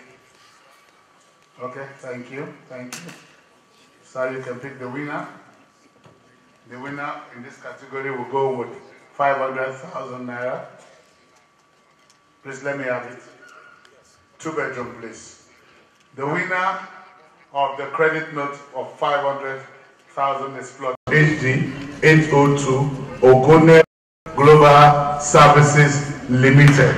Okay, thank you, thank you. So you can pick the winner. The winner in this category will go with 500,000 naira. Please let me have it. 2-bedroom, please. The winner of the credit note of 500,000 is plot HD 802 Ogone Global Services Limited.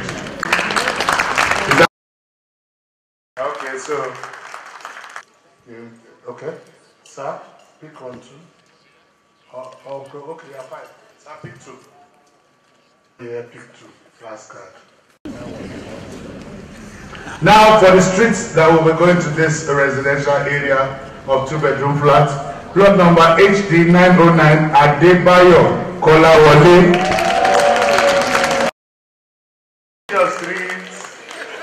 Okay, so okay, sir, pick 1, 2. Okay, yeah, 5. Sir, pick 2. Yeah, pick 2. Last card. Now for the streets that will be going to this residential area of 2-bedroom flats. Plot number HD 909 Adebayo Kolawole. Your streets.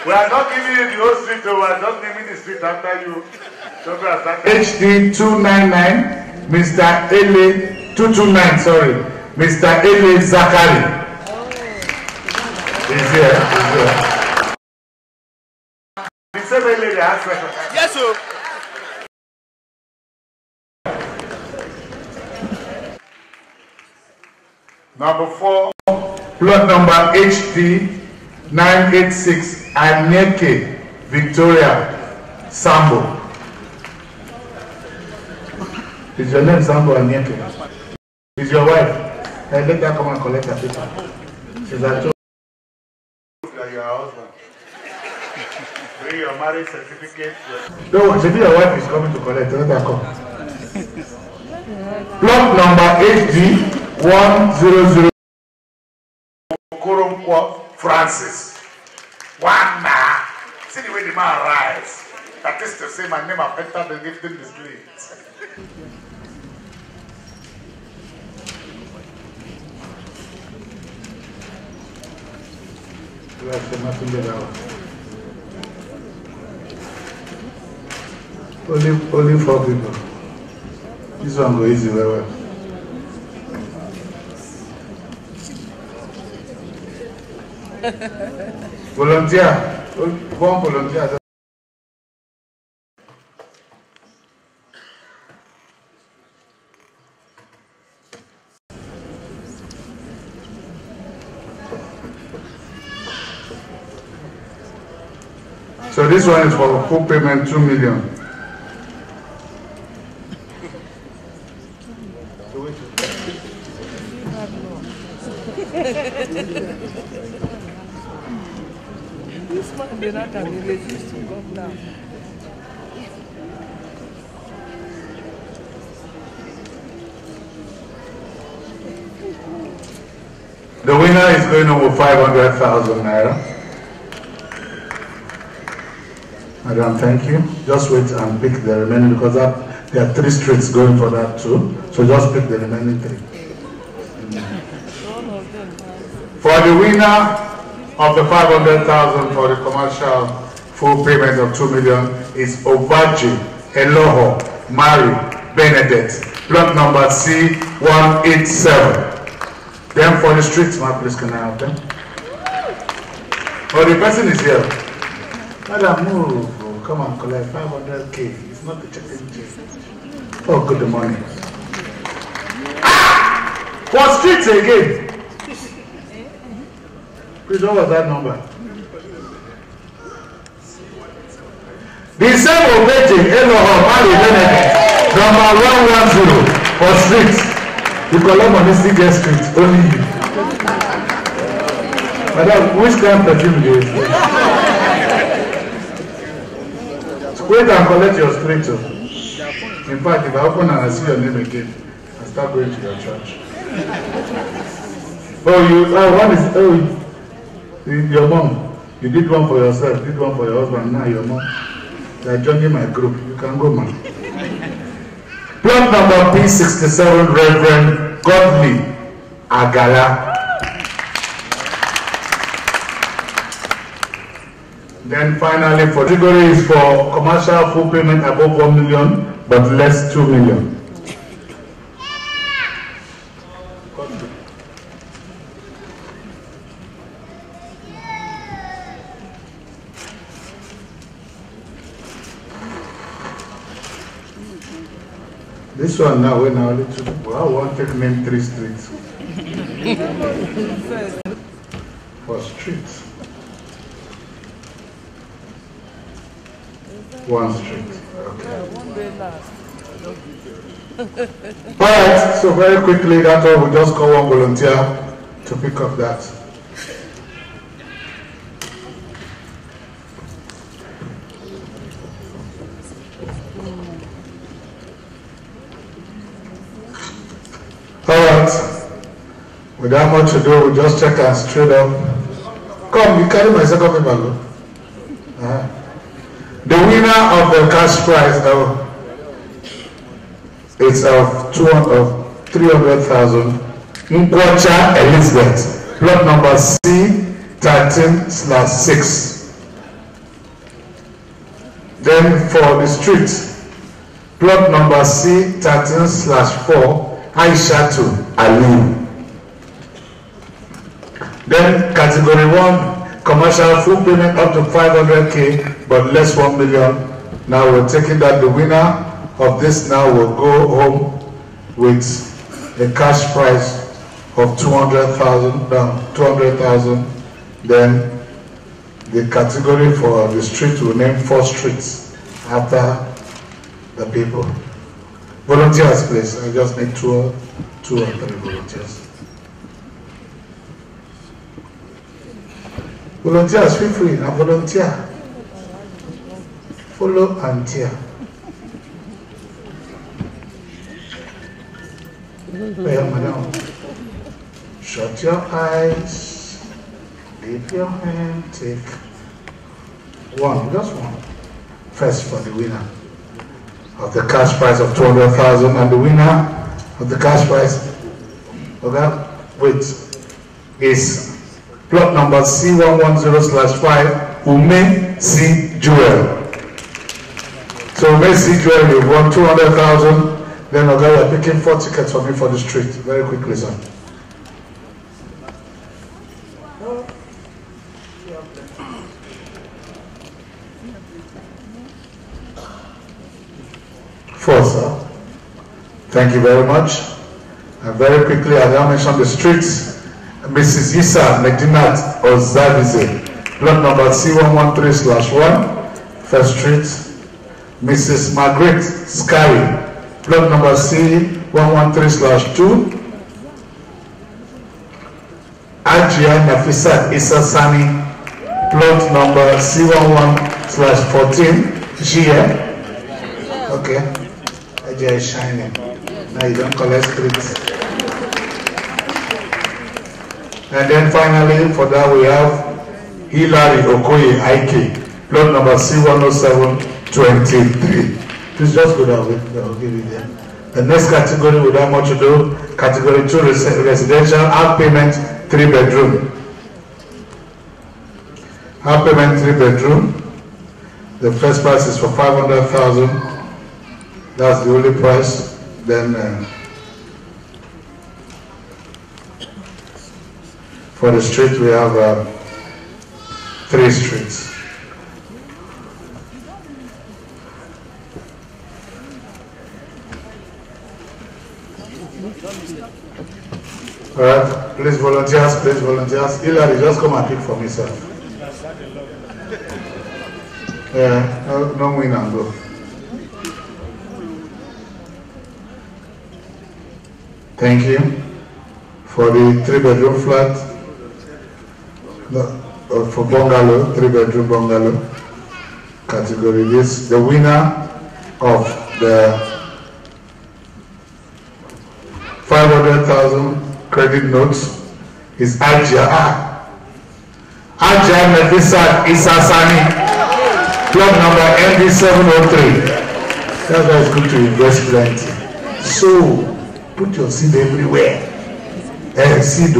We are not giving you the whole street, we are just naming the street after you. HD 299 Mr. Ele 229, sorry. Mr. Ele Zakari. He's here, he's here. Yes, sir. Number 4, plot number HD 986 Aneke Victoria Sambo. Is your name Sambo Aneke? Is your wife? Let her come and collect her paper. She's at home. Your husband. Bring your marriage certificate. No, your wife is coming to collect. Let her come. Plot number HD 100 Okoronkwo Francis. Wanda. See the way the man arrives. That is to say my name have entered the gift in the street. Only 4 people. This one go easy very well. Volunteer. One volunteer. So this one is for full payment 2 million. This man did not have the resist to come down. winner is going home with 500,000 naira. Madam, thank you. Just wait and pick the remaining because there are 3 streets going for that too. So just pick the remaining 3. For the winner of the 500,000 for the commercial full payment of 2 million is Obaji Eloho Mary Benedict, plot number C187. Then for the streets, please can I have them? Oh, the person is here. Madam, move. Come and collect 500K. It's not the chicken change. Oh, good morning. For streets again. Please, what was that number? The same Obeji Eloho Mari Benedict, number 110 for streets. You collect money, still get streets. Only you. Madam, which kind of perfume do you use? Wait and collect your street too. In fact, if I open and I see your name again, I start going to your church. Your mom. You did one for yourself, did one for your husband, now your mom. They are joining my group. You can go, man. Plot number P67, Reverend Godly Agala. Then finally, for category is for commercial full payment above 1 million, but less 2 million. This one now, we're now little people. I want to name 3 streets. For streets. 1 street. Okay. Alright, so very quickly, that's all. We'll just call one volunteer to pick up that. Alright, without much to do, we'll just check our straight up. Come, you carry my second paper. The winner of the cash prize is of 300,000. Nkwacha Elizabeth, plot number C13/6. Then for the street, plot number C13/4, Aishatu Ali. Then category 1, commercial full payment up to 500K, but less 1 million. Now we're taking that the winner of this now will go home with a cash prize of 200,000. Then the category for the street will name 4 streets after the people. Volunteers, please. I just need 2 or 3 volunteers. Volunteers, feel free. Now volunteer. Follow and tear. Madam. Shut your eyes. Leave your hand. Take 1, just 1. First for the winner of the cash prize of 200,000, and the winner of the cash prize, okay, is plot number C110/5, Ume C. Jewel. So Ume C. Jewel, you won 200,000. Then okay, you're picking 4 tickets for me for the street. Very quickly, sir. Sir. Thank you very much. And very quickly, I now mention the streets. Mrs. Isa Medinat Ozabize, plot number C113/1, First Street. Mrs. Margaret Sky, plot number C113/2. Ajia Nafisa Isa Sani, plot number C11/14. Gia. Okay. Ajia is shining. Now you don't collect streets. And then finally, for that we have Hilary Okoye IK, plot number C10723. Please just go down with me, I'll give you there. The next category without much ado, category 2 residential, half payment, 3 bedroom. Half payment, 3 bedroom. The first price is for 500,000. That's the only price. Then for the street, we have 3 streets. All right, please volunteers, please volunteers. Hilary, just come and pick for me, sir. Yeah, no win and go. Thank you for the 3-bedroom flat. For bungalow, 3-bedroom bungalow category. This the winner of the 500,000 credit notes is Ajia Nefisat Isasani, plot number MD703. That's why it's good to invest plenty. So put your seed everywhere. Seed.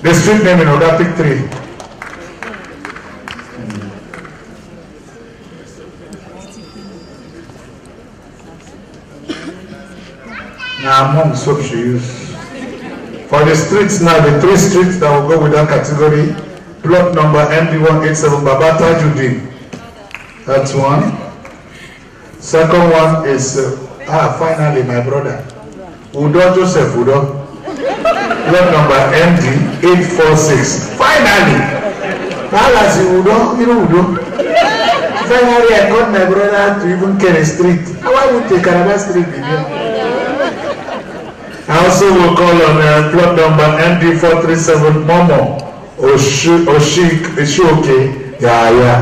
The street name in Ogapic 3. Now, mom soap she use. For the streets now, the 3 streets that will go with that category, plot number MD187 Babata Judin. That's one. Second one is, finally, my brother. Udo Joseph Udo. Plot number MD846. Finally! Palasi Udo, you know Udo. Finally, I got my brother to even get a street. How I would take another street with you? I also will call on plot number MD437 Momo Oshioke. Yeah.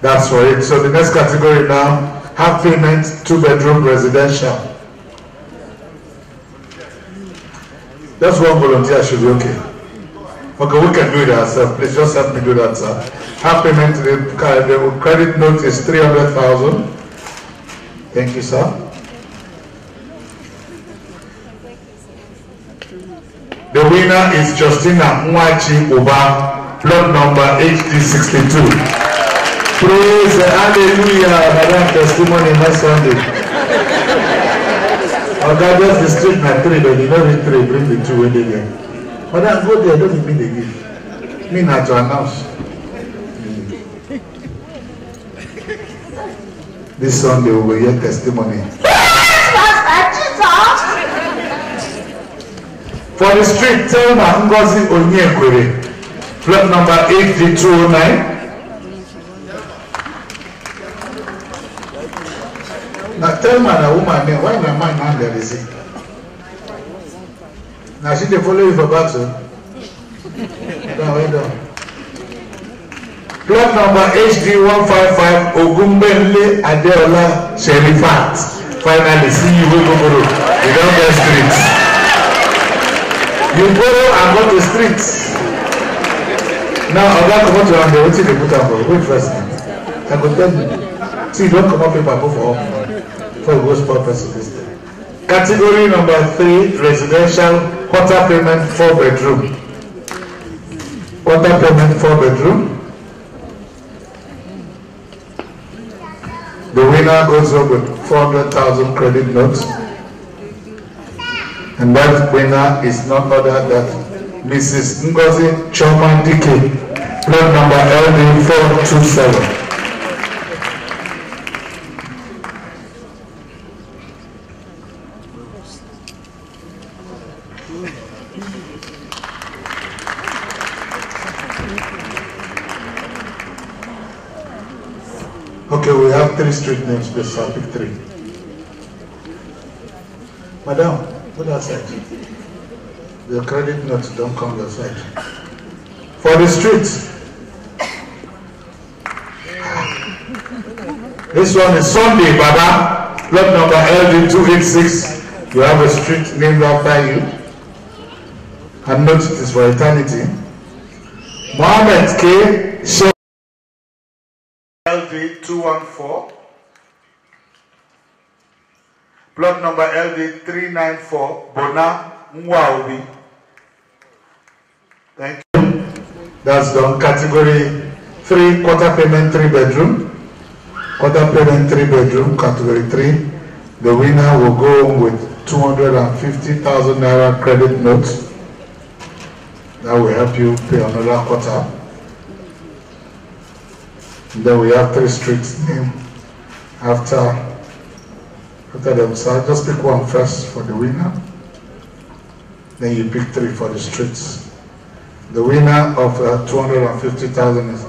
That's for it. So the next category now, half payment, 2-bedroom residential. Just one volunteer should be okay. Okay, we can do it ourselves. Please just help me do that, sir. Half payment, the credit note is 300,000. Thank you, sir. The winner is Justina Mwachi Oba, plot number HD62. Praise hallelujah, Madam testimony next Sunday. Okay, just the street na 3, but you know the 3, bring the 2 when they get. Madam, go there, don't mean they give. Me not to announce. This Sunday we will hear testimony. For the street, Telma Ngozi Onyekwere, plot number 8209. Now Telma na woman name, why na man man there is it? Now she dey follow you for battle. Well done. Plot number HD155 Ogunbenle Adeola Sherifat. Finally, see you will go borrow. You don't get streets. You borrow and go to streets. Now, I'm going to come to the what they put up for. Wait first. I go tell you. See, don't come up with paper for all. For the most purpose of this thing. Category number 3, residential, quarter payment, 4-bedroom. Quarter payment, 4-bedroom. The winner goes up with 400,000 credit notes. And that winner is none other than Mrs. Ngozi Chomandike, plot number LD427. Okay, we have 3 street names, please. I'll pick 3. Madam, go that side. The credit notes don't come your side. For the street, this one is Sunday Baba, plot number LD286. You have a street named after you. and note it is for eternity. Mohammed K. LD 214. Plot number LD 394. Bona Mwaobi. Thank you. That's done. Category 3, quarter payment, 3 bedroom. Quarter payment, 3 bedroom, category 3. The winner will go with 250,000 naira credit notes. That will help you pay another quarter. And then we have 3 streets named after them. So I'll just pick one first for the winner. Then you pick 3 for the streets. The winner of 250,000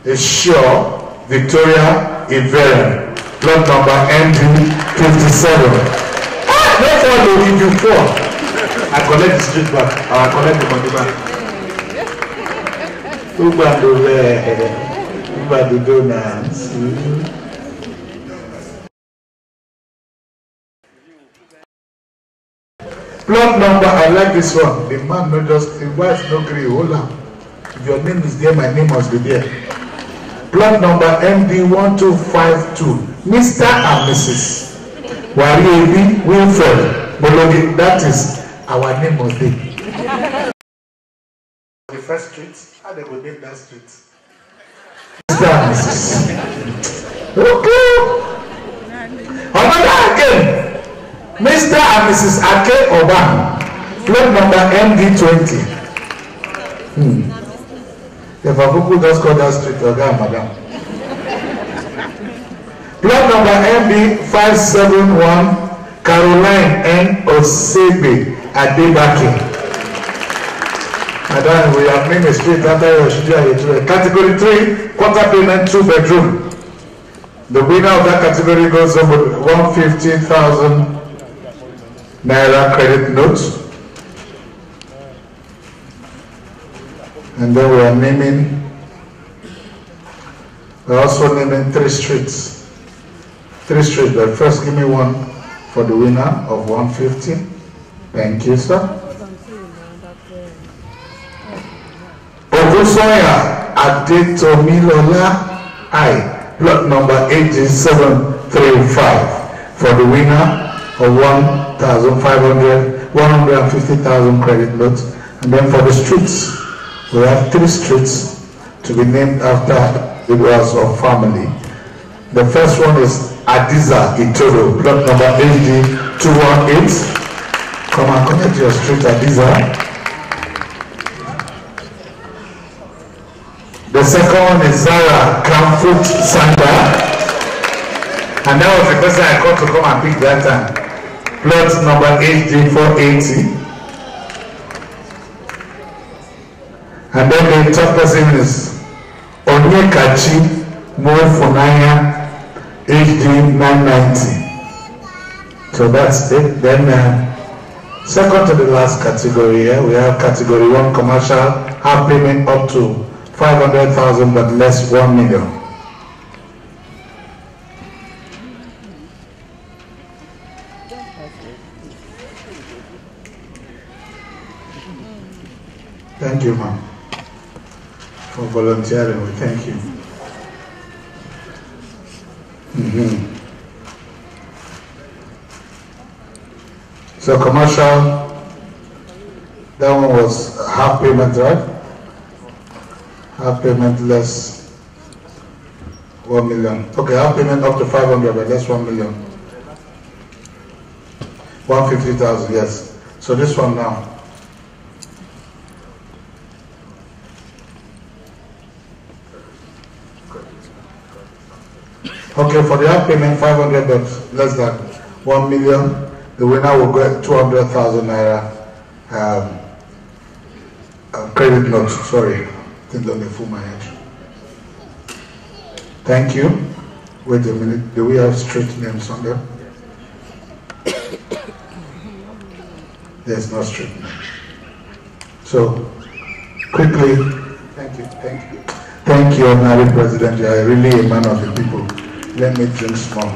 is Sure Victoria Iveren. Plot number MD 57. No one will give you 4. I collect the street back. I collect the money back. Who about the donuts? Plot number, I like this one. The man not just, the wife no agree. Hold on. If your name is there, my name must be there. Plot number MD 1252. Mr. and Mrs. Wariebi Wilfred Bologi. That is our name must be. The first street, how they will name that street? Mr. and Mrs. Okay. Another again. Mr. and Mrs. Ake Oban, plot number MD 20. If a people just call that street, okay, madam. Plot number MD 571, Caroline N. Osebe Adebaki. Madam, we have named a street after your Shija. Category 3, quarter payment, 2 bedroom. The winner of that category goes over 150,000 naira credit notes. And then we're also naming 3 streets. 3 streets, but first give me one for the winner of 150. Thank you, sir. Ogusoya Adetomilola I, plot number 8735 for the winner of 150,000 credit notes. And then for the streets, we have 3 streets to be named after the members of family. The first one is Adiza Itoro, plot number AD 218. Come and connect your street, Adiza. The second one is Zara Kamfut Sanda. And that was the person I called to come and pick that time. Plot number HD 480. And then the third person is Onyekachi Mofunaya HD 990. So that's it. Then second to the last category here, we have category 1 commercial, half payment up to 500,000 but less 1 million. Thank you, ma'am, for volunteering. We thank you. So commercial, that one was half payment, right? Half payment less 1 million. Okay, half payment up to 500 but less 1 million. 150,000, yes. So this one now. Okay, for the half payment 500 but less than 1 million, the winner will get 200,000 naira credit note. Sorry, I think let me fool my head. Thank you. Wait a minute. Do we have street names on there? There's no street name. So quickly, thank you. Thank you, Honorary President. You are really a man of the people. Let me drink small.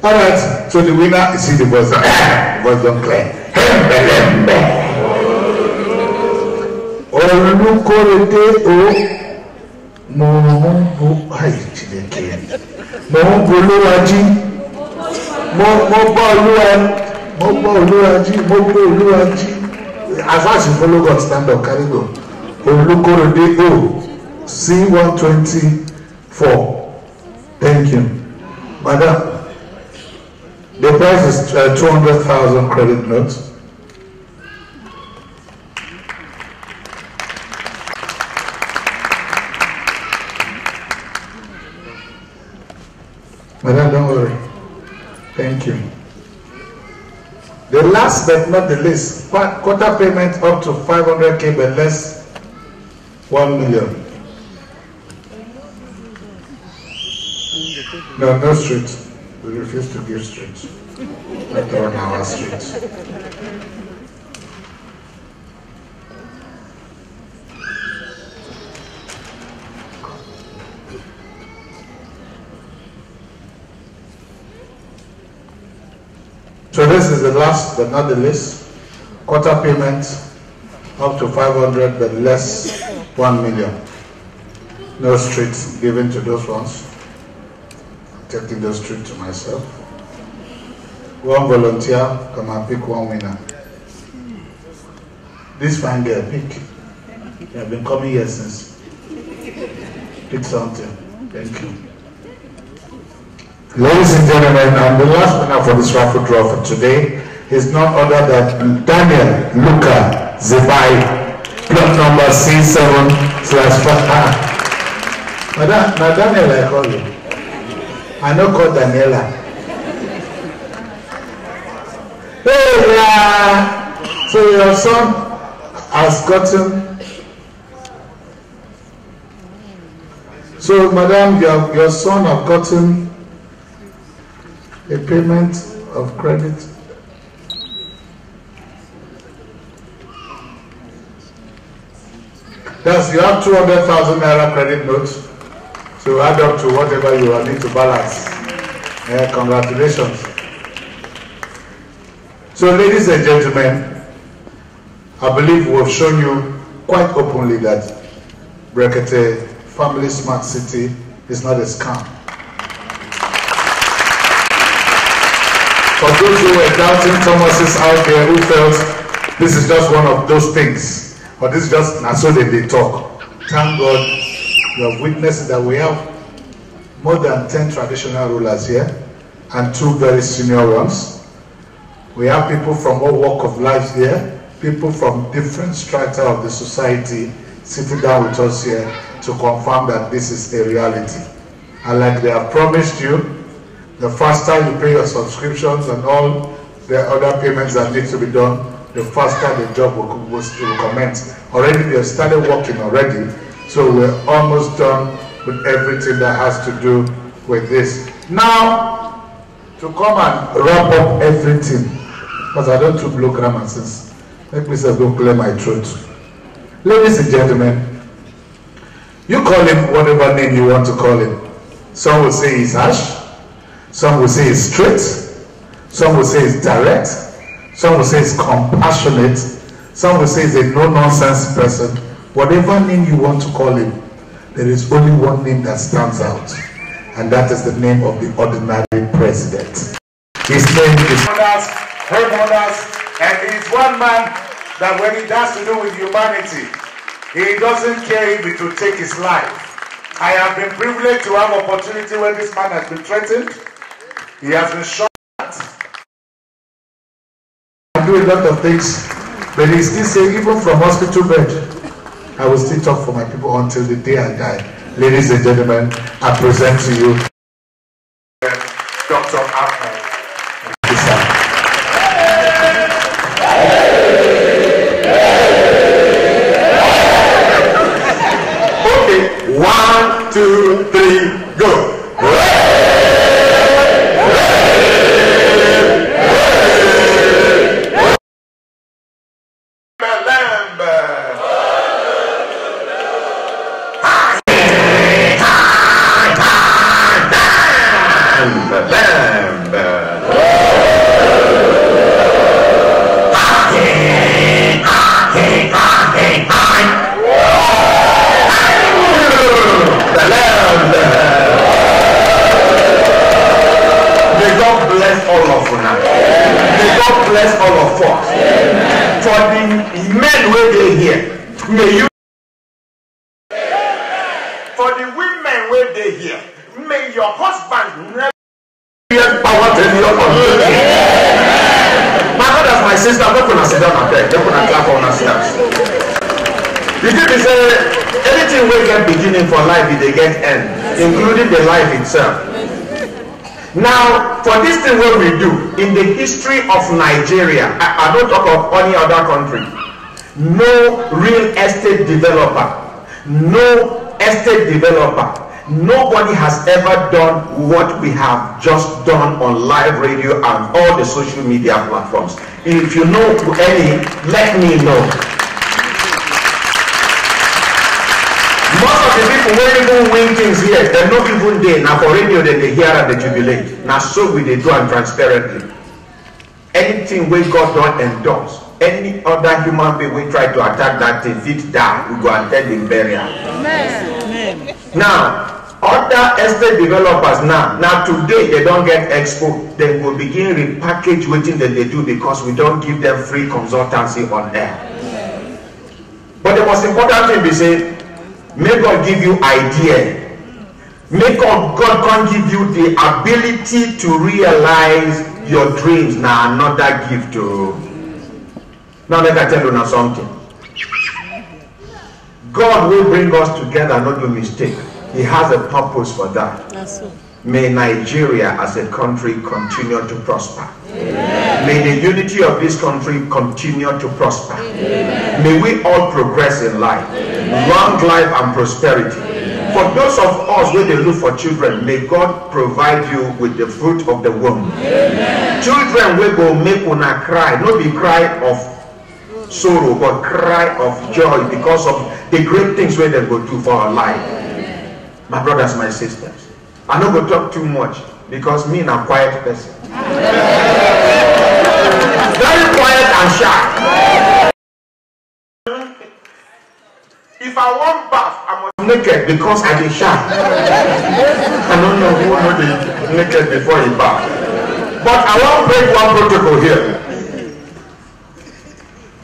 All right, so the winner is the voice. The voice don't clear. Olukorede o mo Olúwají as far as you follow God, stand up, carry go. Olukorede o C124. Thank you, madam. The price is 200,000 credit notes. Madam, don't worry. Thank you. The last but not the least, quarter payment up to 500K but less 1 million. No street. We refuse to give street. Not on our street. So this is the last but not the least. Quarter payment up to 500 but less 1 million. No streets given to those ones. Taking those streets to myself. One volunteer, come and pick one winner. This fine girl, pick. You have been coming here since. Pick something. Thank you. Ladies and gentlemen, and the last winner for this raffle draw for today is none other than Daniel Luca Zebai, plot number C7/5. Now Daniel, I call you. I know call Daniela. Hey, so your son has gotten. So, madam, your son has gotten a payment of credit. Thus, you have 200,000 naira credit notes to add up to whatever you will need to balance. Congratulations. So, ladies and gentlemen, I believe we have shown you quite openly that Brekete Family Smart City is not a scam. For those who were doubting Thomases out there who felt this is just one of those things, or this is just not so they talk, thank God you have witnessed that we have more than 10 traditional rulers here and 2 very senior ones. We have people from all walk of life here, people from different strata of the society sitting down with us here to confirm that this is a reality. And like they have promised you, the faster you pay your subscriptions and all the other payments that need to be done, the faster the job will commence. Already they have started working already, so we're almost done with everything that has to do with this. Now, to come and wrap up everything, because I don't do blow grammar since, let me just go clear my throat. Ladies and gentlemen, you call him whatever name you want to call him. Some will say he's harsh. Some will say he's straight, some will say he's direct, some will say he's compassionate, some will say he's a no-nonsense person. Whatever name you want to call him, there is only one name that stands out, and that is the name of the ordinary president. His name is homeowners, and he's one man that when it has to do with humanity, he doesn't care if it will take his life. I have been privileged to have opportunity when this man has been threatened. He has been shot at. I do a lot of things, but he still say, even from hospital bed, I will still talk for my people until the day I die. Ladies and gentlemen, I present to you Dr. Ahmed. Okay, 1, 2, 3, go. of una. May God bless all of us. For the men where they here, may you. For the women where they here, may your husband never get power to your community. My brothers, my sister, I'm not going to sit down and beg. I'm going to clap on ourselves. The thing is, anything we get beginning for life, they get end, including the life itself. Now, for this thing what we do, in the history of Nigeria, I don't talk of any other country, no real estate developer, nobody has ever done what we have just done on live radio and all the social media platforms. If you know any, let me know. Most of the people who even win things here, they're not even there. Now for radio, then they hear and they jubilate. Now so we they do and transparently. Anything we God don't endorse, any other human being we try to attack that thing, fit down, we go and tell him burial. Amen. Now, other estate developers now today they don't get expo, they will begin repackage waiting that they do because we don't give them free consultancy on air. But the most important thing is say, may God give you idea. May God can give you the ability to realize your dreams. Now another gift to. Now let I tell you now something. God will bring us together, not do mistake. He has a purpose for that. May Nigeria as a country continue to prosper. Amen. May the unity of this country continue to prosper. Amen. May we all progress in life. Amen. Long life and prosperity. Amen. For those of us where they look for children, may God provide you with the fruit of the womb. Amen. Children will go make una cry, not be cry of sorrow, but cry of joy because of the great things where they go do for our life. My brothers, my sisters, I'm not going to talk too much because me I'm a quiet person. Very quiet and shy. If I want bath, I'm naked because I be shy. I don't know who will be naked before he bath. But I want to break one protocol here.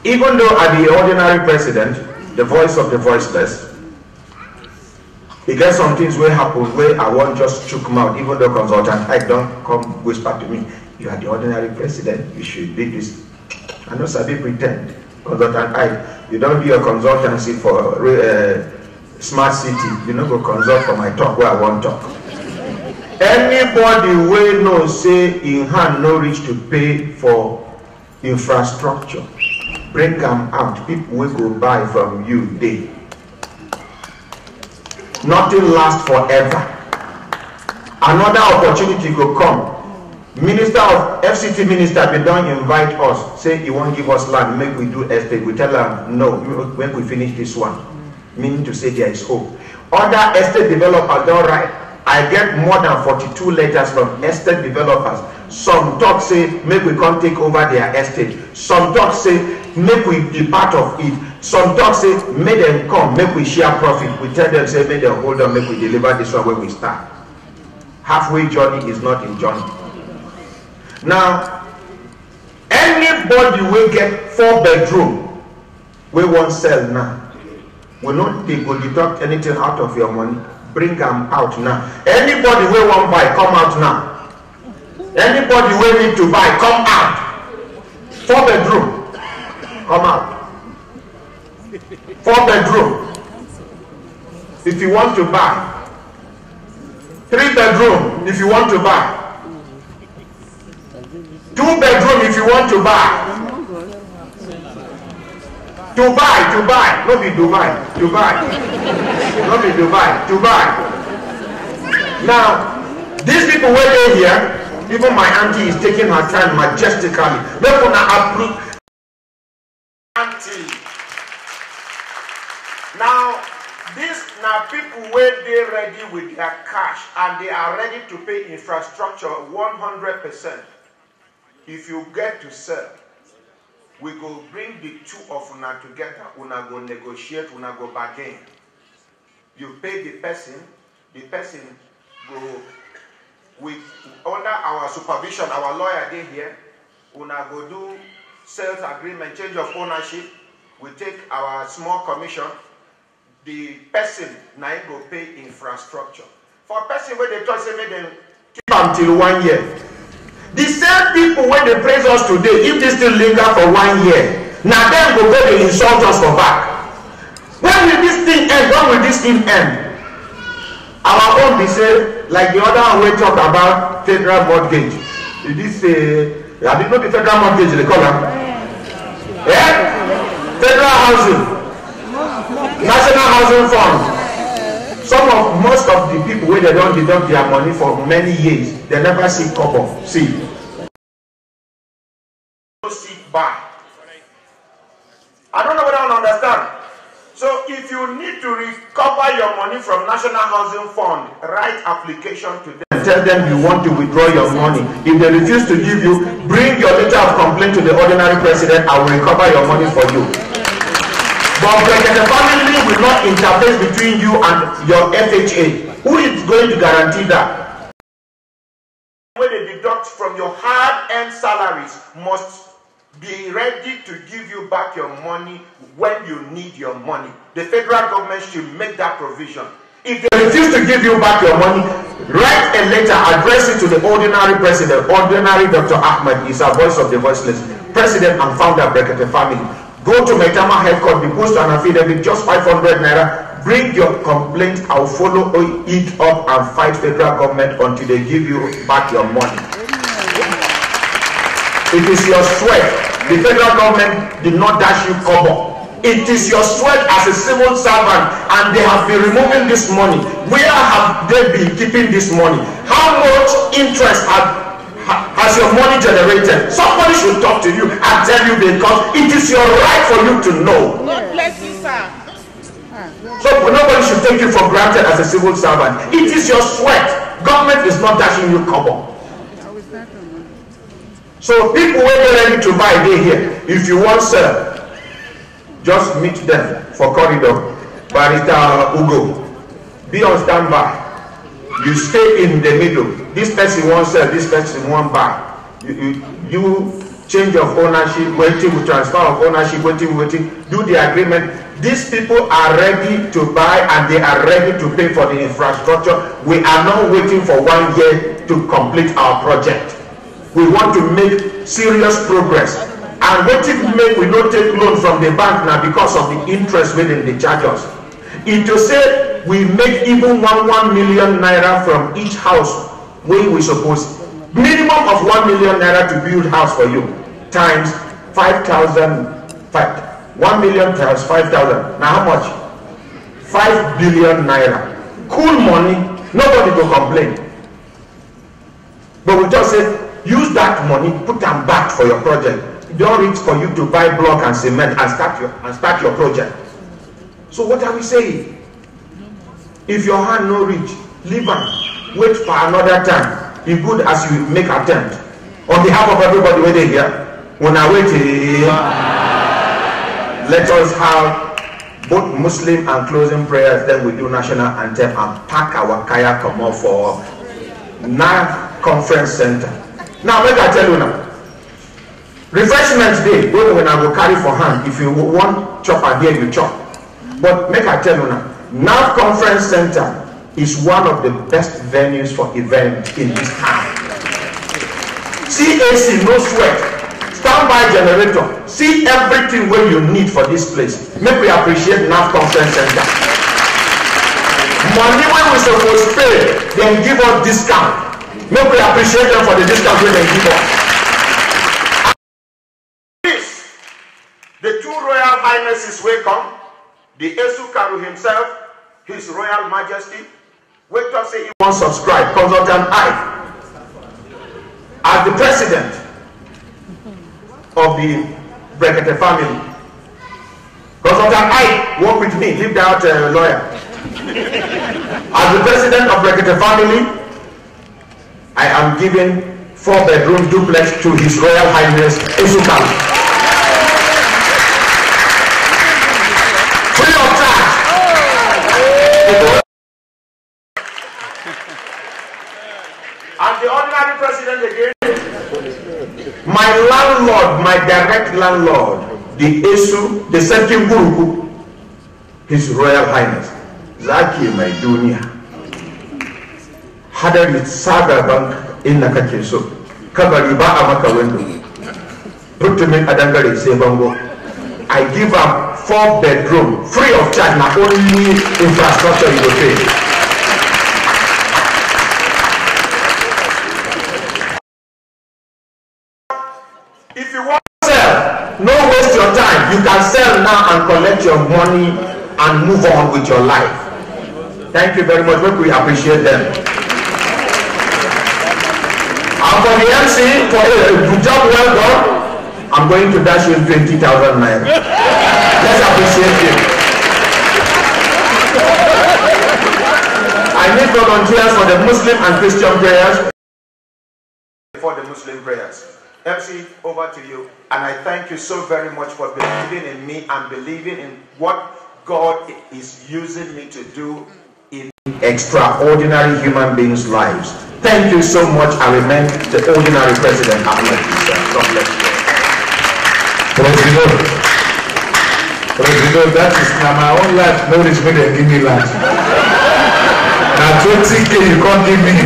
Even though I'm the ordinary president, the voice of the voiceless, it gets some things will happen where I won't just choke mouth, even though consultant I don't come whisper to me, you are the ordinary president, you should do this. I know Sabi pretend. Consultant you don't do your consultancy for smart city, you know go consult for my talk where I want talk. Anybody will know say in hand no reach to pay for infrastructure. Bring them out, people will go buy from you day. Nothing lasts forever. Another opportunity will come. Minister of FCT minister, they don't invite us. Say he won't give us land, make we do estate. We tell them no, when we finish this one. Meaning to say there is hope. Other estate developers don't write. I get more than 42 letters from estate developers. Some talk say make we come take over their estate. Some talk say make we be part of it. Some talk say make them come, make we share profit. We tell them say make them hold on, make we deliver this one where we start. Halfway journey is not in journey. Now, anybody will get 4 bedroom, we won't sell now. We not they go deduct anything out of your money. Bring them out now. Anybody will want buy, come out now. Anybody will need to buy, come out. 4 bedroom, come out. 4 bedroom. If you want to buy. 3 bedroom. If you want to buy. 2 bedroom. If you want to buy. To buy. Not be Dubai. To buy. Not be Dubai. To buy. Now, these people were there here. Even my auntie is taking her time majestically. Make una approve. Auntie. Now, these now people where they ready with their cash and they are ready to pay infrastructure 100%. If you get to sell, we go bring the two of una together. Una go negotiate. Una go bargain. You pay the person go with under our supervision, our lawyer dey here, una go do sales agreement, change of ownership. We take our small commission. The person na him go pay infrastructure. For a person where they talk say make them keep am till 1 year. The same people when they praise us today, if they still linger for 1 year, now them go dey insult us for back. When will this thing end? When will this thing end? Our own be say, like the other one we talk about federal mortgage. This I didn't know the federal mortgage they call them. Yeah? Federal housing, national housing fund. Most of the people where they don't deduct their money for many years, they never see cover. See. Sit back. I don't know whether I understand. So if you need to recover your money from National Housing Fund, write application to them. Tell them you want to withdraw your money. If they refuse to give you, bring your letter of complaint to the ordinary president. I will recover your money for you. But the family will not interface between you and your FHA. Who is going to guarantee that? When they deduct from your hard-earned salaries, must be ready to give you back your money when you need your money. The federal government should make that provision. If they refuse to give you back your money, write a letter, address it to the ordinary president. Ordinary Dr. Ahmed is a voice of the voiceless, president and founder of Brekete family. Go to Maitama headquarters, be post an affidavit, just 500 naira. Bring your complaint. I'll follow it up and fight federal government until they give you back your money. It is your sweat. The federal government did not dash you cover. It is your sweat as a civil servant, and they have been removing this money. Where have they been keeping this money? How much interest has your money generated? Somebody should talk to you and tell you, because it is your right for you to know. God bless you, sir. So nobody should take you for granted as a civil servant. It is your sweat. Government is not dashing you cover. So people who are ready to buy, they here. If you want sell, just meet them for corridor. Barrister Ugo, be on standby. You stay in the middle. This person wants sell, this person wants buy. You change of ownership, waiting with transfer of ownership, waiting, do the agreement. These people are ready to buy and they are ready to pay for the infrastructure. We are not waiting for 1 year to complete our project. We want to make serious progress. And waiting make we not take loan from the bank now because of the interest within the charges. If you say we make even 1 million naira from each house, we suppose minimum of 1 million naira to build house for you times 5,000. 1 million times 5,000. Now how much? 5 billion naira. Cool money. Nobody will complain. But we just say use that money, put them back for your project. Don't reach for you to buy block and cement and start your project. So what are we saying? If your hand no reach, leave am. Wait for another time. Be good as you make attempt. On behalf of everybody waiting here, when I wait, let us have both Muslim and closing prayers. Then we do national anthem and pack our kayak come off for NAF Conference Center. Now, make I tell you now. Refreshment day, when I will carry for hand. If you want chopper here, you chop. But make I tell you now, NAF Conference Center is one of the best venues for events in this town. CAC, no sweat. Standby generator. See everything where you need for this place. Make we appreciate NAF Conference Center. Money when we supposed to pay, then give us discount. Make we appreciate them for the discount when they give us. The two royal highnesses welcome, the Esukaru himself, His Royal Majesty. Wait up, say he wants to subscribe. Consultant I, as the president of the Brekete family. Consultant I, work with me, leave that lawyer. As the president of Brekete family, I am giving 4-bedroom duplex to His Royal Highness Esukaru. And My landlord, my direct landlord, the Esu, the second Buruku, His Royal Highness, Zaki Maidunia, Hadari Saga Bank in Nakakeso, Kabariba Amaka window, put to me Adangari Sebango. I give up 4-bedroom, free of charge, not only infrastructure you will pay. If you want to sell, no waste your time. You can sell now and collect your money and move on with your life. Thank you very much. We appreciate them. And for the MC, for a job well done, I'm going to dash you 20,000 naira. Let's appreciate you. I need volunteers for the Muslim and Christian prayers. For the Muslim prayers. MC, over to you. And I thank you so very much for believing in me and believing in what God is using me to do in extraordinary human beings' lives. Thank you so much. I remain the ordinary president. Ahmed Isa. God bless you. President, that is now my own life. No rich me they give me life. Now 20K you can't give me.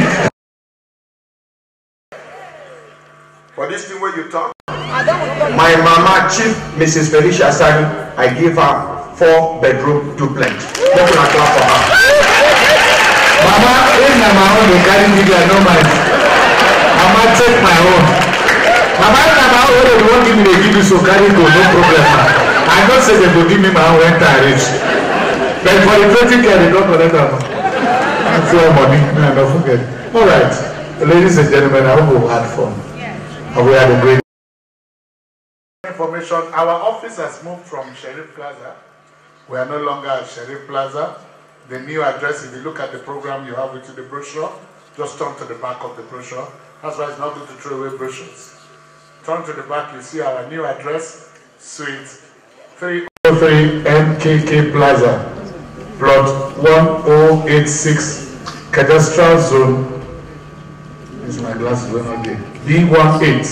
For this thing where you talk, my mama, Chief Mrs. Felicia Sani, I give her 4-bedroom duplex. Let me clap for her. Mama, if my own, you carry me there, no mind. Mama, take my own. Mama, if my own, they won't give me, they give you so carry go, no problem. I don't say they will give me my own when I reach. But for the 20K, they don't collect them. That's your money. No, don't forget. All right, ladies and gentlemen, I hope we've had fun. And we had a great information. Our office has moved from Sheriff Plaza. We are no longer at Sheriff Plaza. The new address, if you look at the program you have with the brochure, just turn to the back of the brochure. That's why it's not good to throw away brochures. Turn to the back, you see our new address, Suite 303 MKK Plaza, plot 1086, Cadastral Zone. This is my glasses, we're not there. D18,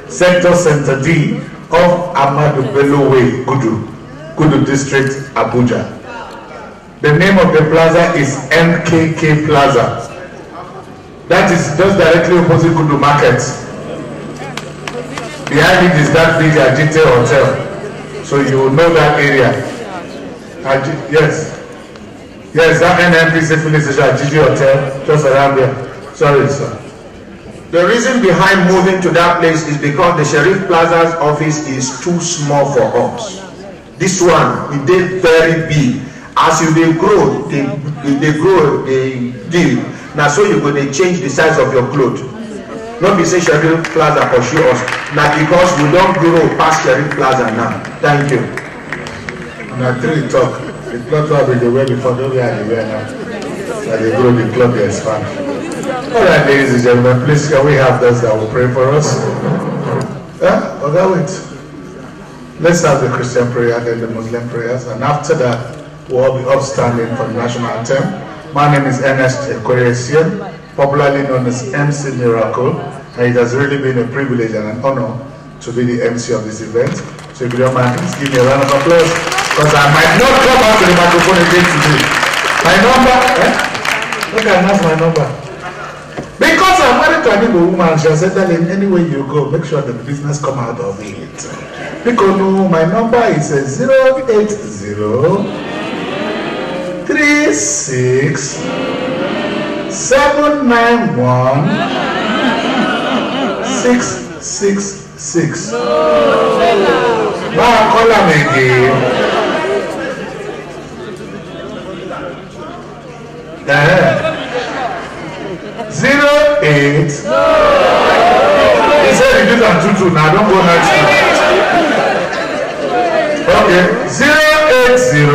Sector Center D of Ahmadu Bello Way, Gudu District, Abuja. The name of the plaza is MKK Plaza. That is just directly opposite Gudu Market. Behind it is that big Ajite Hotel. So you will know that area. Yes. Yes, that NNPC filling station, Ajite Hotel, just around there. Sorry, sir. The reason behind moving to that place is because the Sheriff Plaza's office is too small for us. This one, it did very big. As you they grow, they deal. Now so you go they change the size of your clothes. Not be say Sheriff Plaza pursue us. Now because we don't grow past Sheriff Plaza now. Thank you. Now three talk. The cloth will be the way before the way they wear now. So they grow the cloth, they expand. Alright, ladies and gentlemen, please can we have those that will pray for us? Okay, wait. Let's have the Christian prayer, then the Muslim prayers, and after that, we'll all be upstanding for the national anthem. My name is Ernest Ekweresian, popularly known as MC Miracle, and it has really been a privilege and an honor to be the MC of this event. So if you don't mind, please give me a round of applause, because I might not come out to the microphone again today. My number, look, I announced my number. Because I'm married to an Igbo woman, she said, darling, anywhere you go, make sure the business come out of it. Because no, my number is 080 36 791 666. Now I call them again. 08. He said he did on 22. Now don't go next time. Okay. 080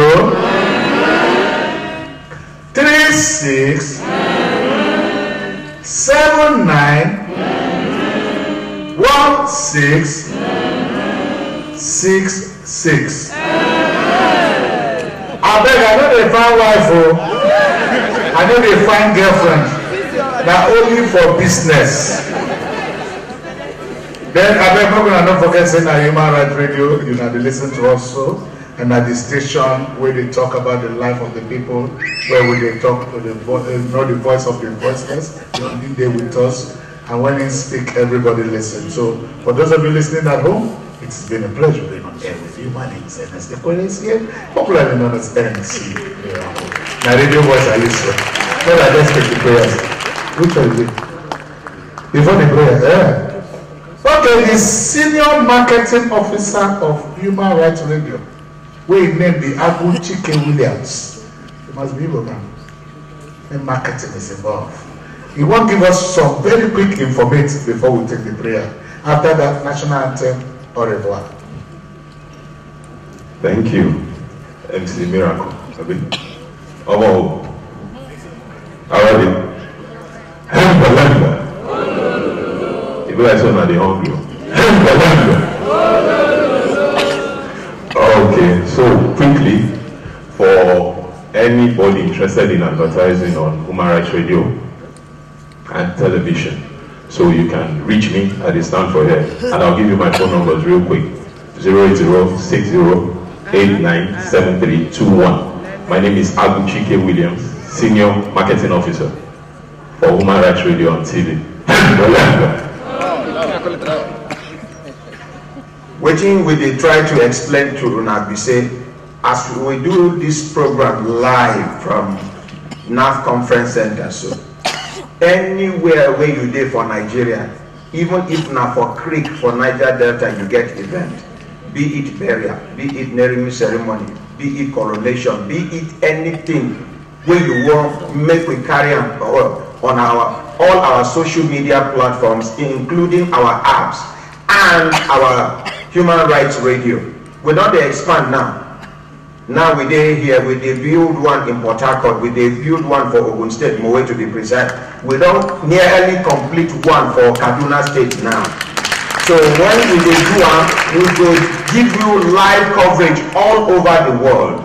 36 79 16 66. I beg, I know they find wife, I know they find girlfriend. Now only for business. Then I beg you not forget saying that Human Rights Radio, you know, they listen to us so, and at the station where they talk about the life of the people, where they talk to the the voice of the voiceless, the only day with us, and when they speak, everybody listens. So for those of you listening at home, it's been a pleasure being on air with you. My name is Ernest here, popularly known as NC. Now radio voice I use so. But I just take the prayers. Which one is it? Before the prayer, yeah. Okay, the Senior Marketing Officer of Human Rights Radio. We named the Abu Chike Williams. It must be Igbo man. And marketing is involved. He won't give us some very quick information before we take the prayer. After that, national anthem, au revoir. Thank you, MC Miracle. Oh, already. People like so now they hungry. Okay, so quickly, for anybody interested in advertising on Human Rights Radio and television, so you can reach me at the stand for here, and I'll give you my phone numbers real quick: 08060897321. My name is Abu Chike Williams, Senior Marketing Officer for Human Rights Radio and TV. Waiting, we did try to explain to Unabi, say, as we do this program live from NAF Conference Center, so anywhere where you did for Nigeria, even if not for Creek, for Niger Delta, you get event, be it burial, be it naming ceremony, be it coronation, be it anything where you want, make we carry on all our social media platforms, including our apps and our Human Rights Radio. We don't expand now. Now we dey here, we dey build one in Port Harcourt, we dey build one for Ogun State, Mowe to be precise. We don't nearly complete one for Kaduna State now. So when we dey do one, we will give you live coverage all over the world.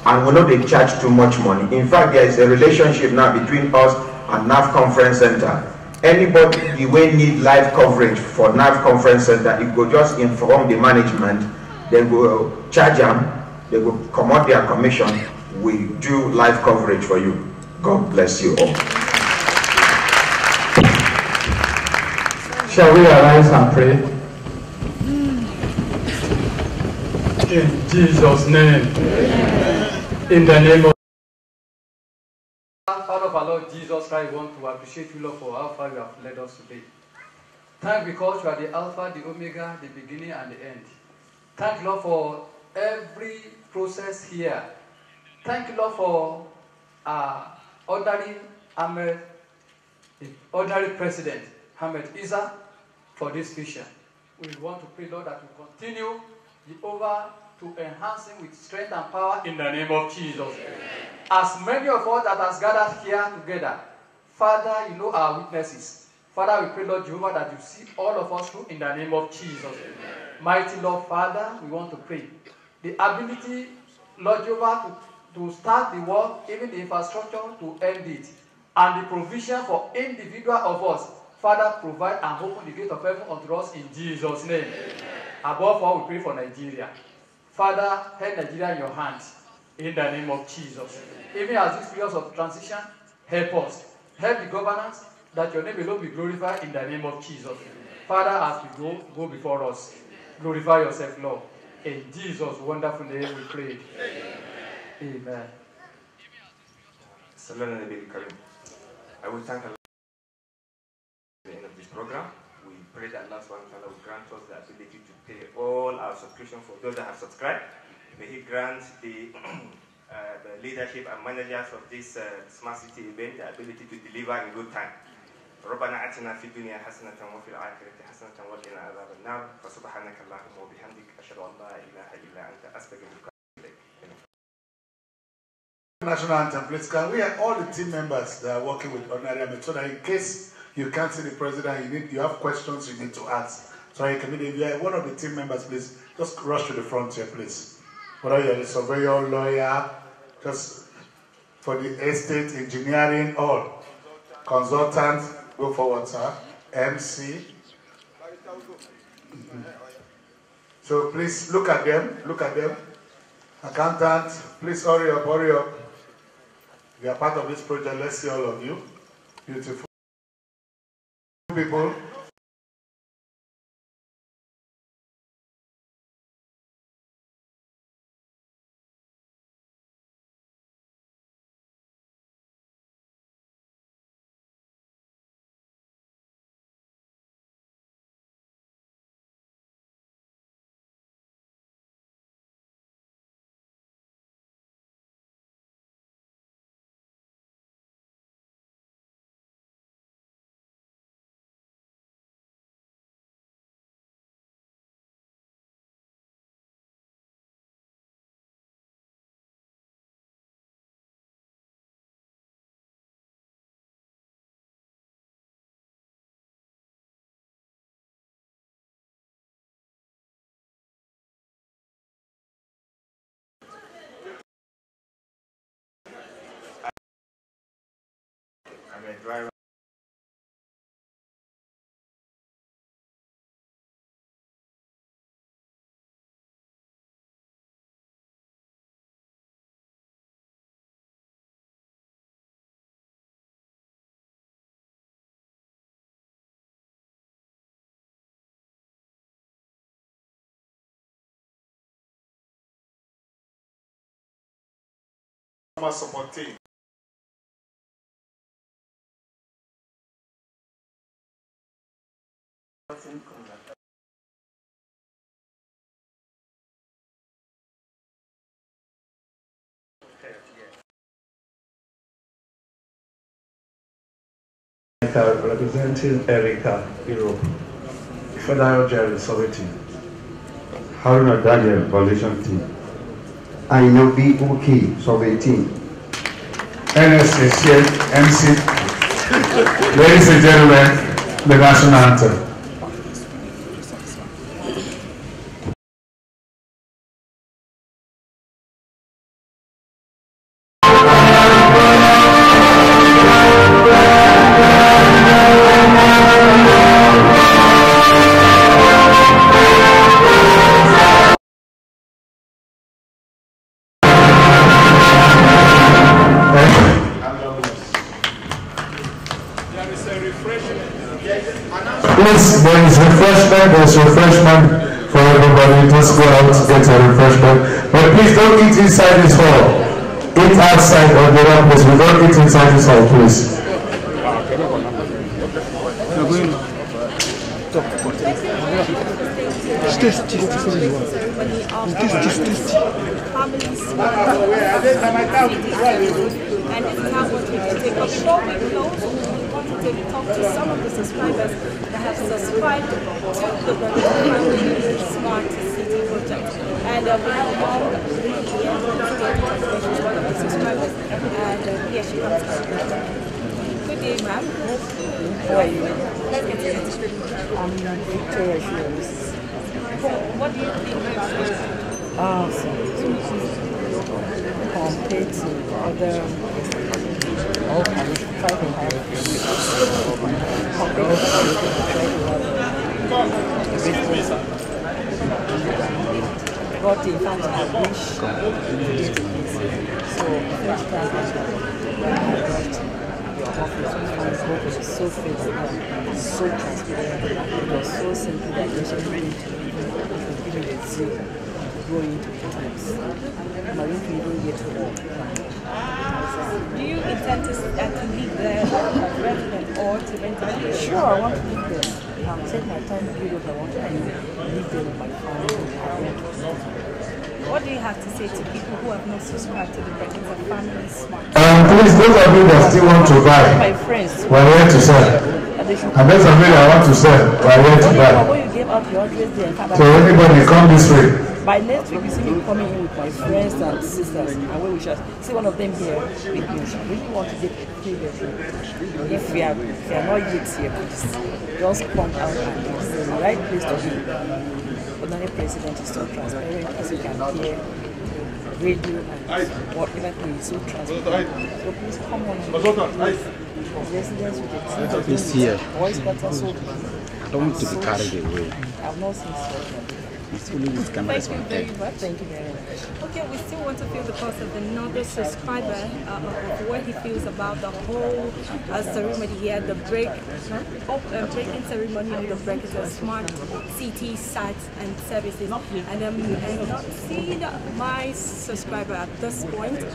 And we know they charge too much money. In fact, there is a relationship now between us and NAF Conference Center. Anybody will need live coverage for NAF Conference Center, it will just inform the management, they will charge them, they will come out their commission, we do live coverage for you. God bless you all. Shall we arise and pray? In Jesus' name. In the name of Father of our Lord Jesus Christ, we want to appreciate you, Lord, for how far you have led us today. Thank you because you are the Alpha, the Omega, the beginning and the end. Thank you, Lord, for every process here. Thank you, Lord, for ordinary President Ahmed Isa for this vision. We want to pray, Lord, that you continue Jehovah to enhance him with strength and power in the name of Jesus. Amen. As many of us that has gathered here together, Father, you know our weaknesses. Father, we pray, Lord Jehovah, that you see all of us through in the name of Jesus. Amen. Mighty Lord, Father, we want to pray. The ability, Lord Jehovah, to start the work, even the infrastructure, to end it. And the provision for individual of us, Father, provide and open the gate of heaven unto us in Jesus' name. Amen. Above all, we pray for Nigeria. Father, help Nigeria in your hands, in the name of Jesus. Even as this period of transition, help us. Help the governance, that your name alone be glorified in the name of Jesus. Father, as we go before us. Glorify yourself, Lord. In Jesus' wonderful name we pray. Amen. I will thank Allah at the end of this program. We pray that Allah SWT will grant us the ability to pay all our subscription for those that have subscribed. May He grant the leadership and managers of this Smart City event the ability to deliver in good time. ربنا آتنا في الدنيا حسنة وفي الآخرة حسنة وقنا عذاب النار فسبحانك اللهم وبحمدك أشهد أن لا إله إلا أنت أستغفرك. National anthem, please. Can we have all the team members that are working with Ordinary Ahmed, so that in case you can't see the president, you have questions you need to ask. So you can, if you are one of the team members, please just rush to the front here, please. Whether you're a surveyor, lawyer, just for the estate, engineering, all consultants, go forward, sir. MC, So please look at them, look at them. Accountant, please hurry up, hurry up. You are part of this project. Let's see all of you. Beautiful people. Driver. Support team. Representing Erica, Europe. Federal Jerry, Sovereignty. Haruna Daniel, Coalition Team. Ainobi Uki, Sovereignty. NS is here, MC. Ladies and gentlemen, the national anthem. Please, there's refreshment for everybody. Just go out to get a refreshment. But please don't eat inside this hall. Eat outside or the other place. We don't eat inside this hall, please. And this is how what we can take. But before we close, we want to talk to some of the subscribers that have subscribed to the Family Smart City project. And we have a mom here, she's one of the subscribers, and here she comes. Good day, ma'am. How are you? Let's get to it. I'm Victoria Shields. What do you think about this? Compared to other got in fact I wish so first time your office was so faithful, so transparent, it was so simple that you should give me the zeal to go into the times. Marine people get to walk. Do you intend to leave the resident or to rent a place? Sure, I want to live there. I'll take my time to do what I want to do. Live there with my family. What do you have to say to people who have not subscribed to the Brackets of Family Smart? Please, those of you that still want to buy, my friends, we're here to sell. And those of you that want to sell, we're here to buy. When you gave out your address there, so anybody come this way. By next week, you see me coming in with my friends and sisters, and we will just see one of them here with me. She really want to get paid. If we are not yet here, please just come out and it's the right place to be. Ordinary president is so transparent, as you can hear, radio and whatever thing is so transparent. So please come on. Residents with the voice better so don't want to be carried away. I've not seen so. It's only with cameras on Thank you head. very much. Thank you very much. Okay, we still want to feel the pulse of another subscriber of what he feels about the whole ceremony here, the breaking ceremony of the Brexit Smart City sites and services. And I'm not seeing my subscriber at this point,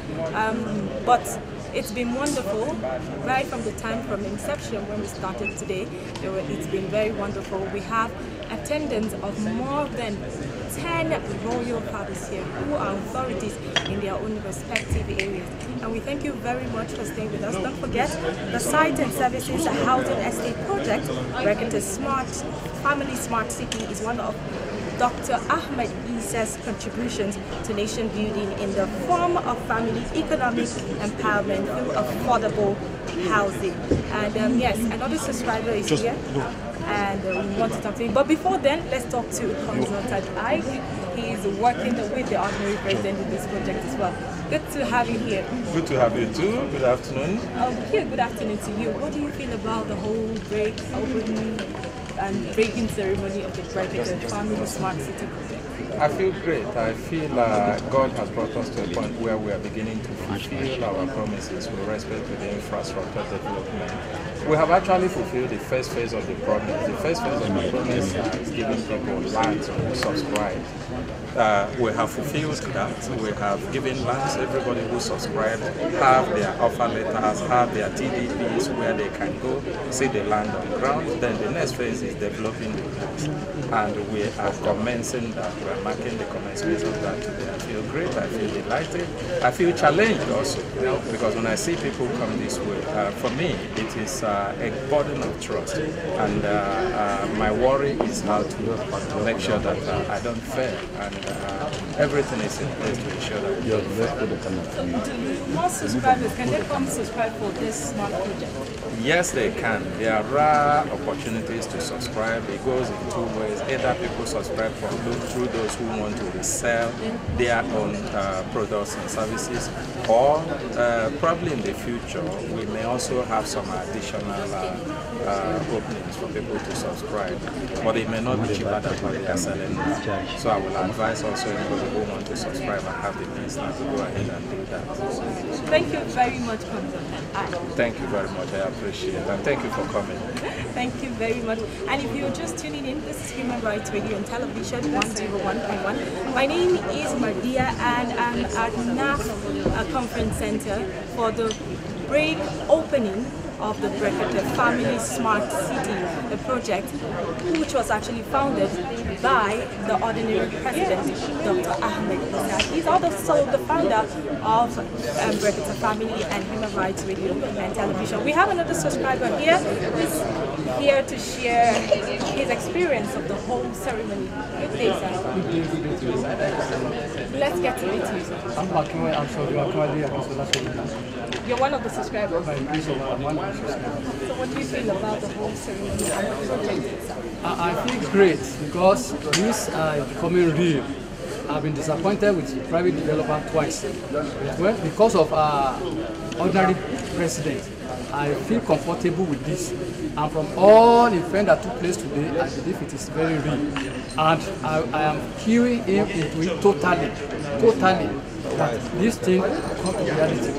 but it's been wonderful right from the time from inception when we started today. It's been very wonderful. We have attendance of more than 10 royal fathers here who are authorities in their own respective areas. And we thank you very much for staying with us. Don't forget, the site and services housing estate project, Brexit Family Smart City, is one of Dr. Ahmed Issa's contributions to nation building in the form of family economic empowerment through affordable housing. And yes, another subscriber is here, and we want to talk to him. But before then, let's talk to Consultant Ike. He is working with the ordinary president in this project as well. Good to have you here. Good to have you too. Good afternoon. Here, good afternoon to you. What do you feel about the whole opening and breaking ceremony of the Brexit Family Smart City project? I feel great. I feel God has brought us to a point where we are beginning to fulfill our promises with respect to the infrastructure development. We have actually fulfilled the first phase of the promise. The first phase of the promise is giving people land to subscribe. We have fulfilled that. We have given lands. Everybody who subscribed have their offer letters, have their TDPs where they can go see the land on the ground. Then the next phase is developing the place. And we are commencing that. We are marking the commencement of that today. I feel great. I feel delighted. I feel challenged also, because when I see people come this way, for me, it is a burden of trust. And my worry is how to make sure that I don't fail. And everything is in place to ensure that we don't fail. More subscribers, can they come subscribe for this smart project? Yes, they can. There are rare opportunities to subscribe. It goes in two ways. Either people subscribe through those who want to resell their own products and services, or probably in the future, we may also have some additional openings for people to subscribe. But it may not be cheaper than what they are selling now. So I will advise also anybody who wants to subscribe and have the means now to go ahead and do that. Thank you very much, Consultant. Thank you very much. I appreciate it. And thank you for coming. Thank you very much. And if you're just tuning in, this is Human Rights Radio and Television 101.1. My name is Mardia, and I'm at NAF Conference Center for the break opening of the Brexit Family Smart City, the project, which was actually founded by the ordinary president, Dr. Ahmed Issa. He's also the founder of Brexit Family and Human Rights Radio and Television. We have another subscriber here who's here to share his experience of the whole ceremony. Good day, sir. Let's get to meet you, sir. You're one of the subscribers. So what do you feel about the whole ceremony and the project itself? I feel great because this is becoming real. I've been disappointed with the private developer twice. Well, because of ordinary president, I feel comfortable with this. And from all events that took place today, I believe it is very real. And I am queuing him into it totally, that this thing will come to reality.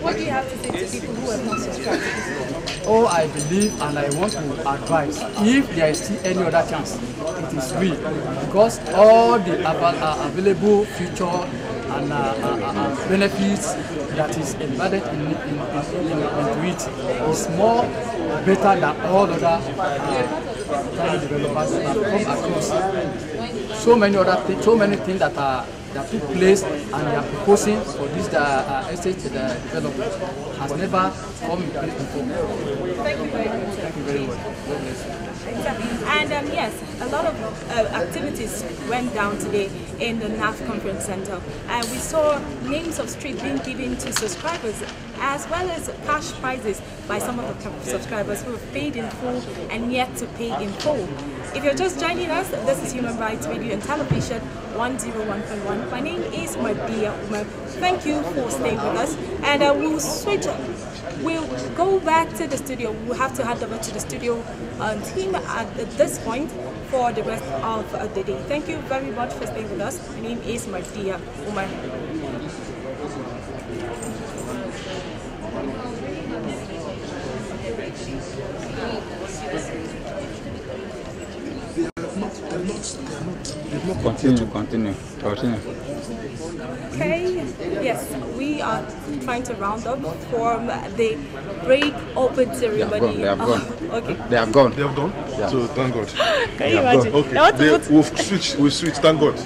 What do you have to say to people who have not subscribed to this? Oh, I believe and I want to advise, if there is still any other chance, it is real. Because all the available feature and benefits that is embedded into it is more better than all other private developers that have come across. So many things that took place and they are proposing for this estate development has never come in place before. Thank you very much. Thank you very much. God bless you. And yes, a lot of activities went down today in the NAF Conference Center. And we saw names of streets being given to subscribers, as well as cash prizes by some of the subscribers who have paid in full and yet to pay in full. If you're just joining us, this is Human Rights Radio and Television 101.1. My name is Mardia Umar. Thank you for staying with us, and we'll switch We'll go back to the studio. We'll have to hand over to the studio team at this point for the rest of the day. Thank you very much for staying with us. My name is Martia Umar. Continue. Okay, yes, we are trying to round up from the break open ceremony. They have gone. Okay. They have gone. They have gone? Yeah. So thank God. Can you imagine? Okay. We've switched, thank God.